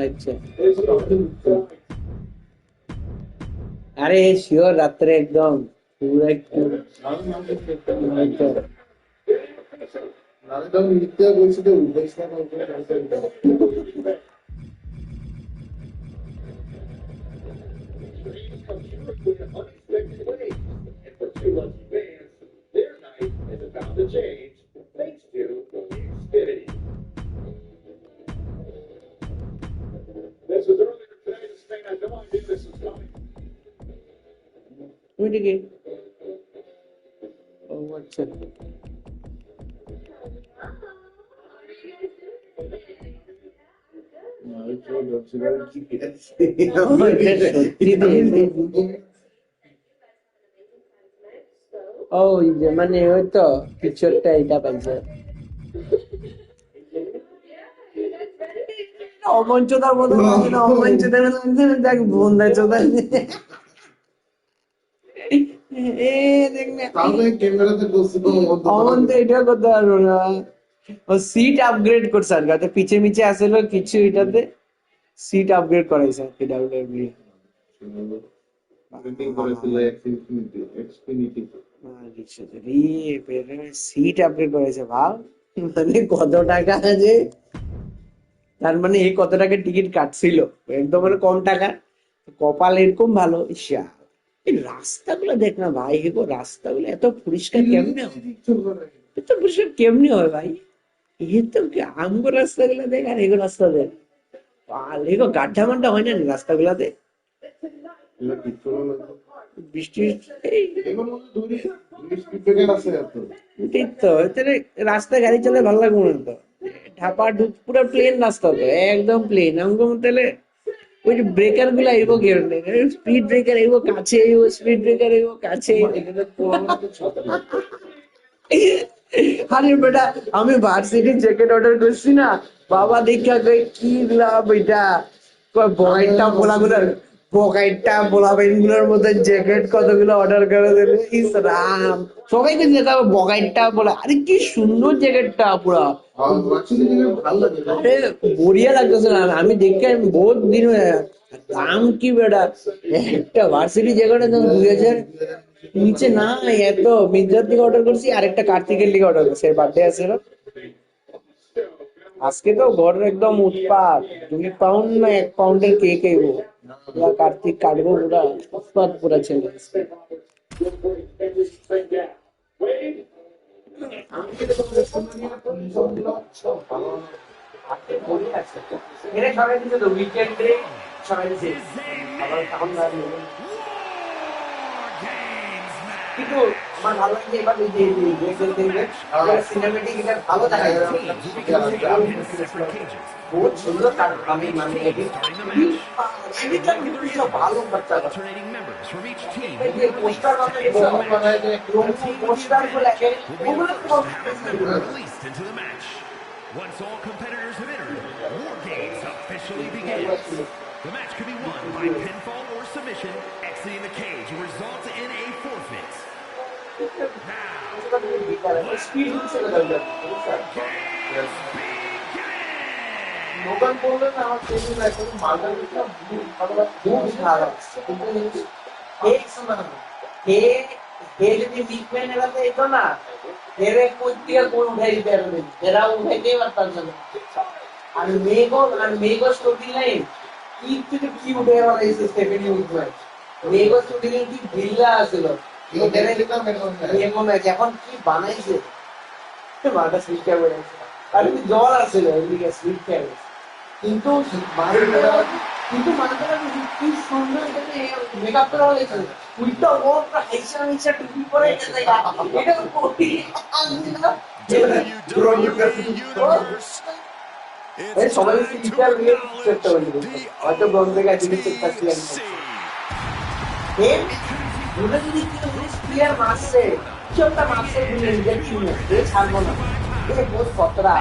আচ্ছা আরে শিওর রাত্রে একদম পুরো একটু ওইদিকে ও আচ্ছা ও মানে ওই তো পিকচারটা এটা পাইছে অমঞ্চতার মতো লাগছে না, অমঞ্চতার মতো লাগছে না, দেখ বন্ধা চোদা এ দেখ না তাহলে ক্যামেরাতে বসে অমন তো এটা করতে পারবো না। ও সিট আপগ্রেড করছে আর গাতে পিছে মিছে আসলে কিছু এটাতে সিট আপগ্রেড করাইছে আর কি ডাব্লিউডাব্লিউ মিটিং করেছিল এক্সফিনিটি সিট আপগ্রেড করেছে ভাব, মানে কত টাকা আছে, তার মানে এই কত টাকা টিকিট কাটছিল, একদম মানে কম টাকা, কপাল এরকম ভালো ইসা। এই রাস্তাগুলো দেখ না ভাই, এগো রাস্তাগুলো এত পরিষ্কার কেমনে হয়, এত পরিষ্কার কেমনে হয় ভাই, এ তো কি আমগো রাস্তাগুলো দেখ আর এগো রাস্তা দেখ, পাল এগো গাড্ডা মাড্ডা হয় না রাস্তাগুলাতে, বৃষ্টি এই এগুলোর মধ্যে ধরে স্পিড আছে এত ঠিক তো তাহলে রাস্তায় গাড়ি চালাতে ভালো লাগবে না তো, ঢাপা ঢুক পুরো প্লেন রাস্তা তো একদম প্লেন, আমগো তাহলে ওই যে ব্রেকার গুলা এগো কেমনে, স্পিড ব্রেকার এগো কাছে, এগো স্পিড ব্রেকার এগো কাছে, এখানে পুরোনো তো ছাত্র আরে বেটা আমি ভার্সিটির জ্যাকেট অর্ডার করছি না, বাবা দেখা কই কি লাভ এটা, কই বগাইটা বলাগুলো, বগাইটা বলাবেন গুলোর মধ্যে জ্যাকেট কতগুলো অর্ডার করে দিলে, ইস রাম সবাইকে যেটা বগাইটা বলা, আরে কি সুন্দর জ্যাকেটটা পুরা, ভার্সিটি থেকে ভালো লাগে আরে বড়িয়া লাগতেছে না, আমি দেখে আমি বহুত দিন হয়ে গেছে। দাম কি বেটা, একটা ভার্সিটি জ্যাকেটের দাম 2000 নিচে না, এত মিন্ত্রার থেকে অর্ডার করছি, আরেকটা কার্তিকের লিগে অর্ডার করছি, বার্থডে আছে না আজকে, তো ঘর একদম উৎপাত, 2 পাউন্ড না 1 পাউন্ডের কেক আইবো, পুরা কার্তিক কাটবো, পুরা উৎপাত পুরা ছেলে এরা সবাই দিচ্ছে তো উইকেন্ডে, সবাই দিচ্ছে আবার তখন কিন্তু আমার ভালো লাগছে এবার এই যে সিনেমেটিক এটা ভালো দেখা যায়, বহুত সুন্দর কাট, আমি মানে এডিটটা কিন্তু ভালো বাচ্চা, Alternating members from each team এই will যে be released পোস্টার to বানায় enter the বড় বানায় যে পোস্টার গুলো লাগে ওগুলো তো released into the match. Once all competitors have entered, War Games officially begins. The match can be won by pinfall or submission. Exiting the cage will result in a forfeit. Speed ছিল দরকার local বললে না আমার training এখন মালটা খুব ভালো কিন্তু এই শোনা হে হে যদি বিগম্যান এলাতে এতো না, এরে কই দিয়ে কোন উঠাই দিতে পারবে, এরা উঠাইতেই পারতাম না, আর মেগো স্টোরি লাইন কি থেকে কি উঠে গেল এই স্টেফেনি উঠবে, মেগো স্টোরি লাইন কি ভিল্লা আছিল, মেগো ম্যাচ এখন কি বানাইছে, মালটা সুইচ করে আর কি জল আছিল এদিকে সুইচ করে, কিন্তু কিন্তু মানুষেরা কি সুন্দর এখানে মেকআপ করা হয়েছে, উল্টো ওর হাইসা হাইসা টুপি পরে এটা করি এই সবাই সিস্টার রিয়েল চেষ্টা করবে, হয়তো ব্রোঞ্জে গেছে চেষ্টা ছিলেন এই বুলে যদি কি প্লেয়ার মারছে চলটা মারছে বুলে নিজের টিমে এই ছাড়বো না, এই বহুত খতরা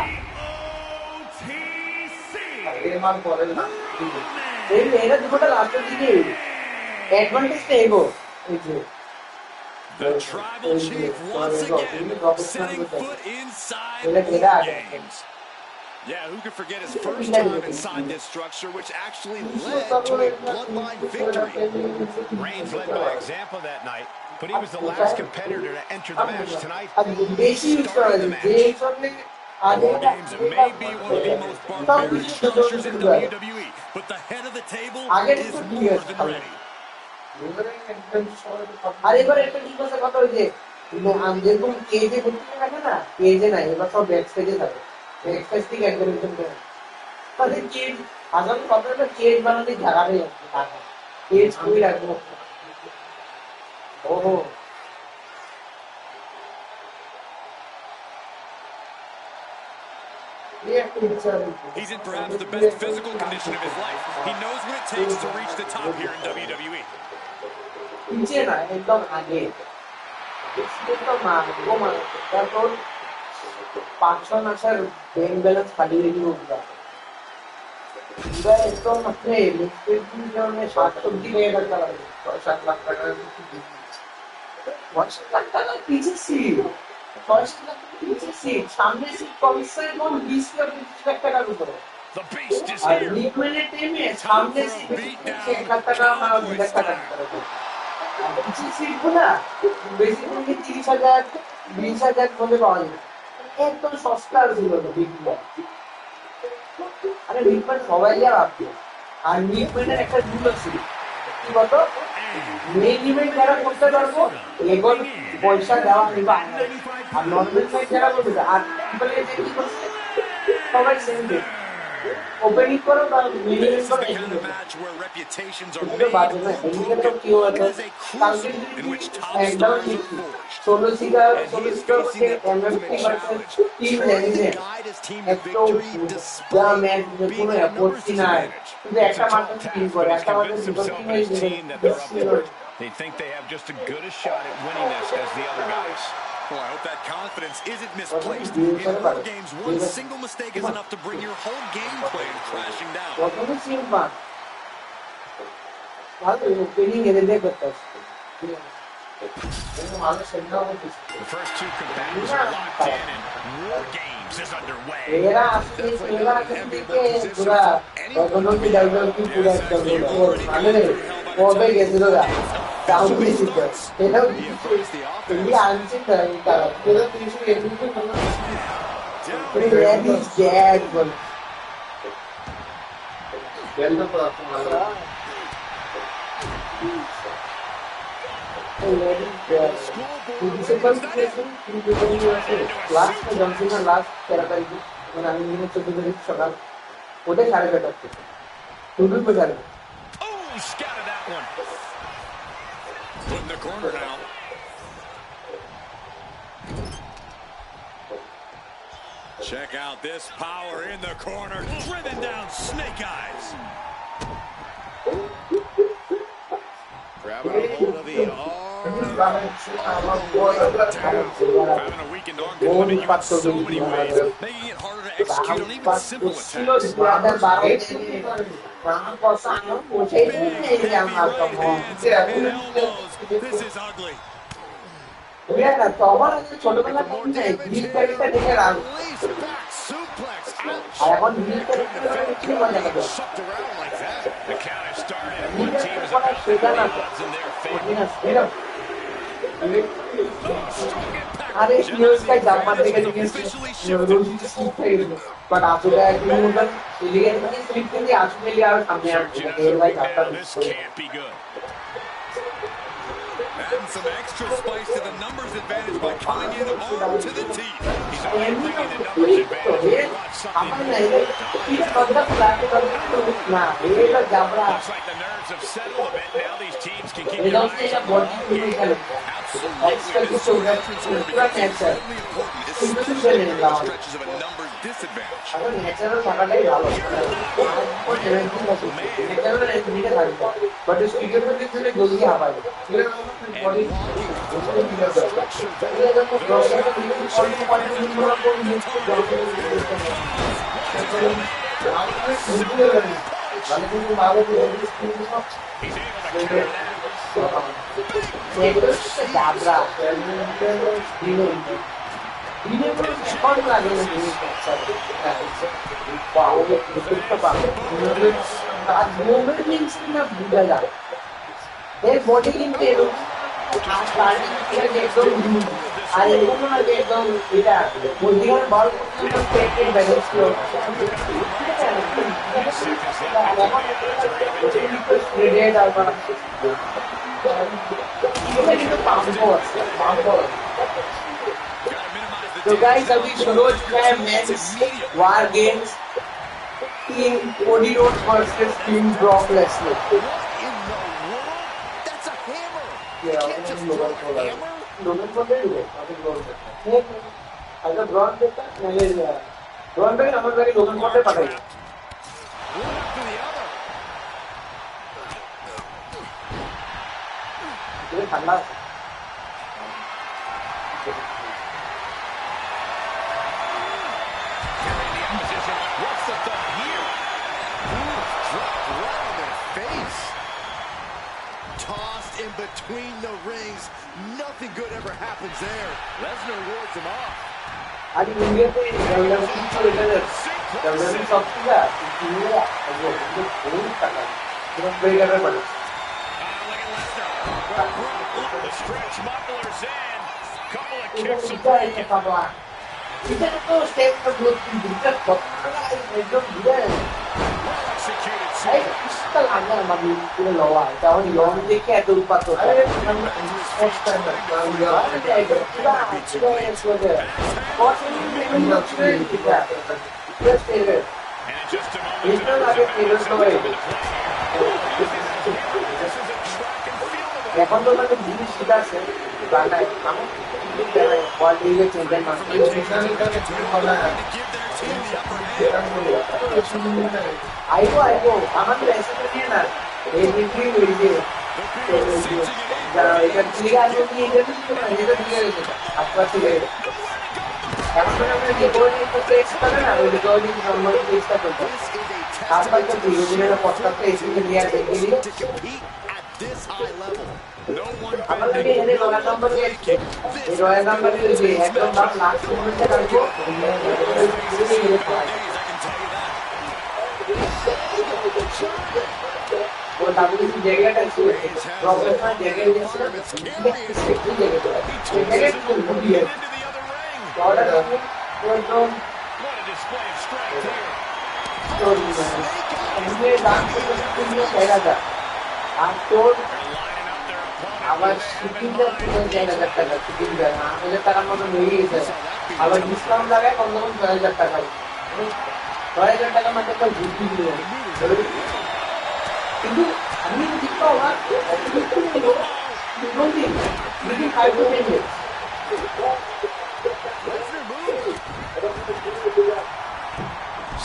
মান করে না, এই এরা দুটোটা লাস্টের দিকে অ্যাডভান্টেজটা এগো এই যে The tribal chief once again setting foot inside এটা War কেডা Games. Yeah, who could forget his first time inside this structure, which actually led to a bloodline victory. Reigns led by example that night, but he was the last competitor to enter the match tonight. বেশি use করা Starting the যায় match. যে করলে আগে War Games may be one of the most barbaric structures in WWE, but the head of the table is more than ready. আর এবার একটা কি কথা কথা ওই যে যেরকম কেজে ঘুরতে থাকে না, কেজে নাই এবার সব ব্যাক স্টেজে থাকে, ব্যাক স্টেজ থেকে একদম করে তাহলে কেজ আগামী কথাটা কেজ বানাতে ঝাড়াবে টাকা, কেজ কই রাখবো ওহো He's in perhaps the best physical condition of his life. He knows what it takes to reach the top here in WWE. নিচে না একদম আগে তো মারবো তারপর 5-6 মাসের ব্যাংক ব্যালেন্স ফাটিয়ে রেখে উঠবা এবার একদম আপনি মিস্ত্রির জন্য শাকসবজি নিয়ে রাখতে পারবেন 6-7 লাখ টাকার $6 পিছে সিট 6-7 লাখ পিছে সিট সামনে সিট কমসে কম 20 থেকে 25 লাখ টাকার উপরে The beast is R here. লিকুইডের টাইমে Time সামনে for a সিট beatdown, 1,00,000 টাকা না Cowboy 2,00,000 টাকার style. উপরে আর পিছে সিটগুলা বেসিক্যালি 30,000 20,000 মধ্যে পাওয়া যায় একদম সস্তা ছিল বিটগুলো আরে মিটম্যান সবাই যা ভাবছে আর মিটম্যানের একটা রুল আছে কি বলতো মেইন ইভেন্ট যারা করতে পারবো এগোর পয়সা দেওয়া নিবা আর নর্মাল ফাইট যারা করবে আর পিপলে যে কি করছে সবাই সেম ডে ওপেনিং করো বা মেইন This ইভেন্ট is করো the এগিয়ে kind of যাবে match where reputations are এগুলো made বাজে না or এদিকে তো broken. কি হতো It is a কালকে crucible in which top একদম stars are দেখছি forged. ষোলো সিগা And he is হচ্ছে facing the এমএফটি ultimate versus challenge, team trying to legend guide his team to একদম victory যা despite ম্যাচ being কোনো at a numbers অ্যাপোর্টই নাই disadvantage. কিন্তু It's একটা a মাত্র tall টিম task, করে but he's একটা মাত্র convinced বিপদ himself টিম and his হয়ে team that they're up for it. They think they have just as good a shot at winning this as the other guys. Well, I hope that confidence isn't misplaced. In war games, one single mistake is enough to bring your whole game plan crashing down. প্রথমে সিম পান ভালো opening এদের করতে আসছে ভালো centre The first two combatants are locked in, and War Games is underway. এরা আসছে এরা থেকে পুরা ইকোনমি ডেভেলপমেন্ট পুরো একদম মানে কবে গেছিল না সাউন্ড ছিল এটাও এই আনছে তারা এরা কিছু এমনি করে রেডি জ্যাক বল বেলটা তো আপনি ভালো লাস্ট জনসিনা লাস্ট 13 তারিখে মানে আমি 14 তারিখ সকাল ওটা 8:30 টুডুর পে যাবে Oh, he scattered that one. Put in the corner now. Check out this power in the corner. Driven down Snake Eyes. Grabbing a hold of the arm. Having a weakened arm can limit you in so many ways, making it harder to execute on even simple attacks. Big, heavy right hands and elbows. This is ugly. তখন ছোটবেলা green character দেখে রাখ Release back suplex. Ouch. আর এখন green character কি মজা লাগে Shucked around like that. The count has started, and green one team is character about to সেটা put না the odds in their favor. Strong impact. আরে পিওসটা jumper Advantage থেকে is নিয়ে officially shifted. রোজি slip হয়ে গেল বাট আসলে একদিন মতন এলিগেন মানে স্লিপ থেকে আসলে আর সামনে আসছে এর ভাই jumper Now, this can't be good. Adding some extra spice to the numbers advantage by coming in armed to the teeth. He's already bringing the numbers advantage. He brought something আমার new. না কথা flat না এটা জাবরা Looks like the nerves have settled a bit. Now these teams can keep এটা their হচ্ছে eyes এটা on body the ফিরে গেল Absolutely. এক্সট্রা This কিছু entrance will পুরো become ক্যান্সার incredibly important, কিন্তু especially চলে during এলাম stretches of a numbers disadvantage. এখন ন্যাচারাল থাকাটাই ভালো ন্যাচারাল এনজিটা থাকবে বাট স্পিডের মধ্যে গেলে জলদি হাঁপায় body He's able to counter that. জাবরা এখন লাগে বুঝা যায় এর বডি কিন্তু এরকম একদম আর এরকম না যে একদম এটা মধ্যিখানে বল ব্যালেন্স ছিল কিন্তু পাম্পও আছে পাম্পও আছে So guys, अभी शुरू हो चुका है men's war games. Team cody.rhodes versus Team Brock Lesnar. What in the world? That's a hammer. You can't just throw a hammer. Logan Paul did it. I think Logan Paul. अगर Braun देखता मैंने Braun पे number पे Logan Paul पे पकड़ी. One after the other. ये ठंडा. What's the thought here? in between the rings. Nothing good ever happens there. Lesnar wards him off. आज इंडियाতে WWE চলে যাচ্ছে WWE সবকিছু ইন্ডিয়া আগে কিন্তু বহুত টাকা পুরো বেগারে মানে The stretch buckler's in. Couple of এটা kicks and এটা এটা পাবলা এটা তো স্টেপ তো গ্রোথ দিতে কতটা একদম দিলে well executed এই suplex. এটা লাগে না মানে পুরো লওয়া এটা ওই লং দেখে এত উৎপাত হতো আরে ফার্স্ট টাইম না এটা এটা পুরো এটা Just And in just a moment, it's not like a tailor story. this is a track and field of এখন তো মানে জিনিস সেটা আছে বানায় আমি কোয়ালিটি এর চেঞ্জ না to give their team the upper hand. আইবো আমাদের এসে নিয়ে না এই বিক্রি হইছে যারা এটা ঠিক আছে কি এটা ঠিক আছে আপনার ঠিক আছে এখন তো আমরা যে গোল নিতে টেস্ট করে না ওই গোল নিতে নরমাল টেস্টটা করতে তারপর তো ধীরে ধীরে প্রস্তাবটা এসে নিয়ে দেখে দিই To compete at this high level. No one আমাদের bending এখানে রয়্যাল নাম্বার এই রয়্যাল নাম্বার যে একদম দাম লাস্ট মোমেন্টে কাটবো days, I can tell you that. ও ডাব্লিউসি জায়গাটা ছিল প্রফেশনাল জায়গায় ছিল সেক্টর জায়গাটা জায়গাটা খুব Into ভালো the other ring. অর্ডার একদম What a display of strength here. Story এমনি দাম থেকে শুরু জায়গাটা আর তোর They're lining up their opponent. আবার শিপিংটা পুরো 4000 টাকা শিপিং দেয় 8000 টাকার মতো হয়ে গেছে আবার ডিসকাউন্ট লাগায় কম কম 6000 টাকা 6000 টাকা মাত্র একটা ঘুরতে দিল কিন্তু আমি দেখতে অবাক দুদিন ফাইভ হয়েছে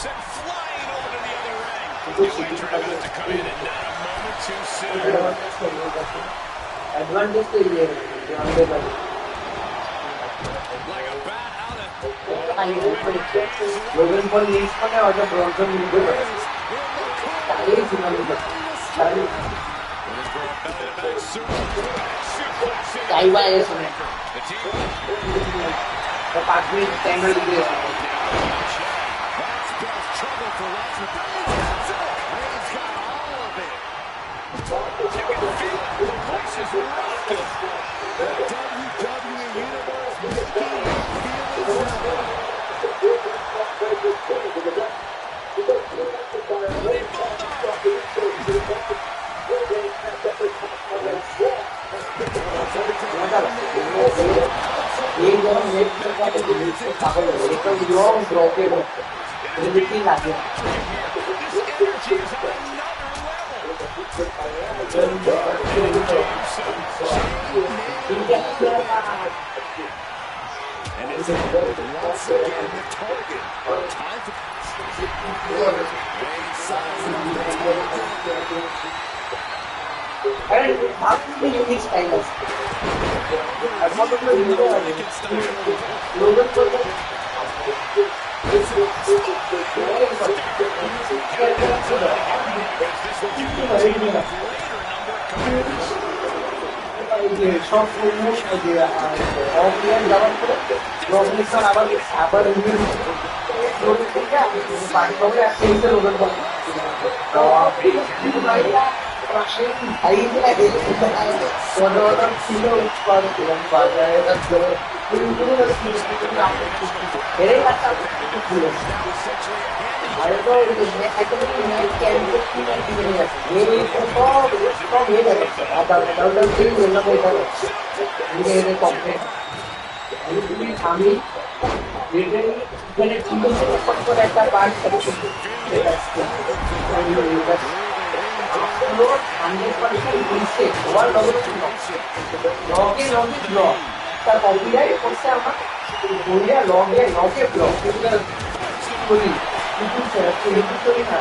Sent flying over to the other ring. New entrant about to come in and not a moment too soon. Advantage তো ইয়ে আমাদের বাড়ি Like a bat out of লোকের পর লিস্ট করে হয়তো ব্রঞ্জ মিলবে তাই ফিনালি তাই belly-to-back suplex. তাই বা এসে The team 5 মিনিট টাইমার দিয়ে That spells trouble for Lesnar. He's got all of it. you can feel it. The place is rocking. The WWE Universe making him feel his level. এই যখন net করতে দিচ্ছে তাহলে এটা long ব্রকেট এটা কি লাগে And it's once again the target. Time for আরে আপনি ইউনিক স্টাইল আছে আর কতগুলো ভিডিও আছে লোগন করতে সব প্রমোশন দিয়ে অফলাইন যাওয়ার পরে প্রমোশন আবার আবার পাঁচভাবে একটা হিসেবে লোগন করে আমি একটা পার্ট তার কপিরাইট করছে আমার লগে লগে ব্লক করি না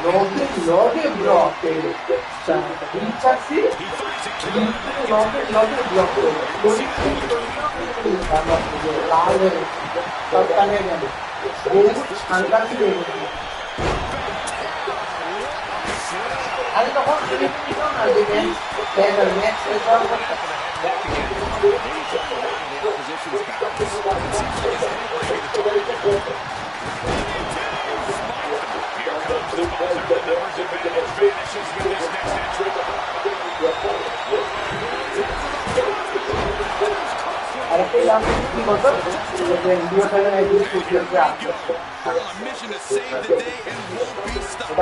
লগে লগে ব্লক চাচ্ছি লগে লগে ব্লক লাল সরকারে যাবে সাংঘাতিক আরে তখন Maybe trying to rattle the opposition's balance. It seems like his head might be the target. Here comes the buzzer. The numbers advantage vanishes with this next entrant. They're on a mission to save the day and won't be stopped.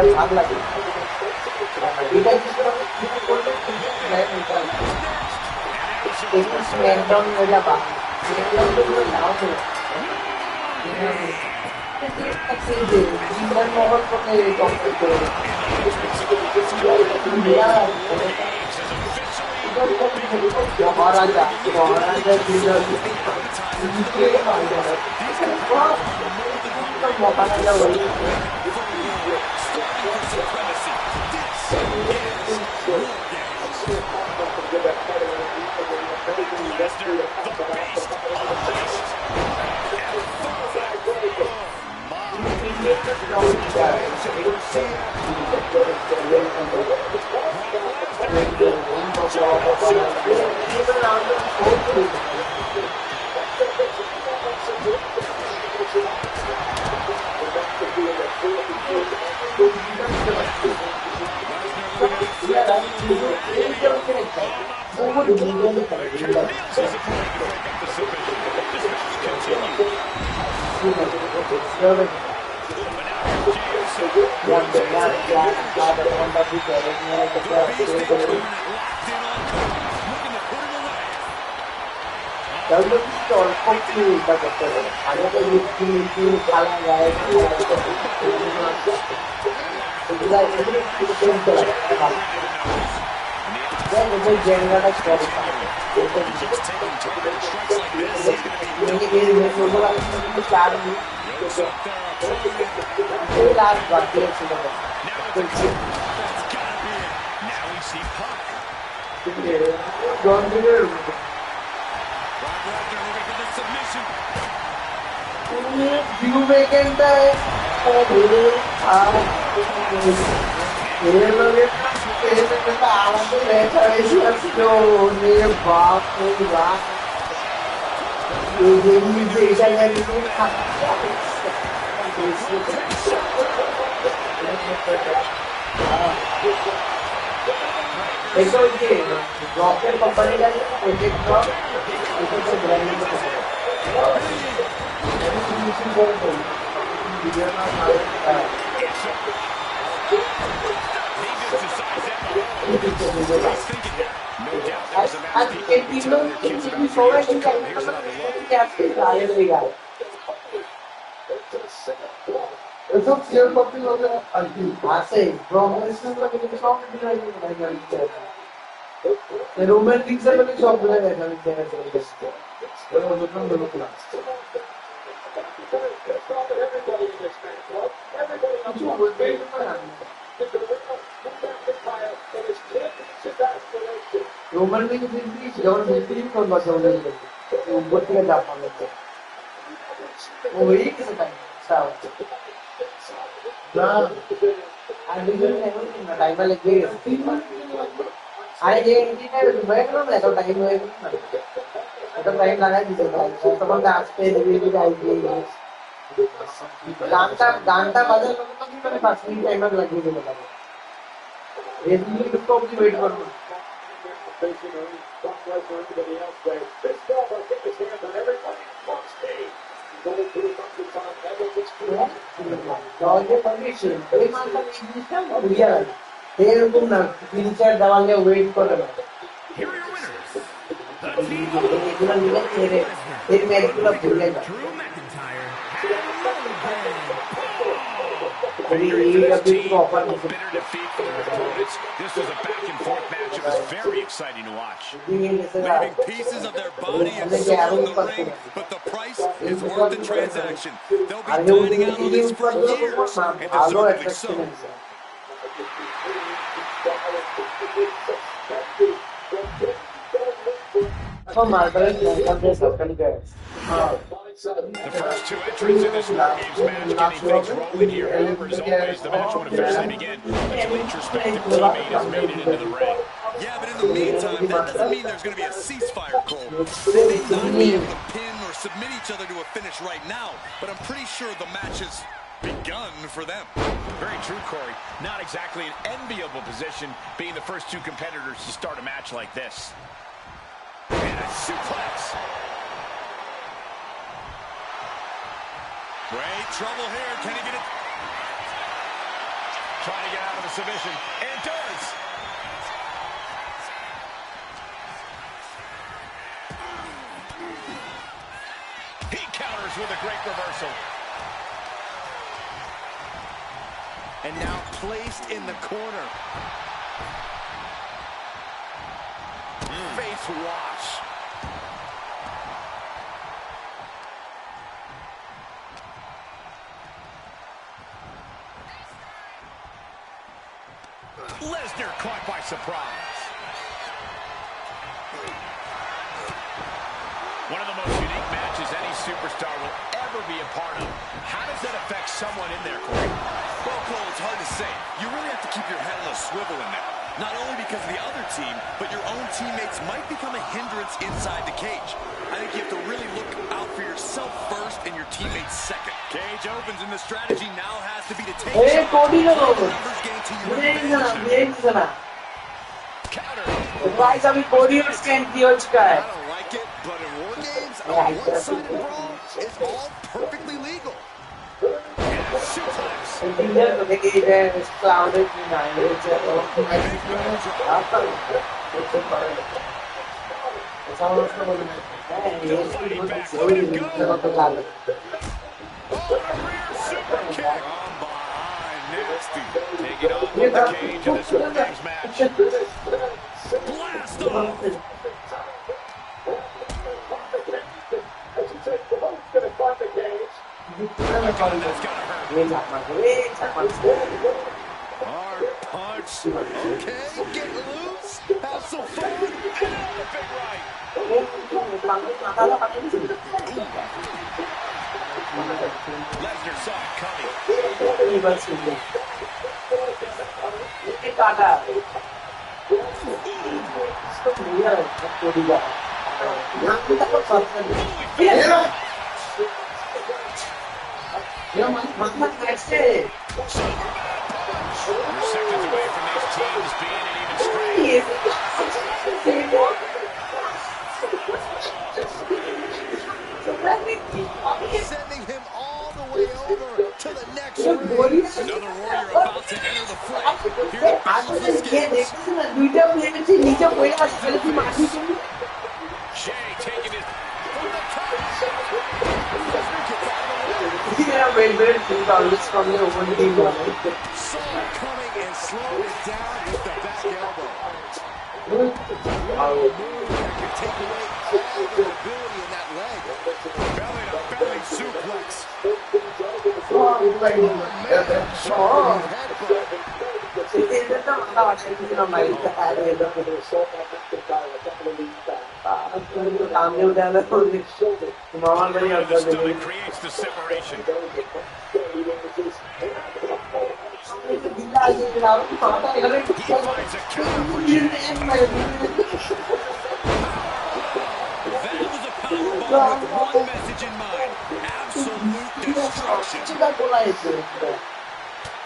This was a back-and-forth match. It was very exciting to watch. Leaving pieces of their body and soul in the ring, but the price is worth the transaction. They'll be dining out on this for years, and deservedly so. The first two entrants in this War Games match getting things rolling here. However, as always, the match won't officially begin until each respective teammate has made it into the ring. Yeah, but in the meantime, that doesn't mean there's going to be a ceasefire, Cole. They may not be able to pin or submit each other to a finish right now, but I'm pretty sure the match has begun for them. Very true, Corey. Not exactly an enviable position being the first two competitors to start a match like this. And a suplex. Great trouble here. Can he get it? Trying to get out of the submission. And does. He counters with a great reversal. And now placed in the corner. Face wash. Lesnar caught by surprise. One of the most unique matches any superstar will ever be a part of. How does that affect someone in there, Corey? Well, Cole, it's hard to say. You really have to keep your head on a swivel in there. Not only because of the other team, but your own teammates might become a hindrance inside the cage. I think you have to really look out for yourself first and your teammates second. Cage opens, and the strategy now has to be to take Hey, Cody, no. Play the numbers game to your advantage. counter. Guys, अभी कोडी और stand किया उसका है. I don't like it, but in war games, a one-sided brawl is all perfectly legal. Suplex. India तो देखिए इधर clouded की नाइन है जो आता है. ऐसा हो उसका बोलना है. ये तो लाल. Oh, a rear super kick. From behind, nasty. Taking off with the cage in this War Games match. Blast off. That's gotta hurt. ये Jhapa. Hard punch. Okay, get loose. Have some fun. Another big right. Lesnar saw it coming. We're seconds away from these teams being an even strength. Sending him all the way over to the next ring. Another warrior about to enter the fray. Here to balance the scales. Jay taking it from the Saw it coming and slowed it down with the back elbow. Move that can take away all the mobility in that leg. belly to belly suplex. The stomach creates the separation. He finds a counter for Jay. That was a powerbomb with one message in mind. Absolute destruction.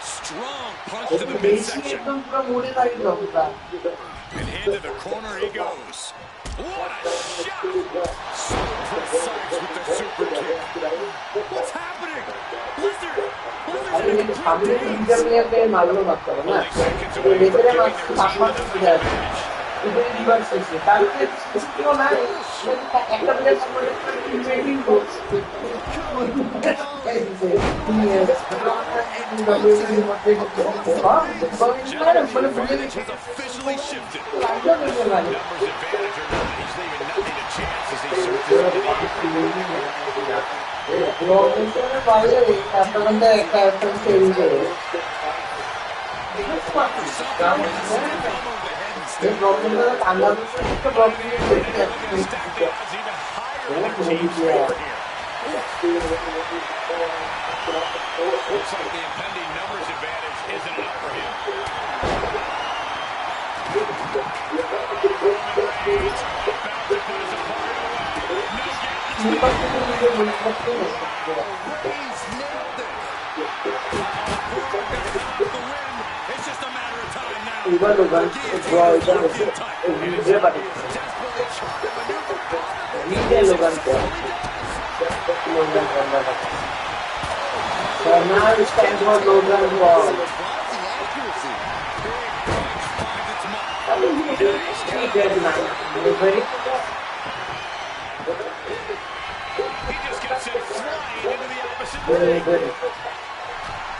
Strong punch to the midsection. And into the corner he goes. What a shot! So precise with the super kick. What's happening? Lesnar's in a complete daze. Only seconds away from giving their team another match. Gentlemen's advantage has officially shifted. Numbers advantage or not, he's leaving nothing to chance as he searches into Looks like the impending numbers advantage isn't enough for him. Roman Reigns about to put his opponent away. No guarantee. Reigns nailed it. Braun picking up the win. It's just a matter of time now. Even Logan draw इधर video पर Desperately trying to maneuver out of it. Video Logan को Logan करना था so now it's time for Logan draw Surprising accuracy. he did not very He just gets it flying into the opposite very ring. very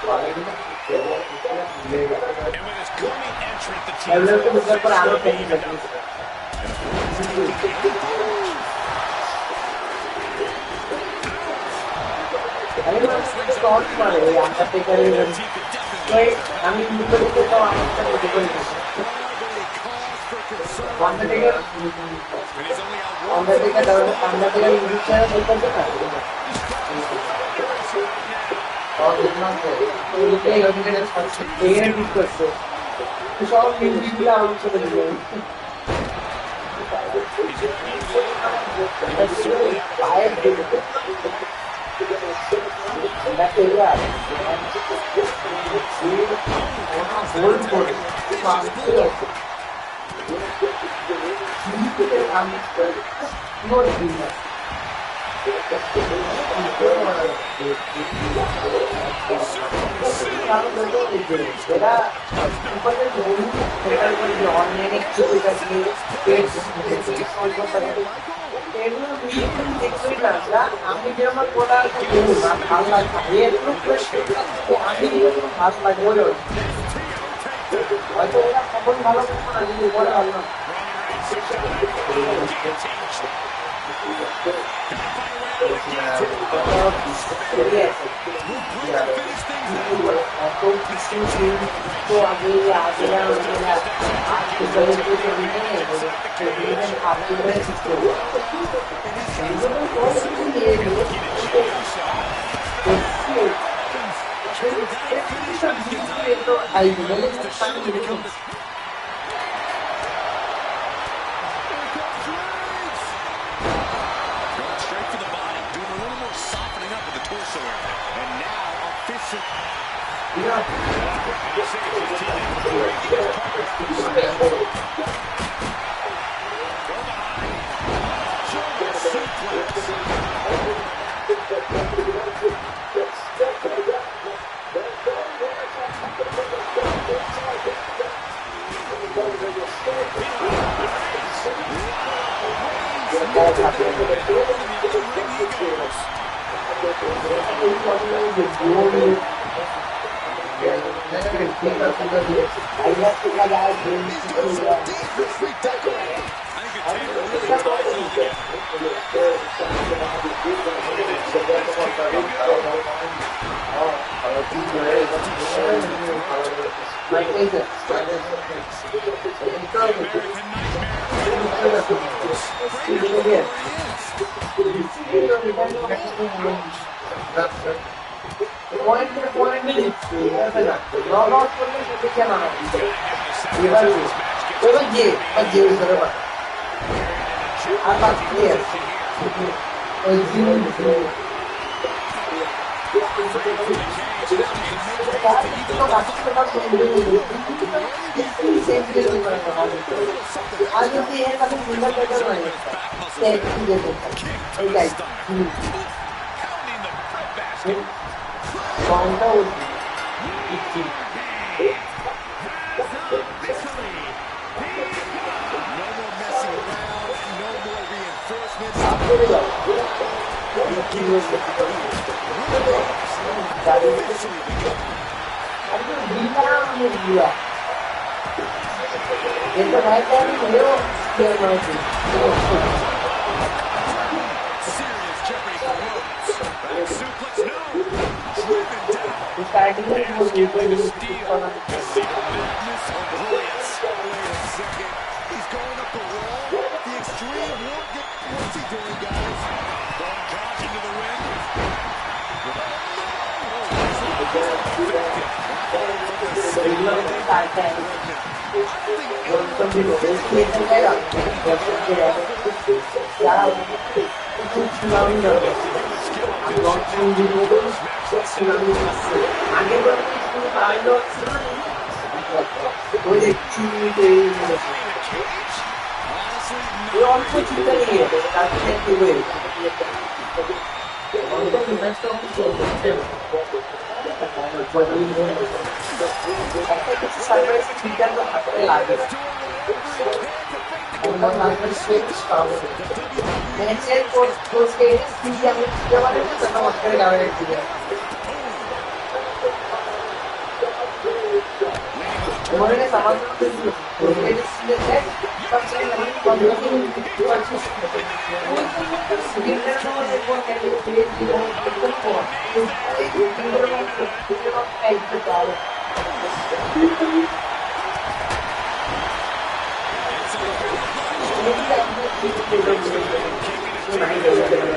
And with his coming entrant, the team Everyone को दूसरे पर आना चाहिए अरे मैं stop मारे यहाँ पे करे तो हम ऊपर के तो आने तक देखो Undertaker इंजेक्शन ऊपर से कर और जितना से ये अभी के एयर भी कर सकते तो सब म्यूजिक भी आउट से बज गए fire they that area hold for আমি যেমন কোটা ভালো লাগছে আমি ভালো লাগবে হয়তো ওরা কখন ভালো করবো না যদি বলে ভালো না তো আগে আগে straight for the body, doing a little more softening up of the torso area. And now efficient. What's he doing, guys? Throwing caution to the wind. effective. All from the skill that they've broken. I don't think anyone can physically do what Katie did there. Just the human skill and conditioning needed to first match this out. Finding the cage? Honestly, not He's doing whatever he can to fake the contact. The WWE Universe is possibly filled with this moment. Leaning on the top rope. He drops him in midair. It's a headlocks to the back. Backstage, keeping his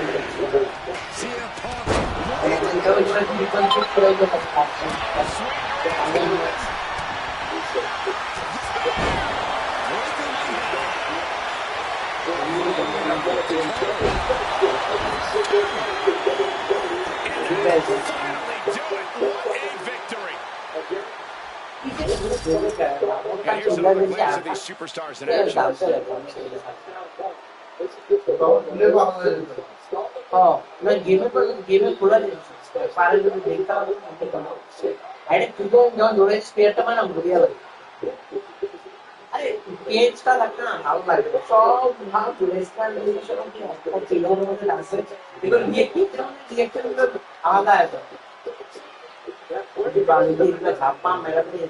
championship. CM Punk looking to swing around. Breaker And that will finally do it. What a victory. And here's another glimpse of these superstars in action. Game में खुला सारे जो देखता हूँ अरे तुझे जो जोड़े स्पेयर तो मैंने बढ़िया लगी अरे पेज का लगना हाल लगे सब भाग जोड़े इसका रिलेशन की है चीजों में मुझे लगता है देखो ये कितना रिएक्शन में आधा है तो ये बात ये इतना छापा मेरा भी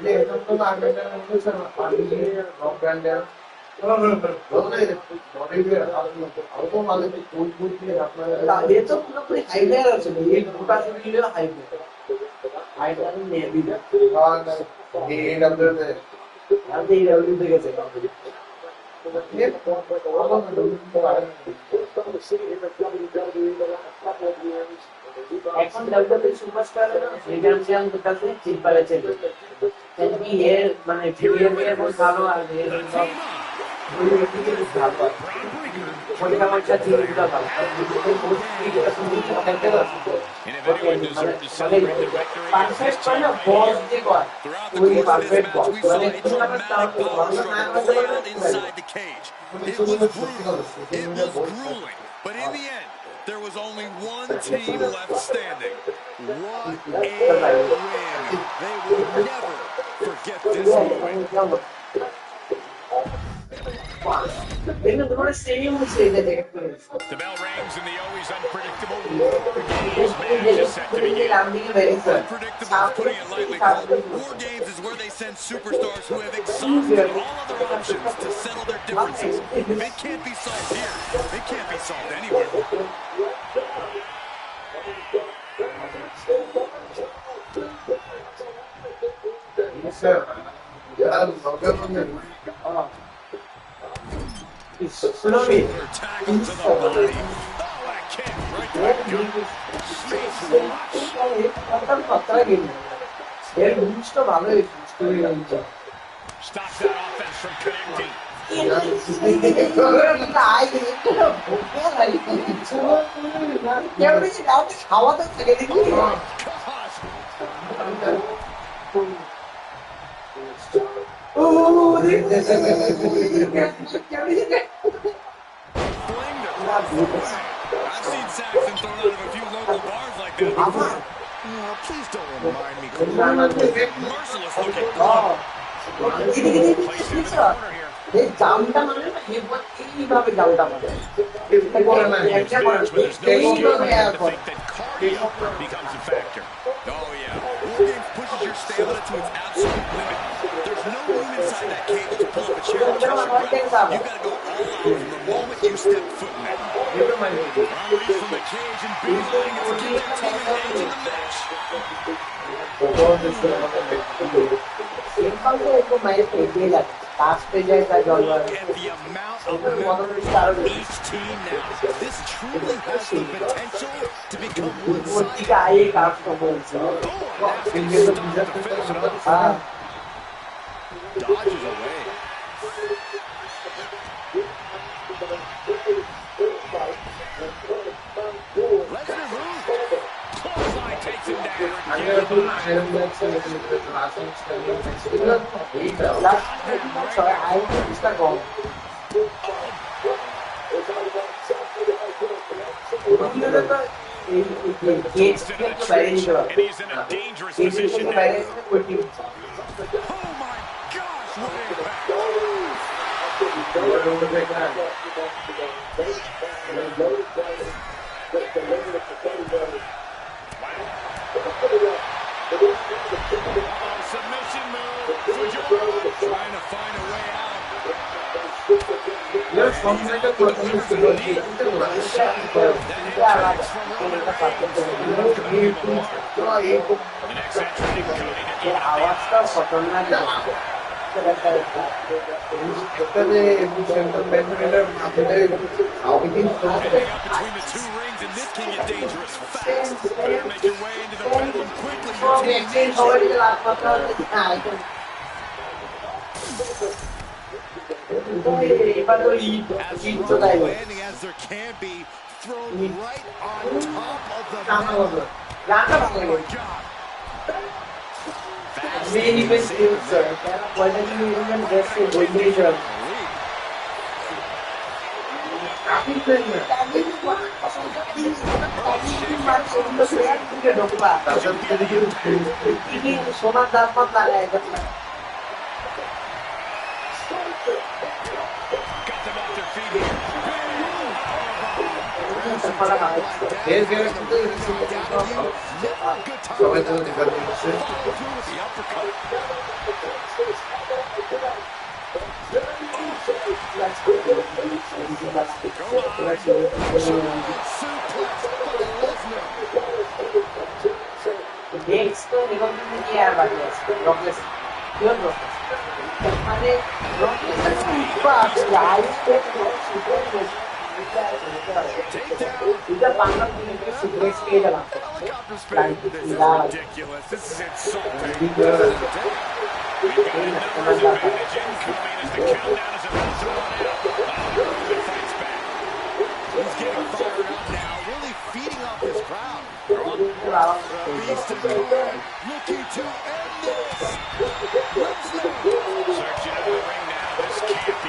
ले तो आगे का सर पानी ये रॉक बैंड है तो मालूम है कूद के अपना ये तो पूरी हाईवे है ये छोटा सा वीडियो हाईवे हाईवे में भी हां ये डब्ल्यू में अब ये डब्ल्यू पे कैसे ये এখন ডব্লিউডব্লিউ সুপারস্টার রিগান চ্যাম্প করতে চিপ পারে চলে কিন্তু এর মানে ভিডিও এর বহুত ভালো আর এর সব ওই দিকে ভালো ওই কামটা চিন্তা ভালো And if anyone deserved to celebrate the victory, it was this team right here. Throughout the course of this match, we saw a dramatic power struggle play out inside the cage. It was brutal. It was grueling. But in the end, there was only one team left standing. What a win. They will never forget this moment. The bell rings and the always unpredictable War Games match is set to begin. Unpredictable is putting it lightly, Cole. War Games is where they send superstars who have exhausted all other options to settle their differences. If it can't be solved here, it can't be solved anywhere. Slowly. Tackle to the body. Oh, what a kick right to the gut. Straight to the watch. Stops that offense from connecting. I've seen Saxon thrown out of a few local bars like that before. Oh, please don't remind me, Cole. Merciless looking. Placed in the corner here. জামটা মানে না এইভাবে জামটা মানে Experience, but there's no skill to think that cardio becomes a factor. Oh yeah, War Games pushes your stamina to its absolute limit. There's no room inside that cage to pull up a chair and catch your breath. You gotta go all out from the moment you step foot in there. Release from the cage and beeline it to keep their team engaged in the match. Look at the amount of members on each team now. This truly has the potential to become one-sided. Oh, a nasty stomp to finish it off. Dodges away. Lesnar moved. Clothesline takes him down. Tossed into the trench, and he's in a dangerous position now. Oh my gosh, what impact! Submission move for Jordan. Trying to find a way out. That entrance from Roman Reigns is going to give him a mark. The next entrant in Cody to even up the Heading up between the two rings, and this can get dangerous fast. Better make your way into the bedroom quickly. Your team's in trouble. As rough landing as there can be, thrown right on top of the mat. Oh my God. Fast got them off their feet here. The uppercut. Helicopter spin. This is ridiculous. This is insulting. We've got a numbers advantage incoming as the countdown is about to run out. Roman fights back. He's getting fired up now, really feeding off this crowd. The beast is hard, looking to end this. Searching in the ring now. This can't be good.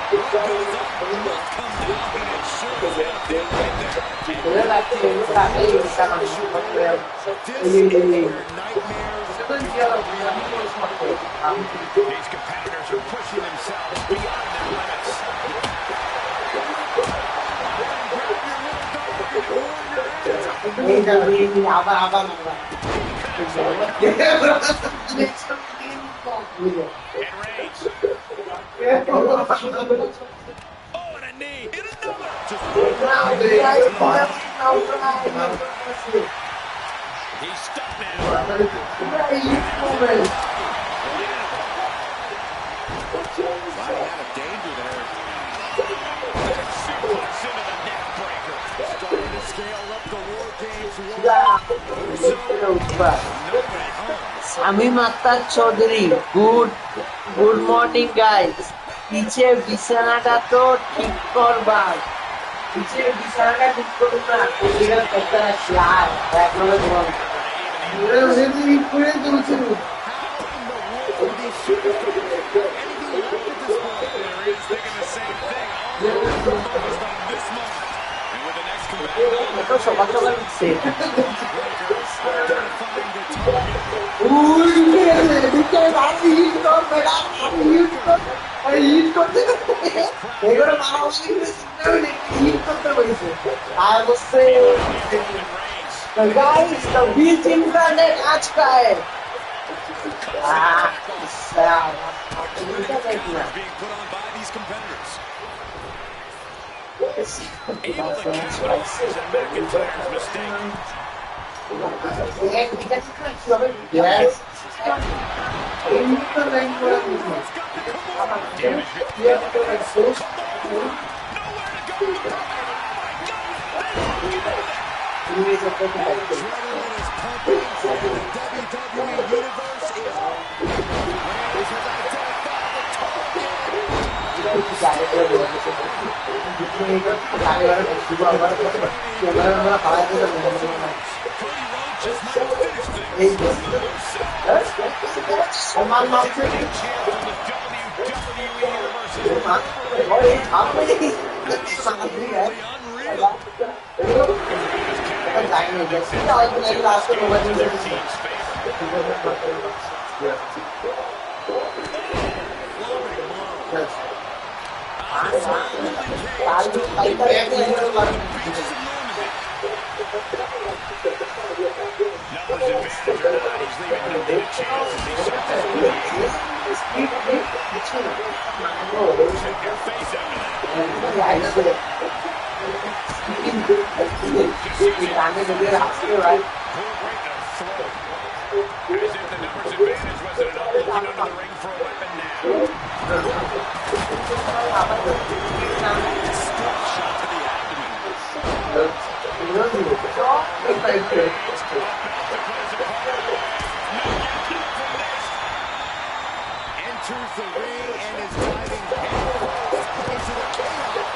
What goes up must come down, and it sure as hell did right there. These competitors are pushing themselves beyond their limits. And Reigns. Oh, and a knee. And another. He's stuck now. Sliding out of danger there. Back suplex into the neck breaker. Starting to scale up the War Games. Nobody home. Samim Akhtar Chaudhary, good morning guys. পিছে বিছানাটা তো ঠিক করবার। পিছে বিছানাটা ঠিক করুন না, পলিটিক্যাল একটা স্লাইড একভাবে ঘুমাবো। ওরে ওরে করে দিয়েছে। তো সকাল সকাল উঠছে। Guys, the beach internet आज का है। Able to capitalize on McIntyre's mistake. Yes. Rollins got the Kimura. Damage evidence. Kimura, nowhere to go in the ring. Oh my God, they lock into that. Adrenaline is pumping, and the WWE Universe is on. Reigns has identified the Cody Rhodes just might have finished things. So, defending champ from the WWE Universe is reverberating. Absolutely unreal. As Canada makes entrance into their team's favor. Floating blow. Firmly caged. Beaches of Normandy. Numbers advantage or not, he's leaving nothing to chance as he searches for the apron. Check your face after that. Pulled right in the throat. As if the numbers advantage wasn't enough, looking under the ring for a weapon now. Stiff shot to the abdomen. About to put his opponent away. No getting up from this. enters the ring and is diving headfirst into the chaos. Inverted suplex.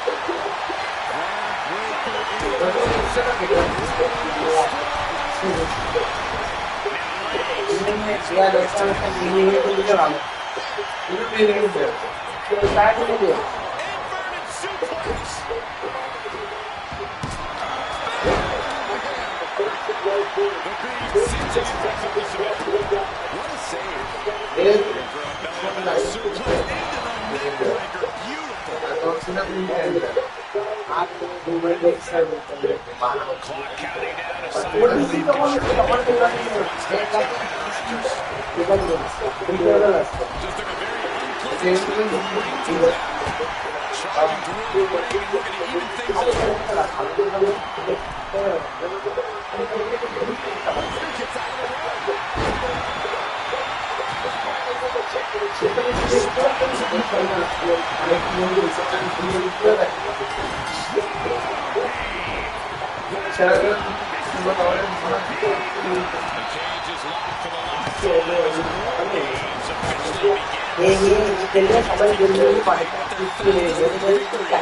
The Beast seems to be fixing the submission. What a save. Suplex into the neckbreaker. Beautiful. Clock counting down as some relief control. What's next for the monsters? Just took a very unpleasant step from ring to ring. Charging toward the ring and looking to even things up. Gets out of the way. The cage is locked for the last time as War Games officially devastating impact to the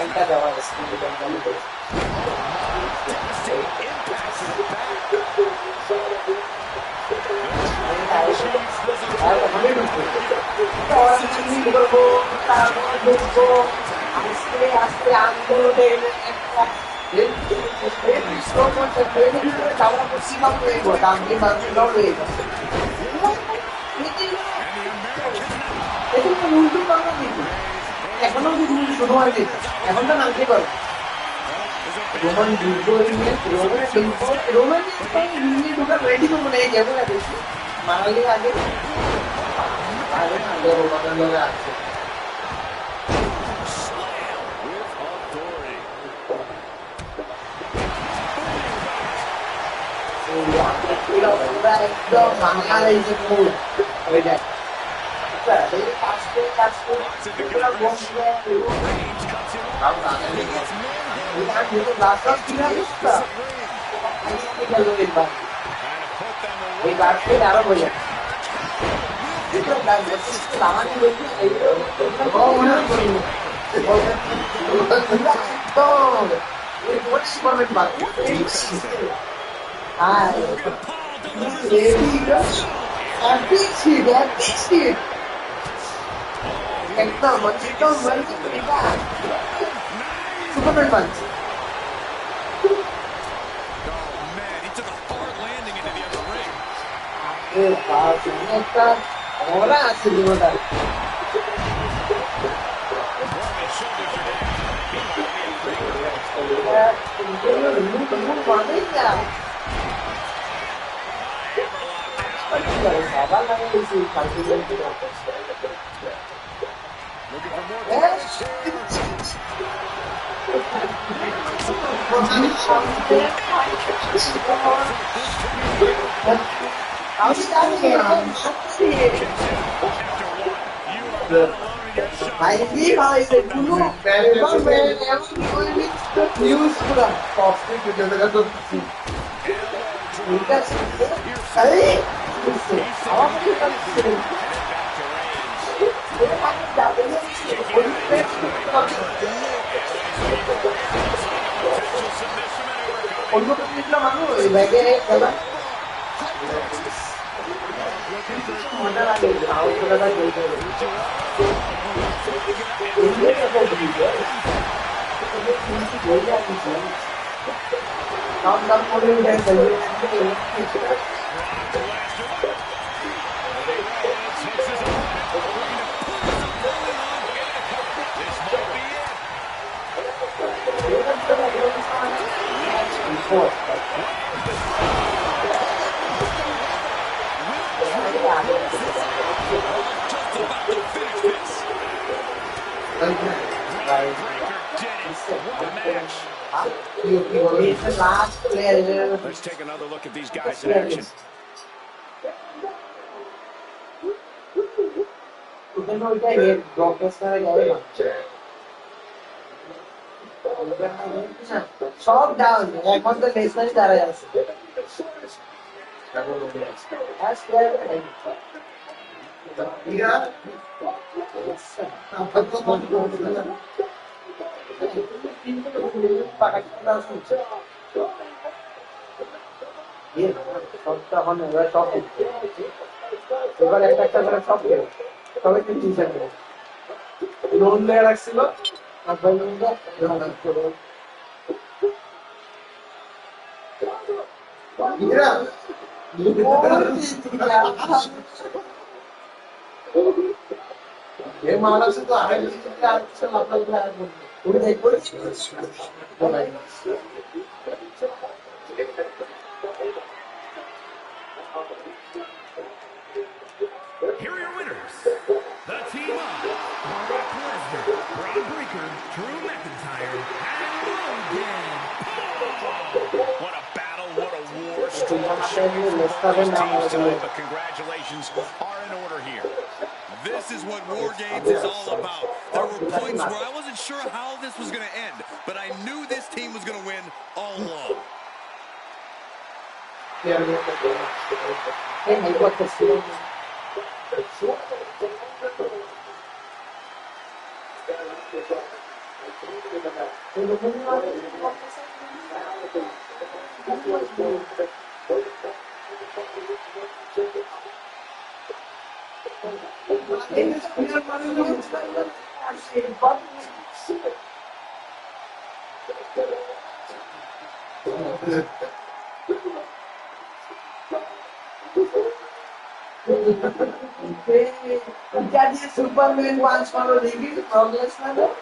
back. এখনো শুরু হয়নি এখন তো নামতে পারবো Roman Roman ঢোকার ready তো মনে হয় যাবো না বেশি মারালে আগে রোমানের লগে আছে একদম বাংলার এই যে ফুল হয়ে যায় আরো বোঝা একদম একদম সুপারম্যান পাঞ্চ একটা ওরা আছে জীবনটা সাদা লাগাইছি Looking for more damage here. Kicks out after one. You are not alone in your shot. Highly high Kulu. Ever whenever going with news pura. Positive to the other. Elbow drop. Hey. He's taking advantage here. And then back to Reigns. Kicking out at top rope. And he's looking for Reigns. Potential submission maneuver coming. অন্য কিছু মানুষ এই ব্যাগে খেলা মজা লাগে out করে দেয় বলতে এমনি কথা বলি নাম নাম করে দেয় Let's take another look at these guys in action. সব ডাউন এখন তো লেসনারি দাঁড়ায় আছে এবার একটা একটা করে সব সবাই কিন্তু লোন নিয়ে রাখছিল মানুষ তো আড়াই Here are your winners. The team of Brock Lesnar, Braun Breaker, Drew McIntyre, and Logan Paul. What a battle, what a war. Strong showing from both teams tonight, but congratulations are in order here. This is what War Games is all about. There were points where I wasn't sure how this was going to end, but I knew this team was going to win all along. Superman once for a living progress level.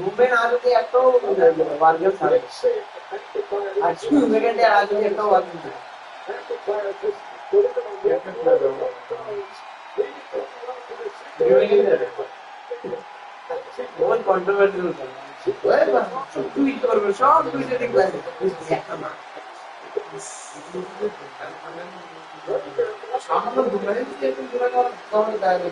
Movement আজকে এত ওয়ার্কের সাথে আজকে মুভমেন্টে আজকে এত ওয়ার্কের बहुत कंट्रोवर्शियल ट्वीट করবে সব টুইটে দেখবে আমরা দুবারে যে পুরো কভার দাঁড়িয়ে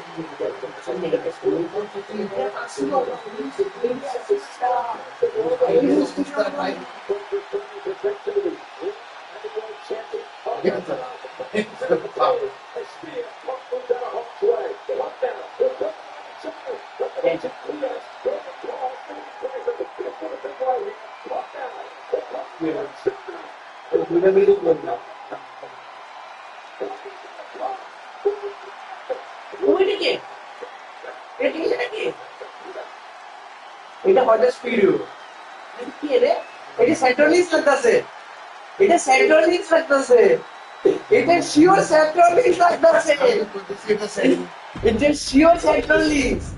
এটা হয়তো স্পিড কি রে এটা সেন্ট্রালিস্ট লাগতেছে এটা সেন্ট্রালিস্ট লাগতেছে এটা শিওর সেন্ট্রালিস্ট লাগতেছে এটা sure central list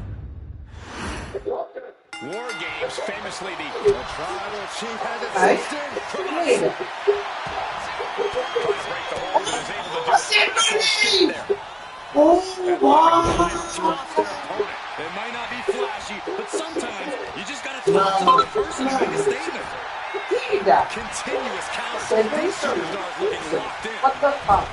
War Games, famously the Tribal Chief has assisted. break the hold and is able to do there. Oh wow! It might not be flashy, but sometimes you just gotta talk to the person to make a statement. Continuous counts. These superstars looking locked in. What the fuck?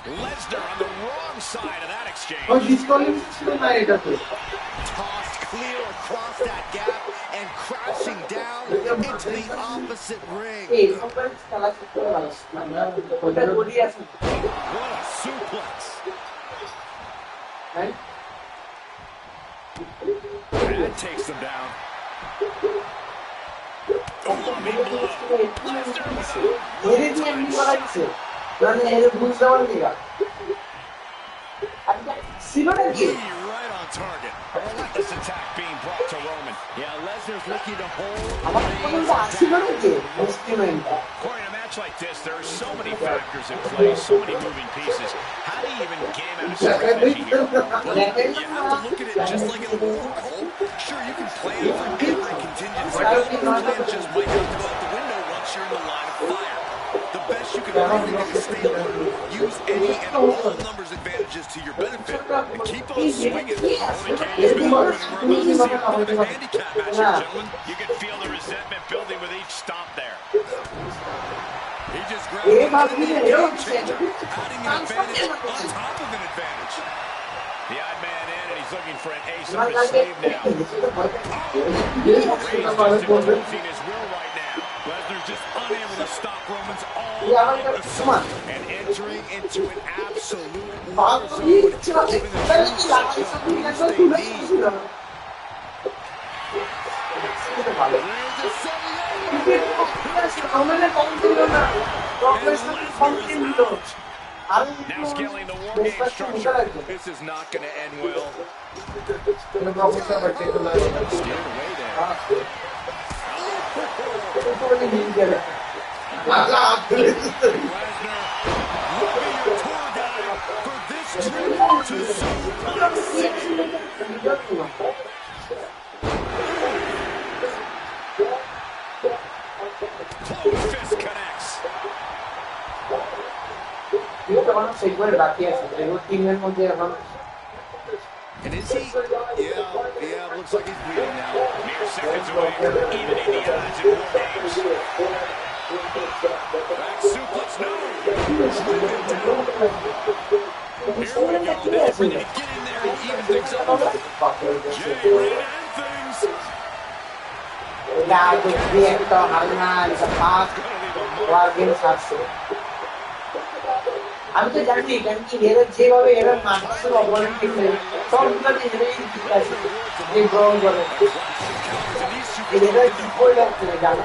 Lesnar on the wrong side of that exchange. Oh, he's calling Tossed clear across that gap and crashing down into the opposite ring. What a suplex. That takes them down. Right on target. Relentless attack being brought to Roman. Yeah, Lesnar's looking to hold. According to a match like this, there are so many factors at play, so many moving pieces. How do you even game out a strategy here? Well, you have to look at it just like in a war, Cole. Sure, you can plan for every contingency, but your plan just might have to go out the window once you're in the line of fire. The best you can really do is stay alert, use any and all numbers advantages to your benefit, and keep on swinging. Only game is been over, and we're about to see a bit of a handicap match here, gentlemen. You can feel the resentment building with each stomp there. He just grabbed a game changer, adding an advantage on top of an advantage. The odd man in, and he's looking for an ace up his sleeve now. Reigns just imposing his will right now. Lesnar's just unable to stop Roman's all-out assault And entering into an absolute war zone, giving the champions they need. Now scaling the War Game structure. This is not going to end well. Steered away there. Lesnar will be your tour guide for this trip to Suplex City. Close fist connects. And is he? Yeah, looks like he's bleeding now. Mere seconds away from evening the odds in War Games. Back suplex, no. Here we go, that's when you get in there and even things up. Jay ready to end things. আমি তো জানি কেন কি এরা যেভাবে এরা মারছে opponent টিমে সবগুলো এরাই জিতেছে যে গ্রহণ করে এরা কি করে যাচ্ছে জানে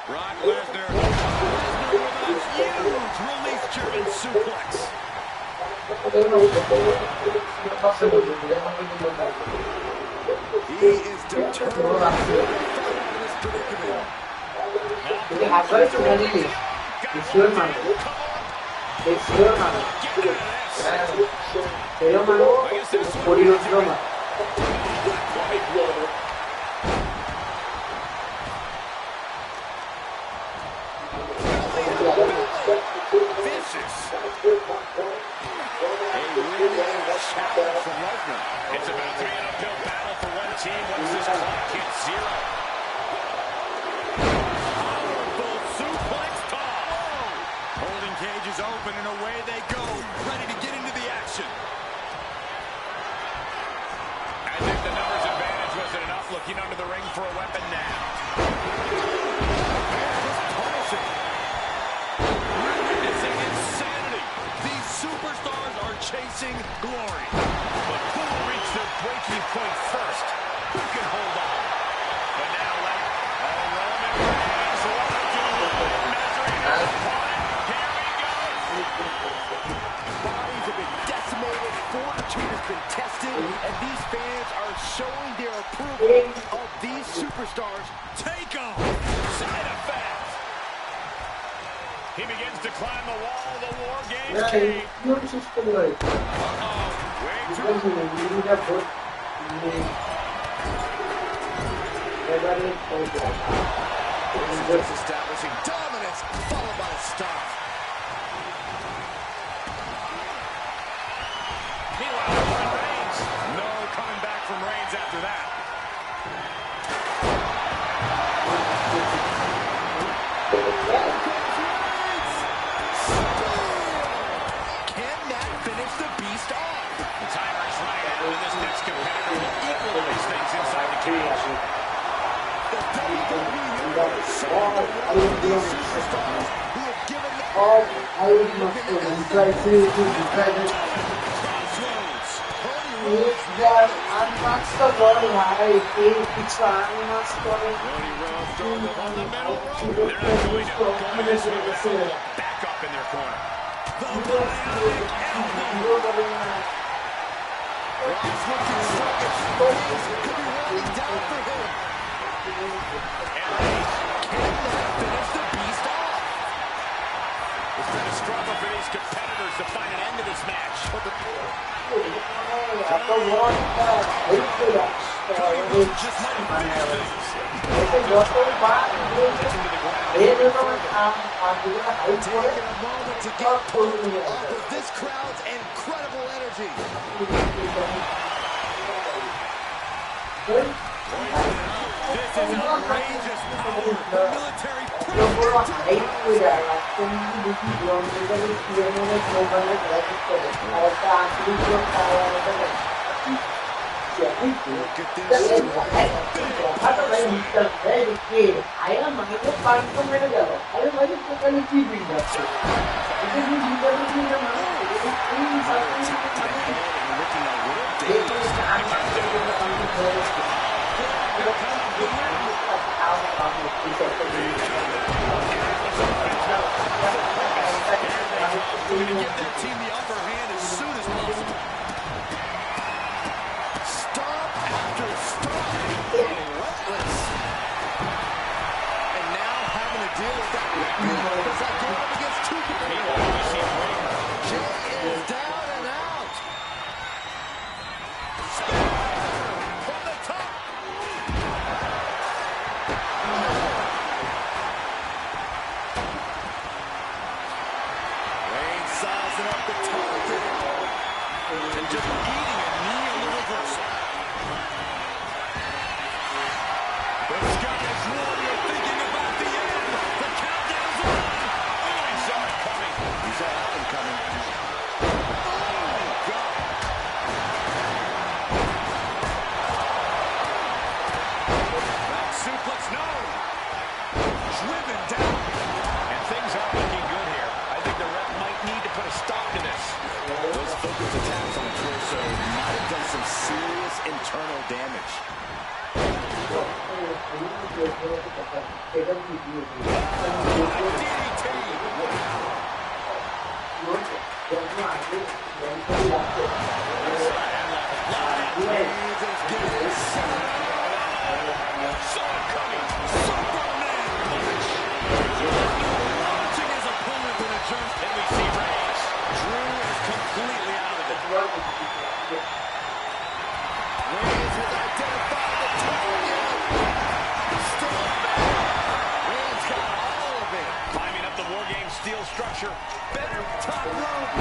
Brock Lesnar suplex. He is determined to fight out of this predicament. Got one, two, three. Come on. Getting out of this. I guess that's what it is. Not quite. Vicious. A real challenge from Lesnar. It's about to be an uphill battle for one team once this clock hits zero. Powerful suplex toss. Holding cage is open and away they go, ready to get into the action. As if the numbers advantage wasn't enough, looking under the ring for a weapon now. Superstars are chasing glory. But who will reach their breaking point first? Who can hold on? But now Roman Reigns measuring his opponent. Here he goes. Bodies have been decimated, fortitude has been tested, and these fans are showing their approval of these superstars. Take off. Side effect. He begins to climb the wall. The War Games cave. Just establishing dominance, followed by a stop. Meanwhile, Roman Reigns. No coming back from Reigns after that. Can that finish the beast off? The timer is running out, and this next competitor will equalize things inside the cage. The WWE Universe saw the run of these superstars who have given them crossroads. Cody Rhodes throwing them on the middle rope. They're not going to go this way with a back up in their corner. The bionic elbow. Ross looking sluggish. Things could be running down for him. And Reigns. Can that finish the beast off? It's been a struggle for these competitors to find an end to this match. Cody Rhodes just might have finished things. Taking a moment to get pulled off of this crowd's incredible energy. This is outrageous power. The military Look at this. Going to give their team the upper hand as soon as possible. Stop after stop. Relentless. And now having to deal with that record as I go up against two competitors. Jay is down and out. From the top. Reigns sizing up the target. And just eating a knee on the reversal. The sky is warm. You're thinking about the end. The countdown's on. Oh, he saw it coming. He saw that one coming. Oh, God. Back suplex, no. Driven down. And things aren't looking good here. I think the ref might need to put a stop to this. Those focused attacks on the torso might have done some serious internal damage. DDT. Reigns is getting set up. Saw it coming. Superman punch. Launching his opponent when it turns. And we see Reigns. Drew is completely out of it. Reigns has identified the target. Still back. Reigns got all of it. Climbing up the War Games steel structure. Better top rope.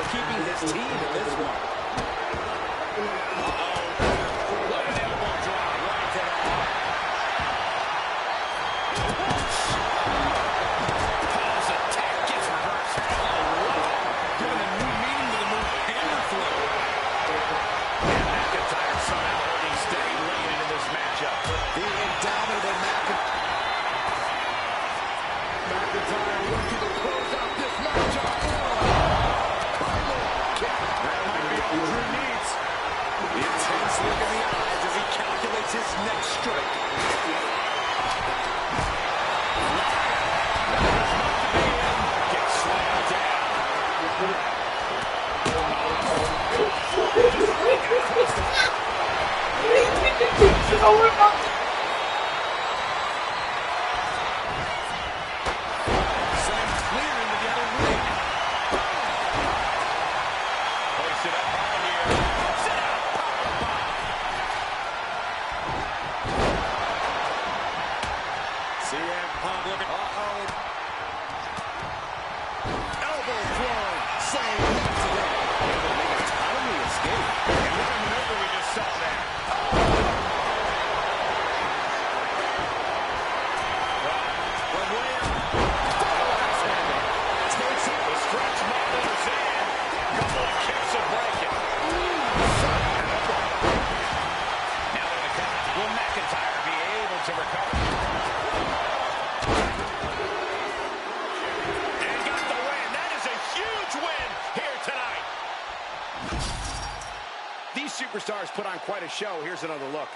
Keeping his team in this one. What an elbow drop right to the heart. Paul's attack gets reversed. Giving a new meaning to the move hammer throw. And McIntyre somehow holding steady late into this matchup. The indomitable McIntyre looking to close out this matchup. That might be all Drew needs. The intense look in the eyes as he calculates his next strike. Gets slammed down. Slammed clear into the other ring. Hoisted up high here. Sit out. CM Punk looking. Elbow throw. Saying that today. Able to make a timely escape. And what a maneuver we just saw there. From way up. Takes it. The stretch model is in. Couple of kicks of breaking. Now in the count. Will McIntyre be able to recover? And got the win. That is a huge win here tonight. These superstars put on quite a show. Here's another look.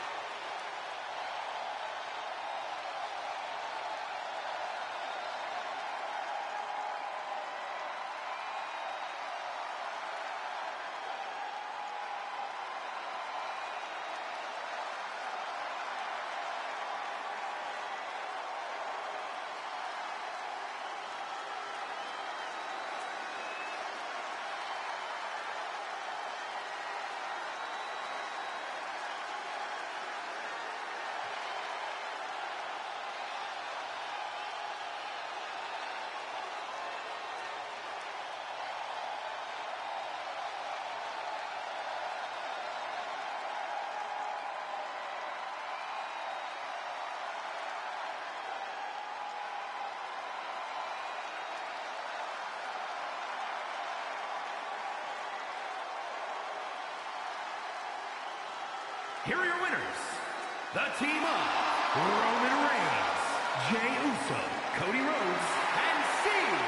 Here are your winners, the team of Roman Reigns, Jey Uso, Cody Rhodes, and CM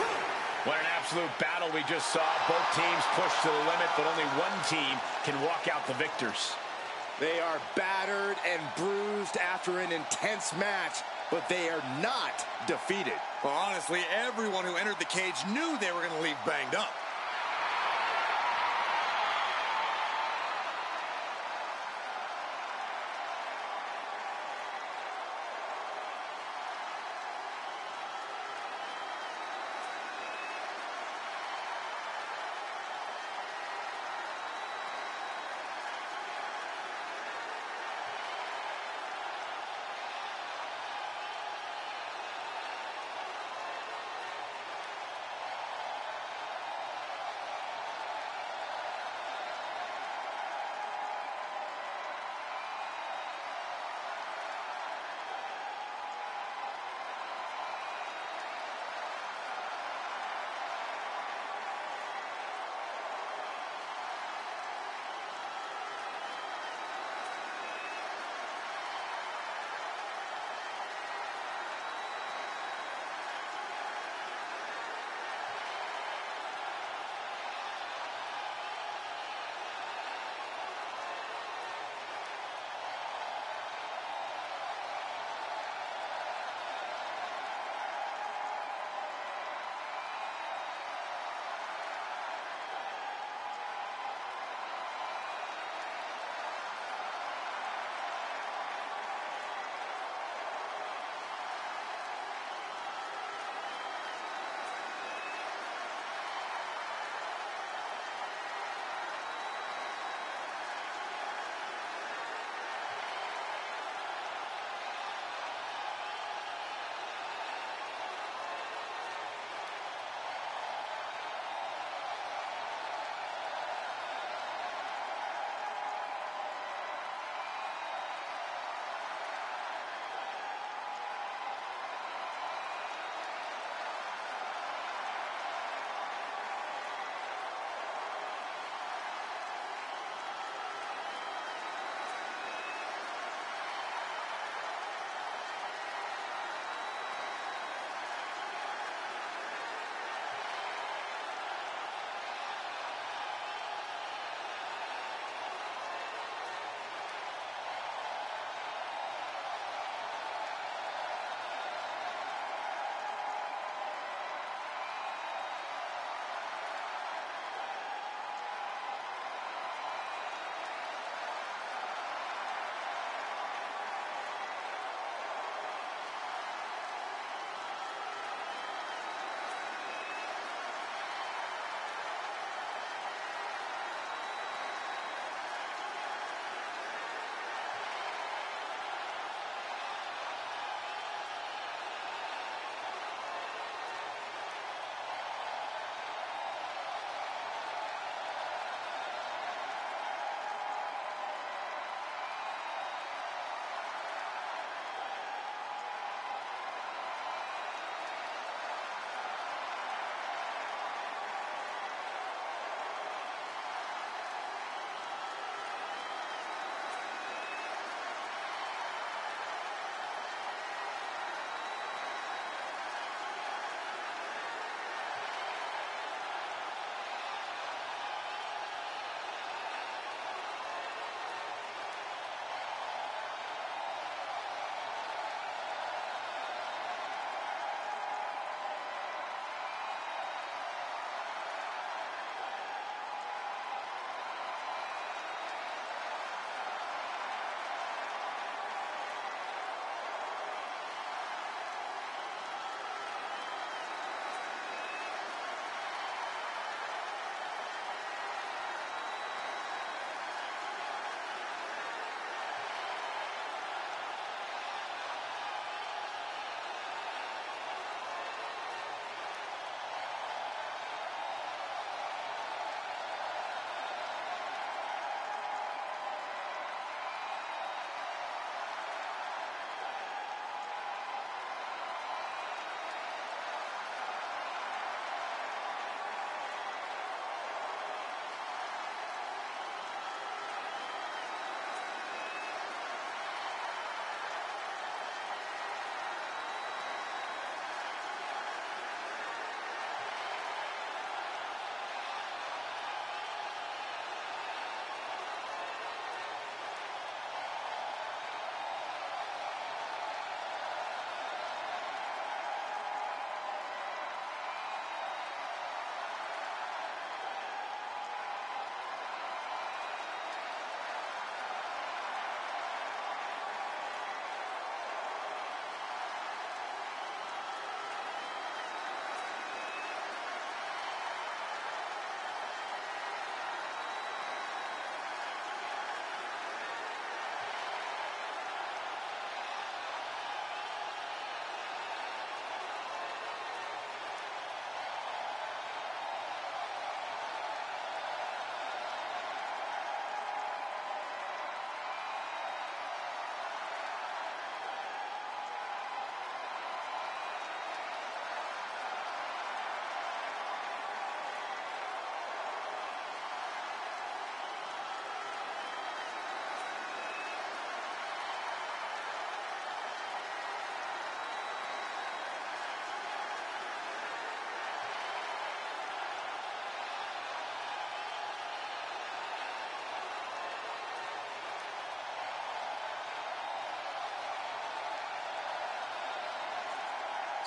Punk. What an absolute battle we just saw. Both teams pushed to the limit, but only one team can walk out the victors. They are battered and bruised after an intense match, but they are not defeated. Well, honestly, everyone who entered the cage knew they were going to leave banged up.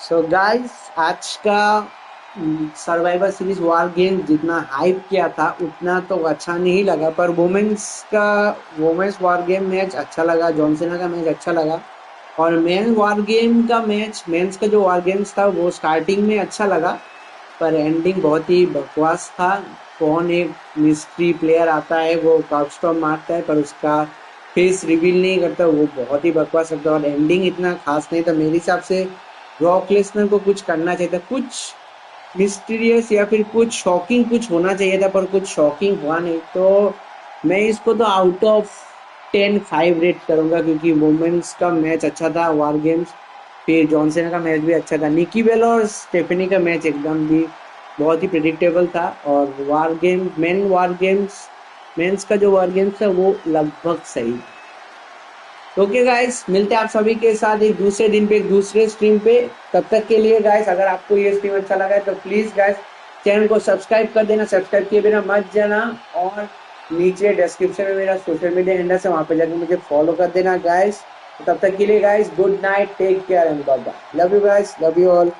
So guys, आज का survivor series war game जितना hype किया था उतना तो अच्छा नहीं लगा, पर वुमेन्स वार गेम मैच अच्छा लगा, जॉन सीना का मैच अच्छा लगा। और मेंस का जो वार गेम्स था वो स्टार्टिंग में अच्छा लगा, पर एंडिंग बहुत ही बकवास था। कौन एक मिस्ट्री प्लेयर आता है, वो कॉर्कस्टॉर्म मारता है पर उसका फेस रिवील नहीं करता, वो बहुत ही बकवास लगता है और एंडिंग इतना खास नहीं था मेरे हिसाब से। रॉक लेसनर को कुछ करना चाहिए था, कुछ मिस्टीरियस या फिर कुछ शॉकिंग कुछ होना चाहिए था, पर कुछ शॉकिंग हुआ नहीं। तो मैं इसको तो आउट ऑफ 10 5 रेट करूंगा, क्योंकि वुमेन्स का मैच अच्छा था वार गेम्स, फिर जॉनसन का मैच भी अच्छा था, निकी बेल और स्टेफनी का मैच एकदम भी बहुत ही प्रिडिक्टेबल था। और वार गेम्स मेंस का जो वार गेम्स था वो लगभग सही। ओके गाइस, मिलते हैं आप सभी के साथ एक दूसरे दिन पे एक दूसरे स्ट्रीम पे। तब तक के लिए गाइस, अगर आपको ये स्ट्रीम अच्छा लगा है तो प्लीज गाइस चैनल को सब्सक्राइब कर देना, सब्सक्राइब किए बिना मत जाना। और नीचे डिस्क्रिप्शन में मेरा सोशल मीडिया हैंडल है, वहां पे जाकर मुझे फॉलो कर देना गाइस। तब तक के लिए guys, good night, take care and bye bye. Love you guys, love you all.